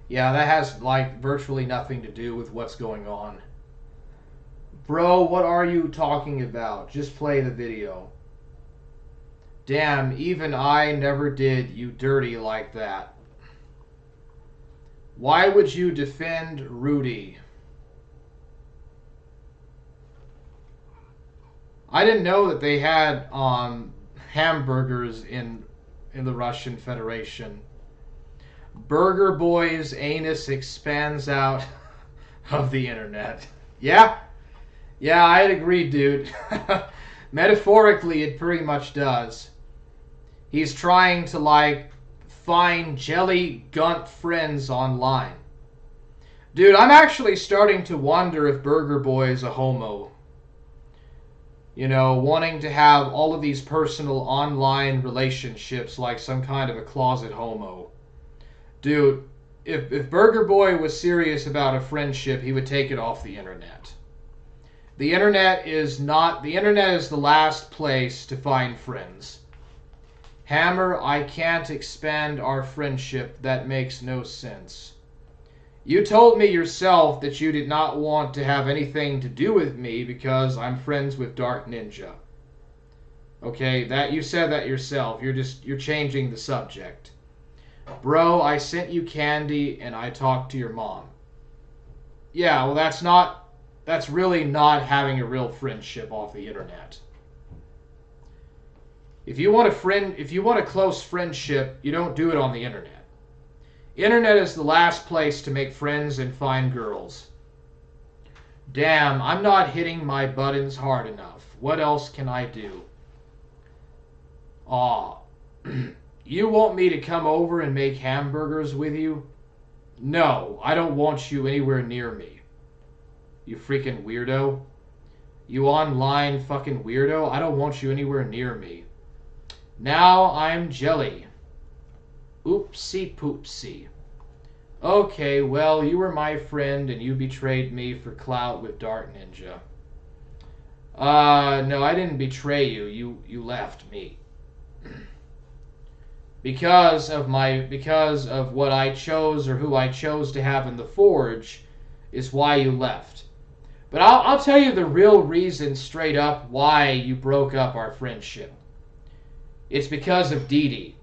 Yeah, that has, like, virtually nothing to do with what's going on. Bro, what are you talking about? Just play the video. Damn, even I never did you dirty like that. Why would you defend Rudy? I didn't know that they had hamburgers in the Russian Federation. Burger Boy's anus expands out of the internet. Yeah? Yeah, I'd agree, dude. Metaphorically, it pretty much does. He's trying to, like, find jelly gunt friends online. Dude, I'm actually starting to wonder if Burger Boy is a homo. You know, wanting to have all of these personal online relationships like some kind of a closet homo. Dude, if Burger Boy was serious about a friendship, he would take it off the internet. The internet is the last place to find friends. Hammer, I can't expand our friendship. That makes no sense. You told me yourself that you did not want to have anything to do with me because I'm friends with Dark Ninja. Okay, that you said that yourself. You're changing the subject. Bro, I sent you candy and I talked to your mom. Yeah, well that's really not having a real friendship off the internet. If you want a close friendship, you don't do it on the internet. Internet is the last place to make friends and find girls. Damn, I'm not hitting my buttons hard enough. What else can I do? Aw. You want me to come over and make hamburgers with you? No, I don't want you anywhere near me. You freaking weirdo. You online fucking weirdo. I don't want you anywhere near me. Now I'm jelly. Oopsie poopsie. Okay, well, you were my friend and you betrayed me for clout with Dark Ninja. No, I didn't betray you. You left me. Because of what I chose or who I chose to have in the Forge is why you left. But I'll tell you the real reason straight up why you broke up our friendship. It's because of Dee Dee.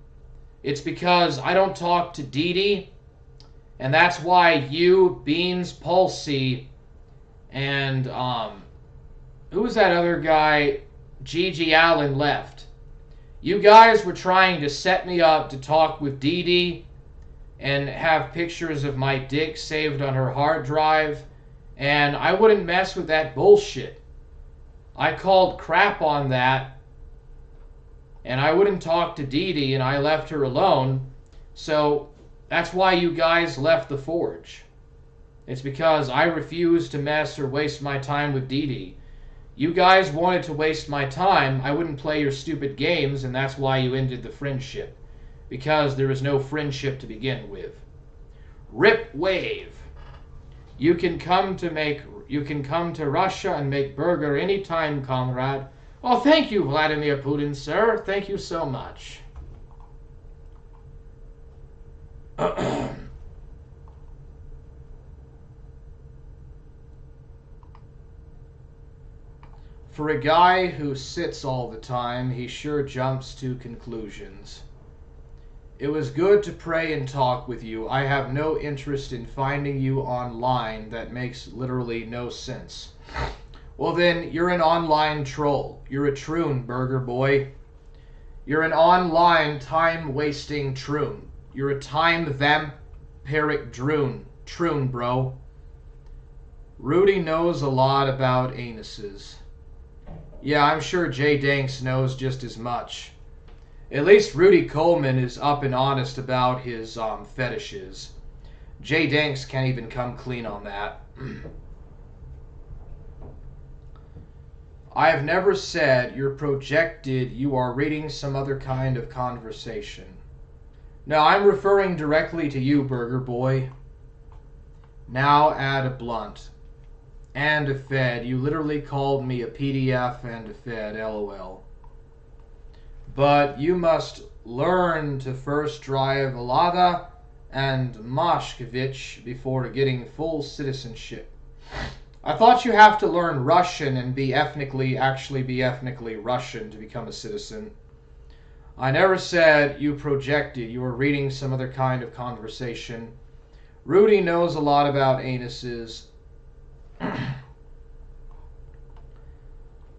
It's because I don't talk to Dee Dee, and that's why you, Beans, Pulsey, and who was that other guy? Gigi Allen left. You guys were trying to set me up to talk with Dee Dee and have pictures of my dick saved on her hard drive, and I wouldn't mess with that bullshit. I called crap on that, and I wouldn't talk to Dee Dee, and I left her alone. So that's why you guys left the Forge. It's because I refused to mess or waste my time with Dee Dee. You guys wanted to waste my time. I wouldn't play your stupid games, and that's why you ended the friendship. Because there was no friendship to begin with. Rip Wave. You can come to Russia and make burger anytime, comrade. Oh, thank you, Vladimir Putin, sir. Thank you so much. For a guy who sits all the time, he sure jumps to conclusions. It was good to pray and talk with you. I have no interest in finding you online. That makes literally no sense. Well then, you're an online troll. You're a troon, Burger Boy. You're an online time-wasting troon. You're a time vampiric troon, bro. Rudy knows a lot about anuses. Yeah, I'm sure Jay Danks knows just as much. At least Rudy Coleman is up and honest about his fetishes. Jay Danks can't even come clean on that. I have never said you're projected, you are reading some other kind of conversation. No, I'm referring directly to you, Burger Boy. Now add a blunt. And a fed. You literally called me a PDF and a fed, LOL. But you must learn to first drive a Lada and Moshkevich before getting full citizenship. I thought you have to learn Russian and actually be ethnically Russian to become a citizen. I never said you projected. You were reading some other kind of conversation. Rudy knows a lot about anuses.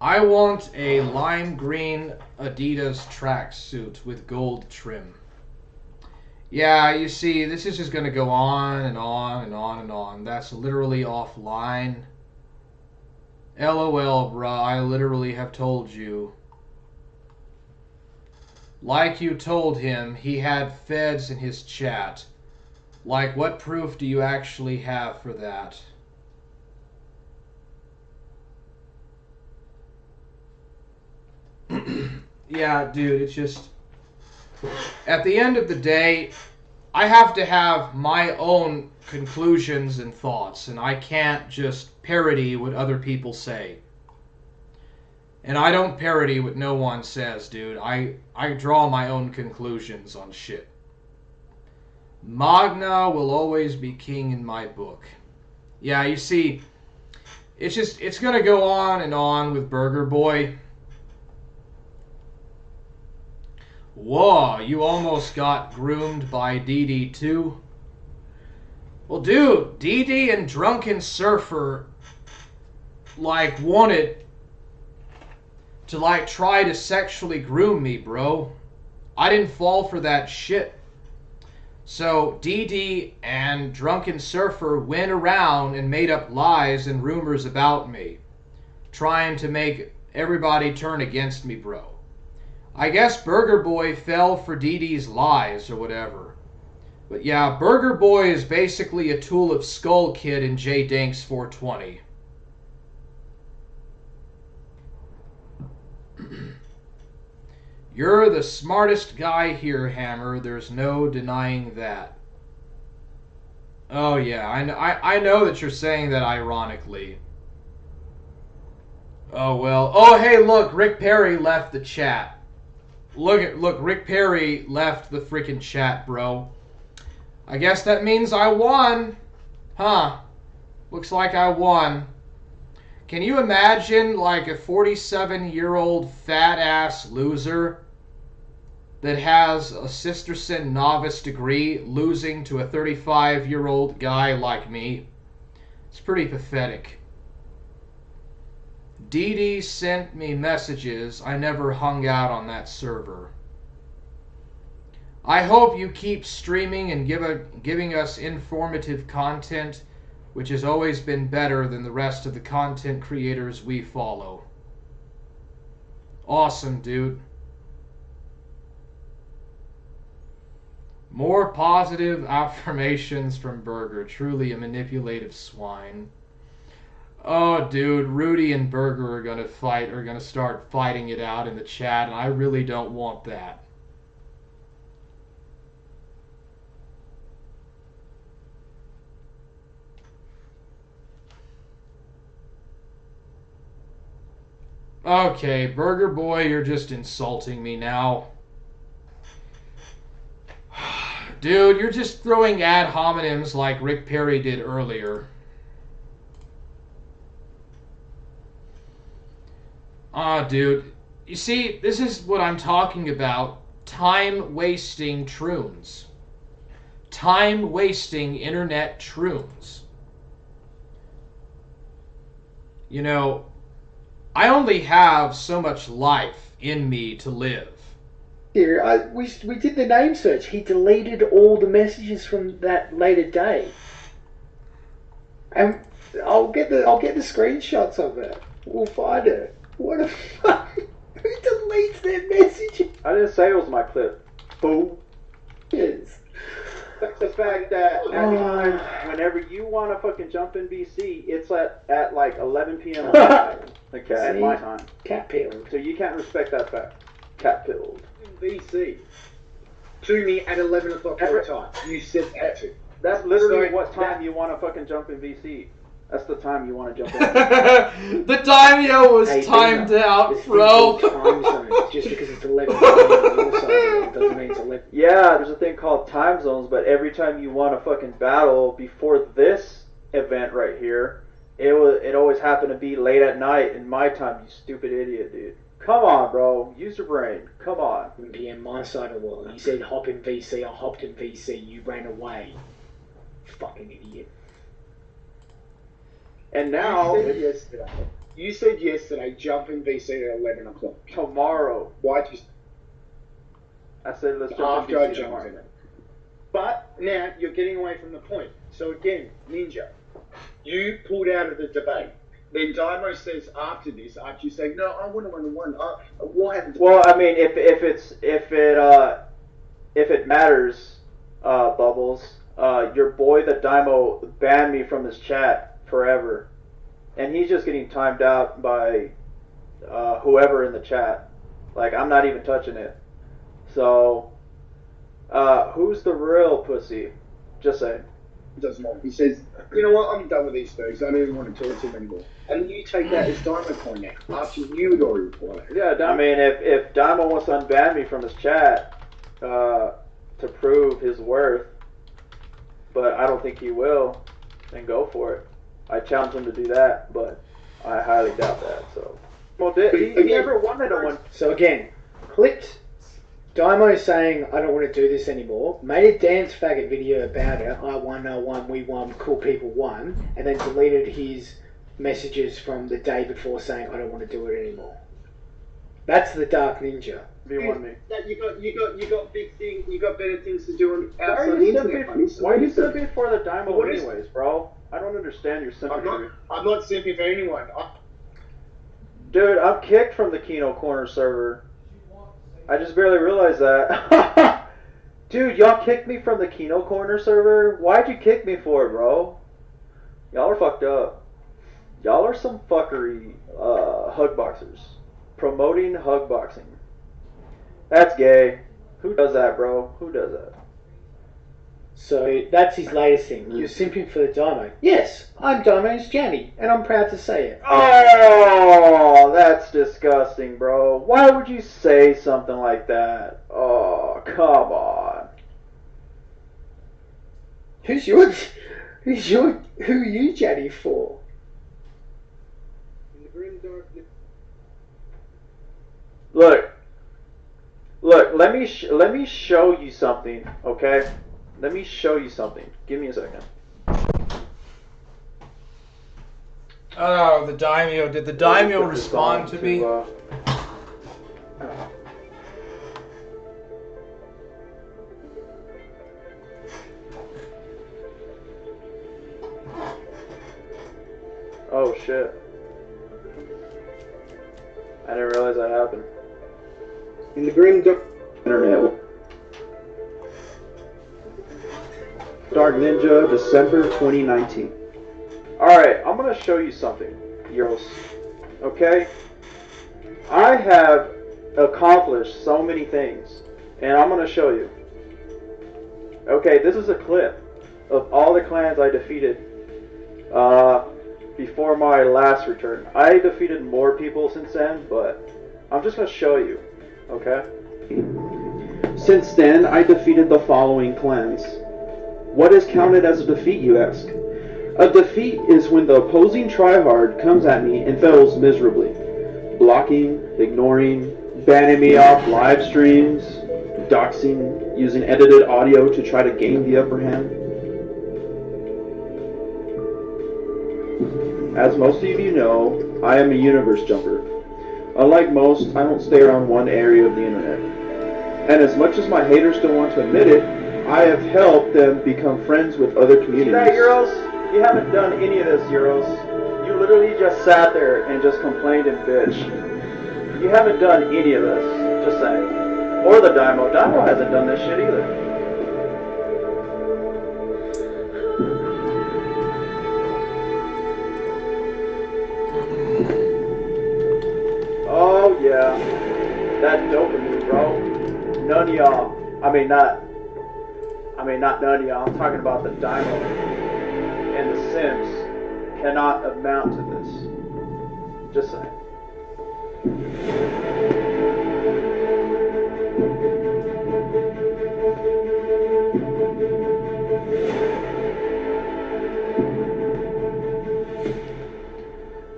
I want a lime green Adidas tracksuit with gold trim. Yeah, you see, this is just going to go on and on and on and on. That's literally offline. LOL, bruh, I literally have told you. Like you told him, he had feds in his chat. Like, what proof do you actually have for that? Yeah, dude, it's just... At the end of the day, I have to have my own conclusions and thoughts, and I can't just parody what other people say. And I don't parody what no one says, dude. I draw my own conclusions on shit. Magna will always be king in my book. Yeah, you see, it's gonna go on and on with Burger Boy. Whoa, you almost got groomed by DD too? Well, dude, DD and Drunken Surfer, like, wanted to, like, try to sexually groom me, bro. I didn't fall for that shit. So, DD and Drunken Surfer went around and made up lies and rumors about me, trying to make everybody turn against me, bro. I guess Burger Boy fell for DD's lies or whatever. But yeah, Burger Boy is basically a tool of Skull Kid and J Danks 420. You're the smartest guy here, Hammer. There's no denying that. Oh yeah, I know that you're saying that ironically. Oh well. Oh hey, look, Ric Perry left the chat. Look, Ric Perry left the freaking chat, bro. I guess that means I won. Huh. Looks like I won. Can you imagine, like, a 47-year-old fat-ass loser that has a Sisterson novice degree losing to a 35-year-old guy like me? It's pretty pathetic. DD sent me messages. I never hung out on that server. I hope you keep streaming and giving us informative content, which has always been better than the rest of the content creators we follow. Awesome, dude. More positive affirmations from Burger. Truly a manipulative swine. Oh, dude, Rudy and Burger are gonna start fighting it out in the chat, and I really don't want that. Okay, Burger Boy, you're just insulting me now. Dude, you're just throwing ad hominems like Ric Perry did earlier. Dude. You see, this is what I'm talking about. Time-wasting troons. Time-wasting internet troons. You know, I only have so much life in me to live. Here, we did the name search. He deleted all the messages from that later day. And I'll get the screenshots of it. We'll find it. What the fuck? Who deletes their messages? I didn't say say it was my clip. Fool. Yes. The fact that at times, whenever you want to fucking jump in VC, it's at like 11 p.m. at night. Okay, at my time. Cat pilled. So you can't respect that fact. Cat pilled. VC. To me at 11 o'clock every time. You said that to. That's literally So, what time you want to fucking jump in VC. That's the time you want to jump in. The daimyo was Hey, timed Dana, out, this bro. thing called time zones. Just because it's 11 p.m. on your side of it doesn't mean it's 11. Yeah, there's a thing called time zones, but every time you want to fucking battle before this event right here, it always happened to be late at night in my time, you stupid idiot, dude. Come on, bro. Use your brain. Come on. 11 p.m. my side of the world. You said hop in VC, I hopped in VC, you ran away. Fucking idiot. And now, You said yesterday, jump in VC at 11 o'clock. tomorrow, Why just I said let's jump after in I VC jumped tomorrow. in it? But now you're getting away from the point. So again, Ninja, you pulled out of the debate. Then Dymo says after this, after you say, no, I want to run the one. What happened? Well, I mean, if it matters, Bubbles, your boy the Dymo banned me from his chat forever, and he's just getting timed out by whoever in the chat. Like, I'm not even touching it. So, who's the real pussy? Just saying. Doesn't matter. He says, you know what, I'm done with these dudes. I don't even want to talk to them anymore. And you take that as Dymo point now, after you had already replied. Yeah, I mean, if Dymo wants to unban me from his chat to prove his worth, but I don't think he will, then go for it. I challenge him to do that, but I highly doubt that. So, well, he never wanted a one. So again, clipped Dymo saying, I don't want to do this anymore, made a dance faggot video about it, I won, we won, cool people won, and then deleted his messages from the day before saying, I don't want to do it anymore. That's the Dark Ninja. He won me. That you got big thing, you got better things to do on Why outside are the you internet. buddy. So Why are you listen, simping for the Dymo What is- anyways, bro? I don't understand your sympathy. I'm not simping for anyone. Dude, I'm kicked from the Kino Corner server. I just barely realized that. Dude, y'all kicked me from the Kino Corner server? Why'd you kick me for it, bro? Y'all are fucked up. Y'all are some fuckery hug boxers. Promoting hug boxing. That's gay. Who does that, bro? Who does that? So that's his latest thing. You're simping for the Dymo. Yes, I'm Dymo's Janny, and I'm proud to say it. Oh, that's disgusting, bro. Why would you say something like that? Oh, come on. Who are you Janny for? In the grim darkness. Look, let me show you something, okay? Let me show you something. Give me a second. Oh, the daimyo. Did the daimyo respond to me? Oh shit. I didn't realize that happened. In the grim dark Internet. Dark Ninja, December 2019. Alright, I'm gonna show you something, Euros. Okay? I have accomplished so many things, and I'm gonna show you. Okay, this is a clip of all the clans I defeated before my last return. I defeated more people since then, but I'm just gonna show you. Okay? Since then, I defeated the following clans. What is counted as a defeat, you ask? A defeat is when the opposing tryhard comes at me and fails miserably. Blocking, ignoring, banning me off live streams, doxing, using edited audio to try to gain the upper hand. As most of you know, I am a universe jumper. Unlike most, I don't stay around one area of the internet. And as much as my haters don't want to admit it, I have helped them become friends with other communities. See that, Euros? You haven't done any of this, Euros. You literally just sat there and just complained and bitched. You haven't done any of this. Just saying. Or the Daimo. Daimo hasn't done this shit either. Oh yeah, that dopamine, bro. None of y'all. I mean not none of y'all. I'm talking about the Daimo and the Sims cannot amount to this. Just saying.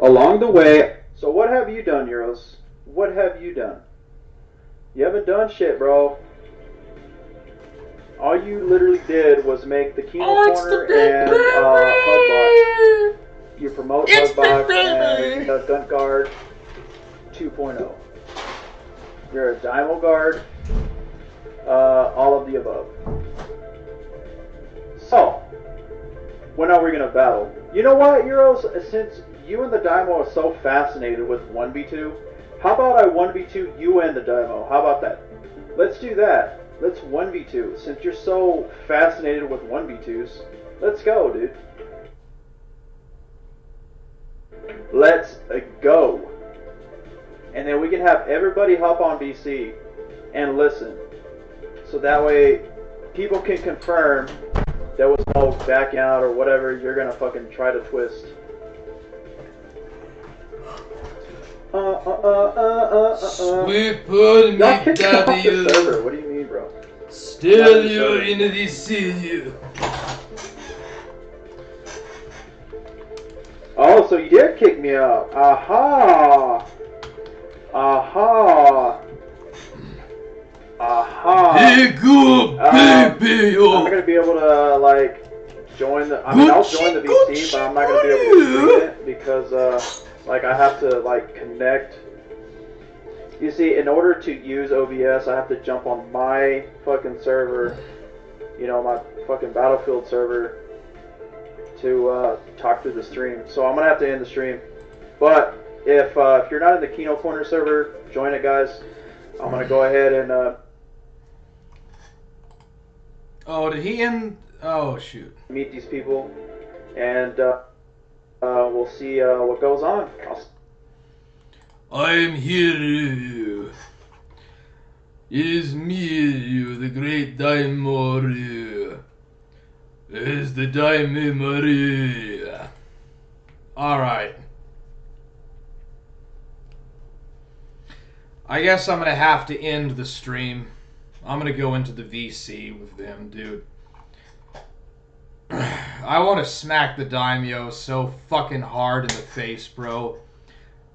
Along the way, So what have you done, Euros? What have you done? You haven't done shit, bro. All you literally did was make the Kino Corner and Hugbox. You promote Hugbox and Gun Guard 2.0. You're a Daimo Guard. All of the above. So, when are we gonna battle? You know what, Euros? Since you and the Daimo are so fascinated with 1v2, how about I 1v2 you and the Daimo? How about that? Let's do that. Let's 1v2. Since you're so fascinated with 1v2s, let's go, dude. Let's go. And then we can have everybody hop on BC and listen. So that way people can confirm there was no backing out or whatever you're gonna fucking try to twist. Sweep on me, Y'all kicked me off the daddy. server. What do you mean, bro? Still you in the sea. Oh, so you did kick me out. Aha! Aha! Aha! Pick up, baby. I'm not gonna be able to like join the. I mean, I'll join the VC, but I'm not gonna be able to stream it because like I have to like connect. You see, in order to use OBS, I have to jump on my fucking server. You know, my fucking Battlefield server to talk through the stream. So I'm gonna have to end the stream. But if you're not in the Kino Corner server, join it, guys. I'm gonna go ahead and. Oh, did he end? Oh, shoot. Meet these people, and we'll see what goes on. I'm here. It is me, the great Daimo. It is the Daimo. Alright. I guess I'm gonna have to end the stream. I'm gonna go into the VC with them, dude. I want to smack the Daimyo so fucking hard in the face, bro.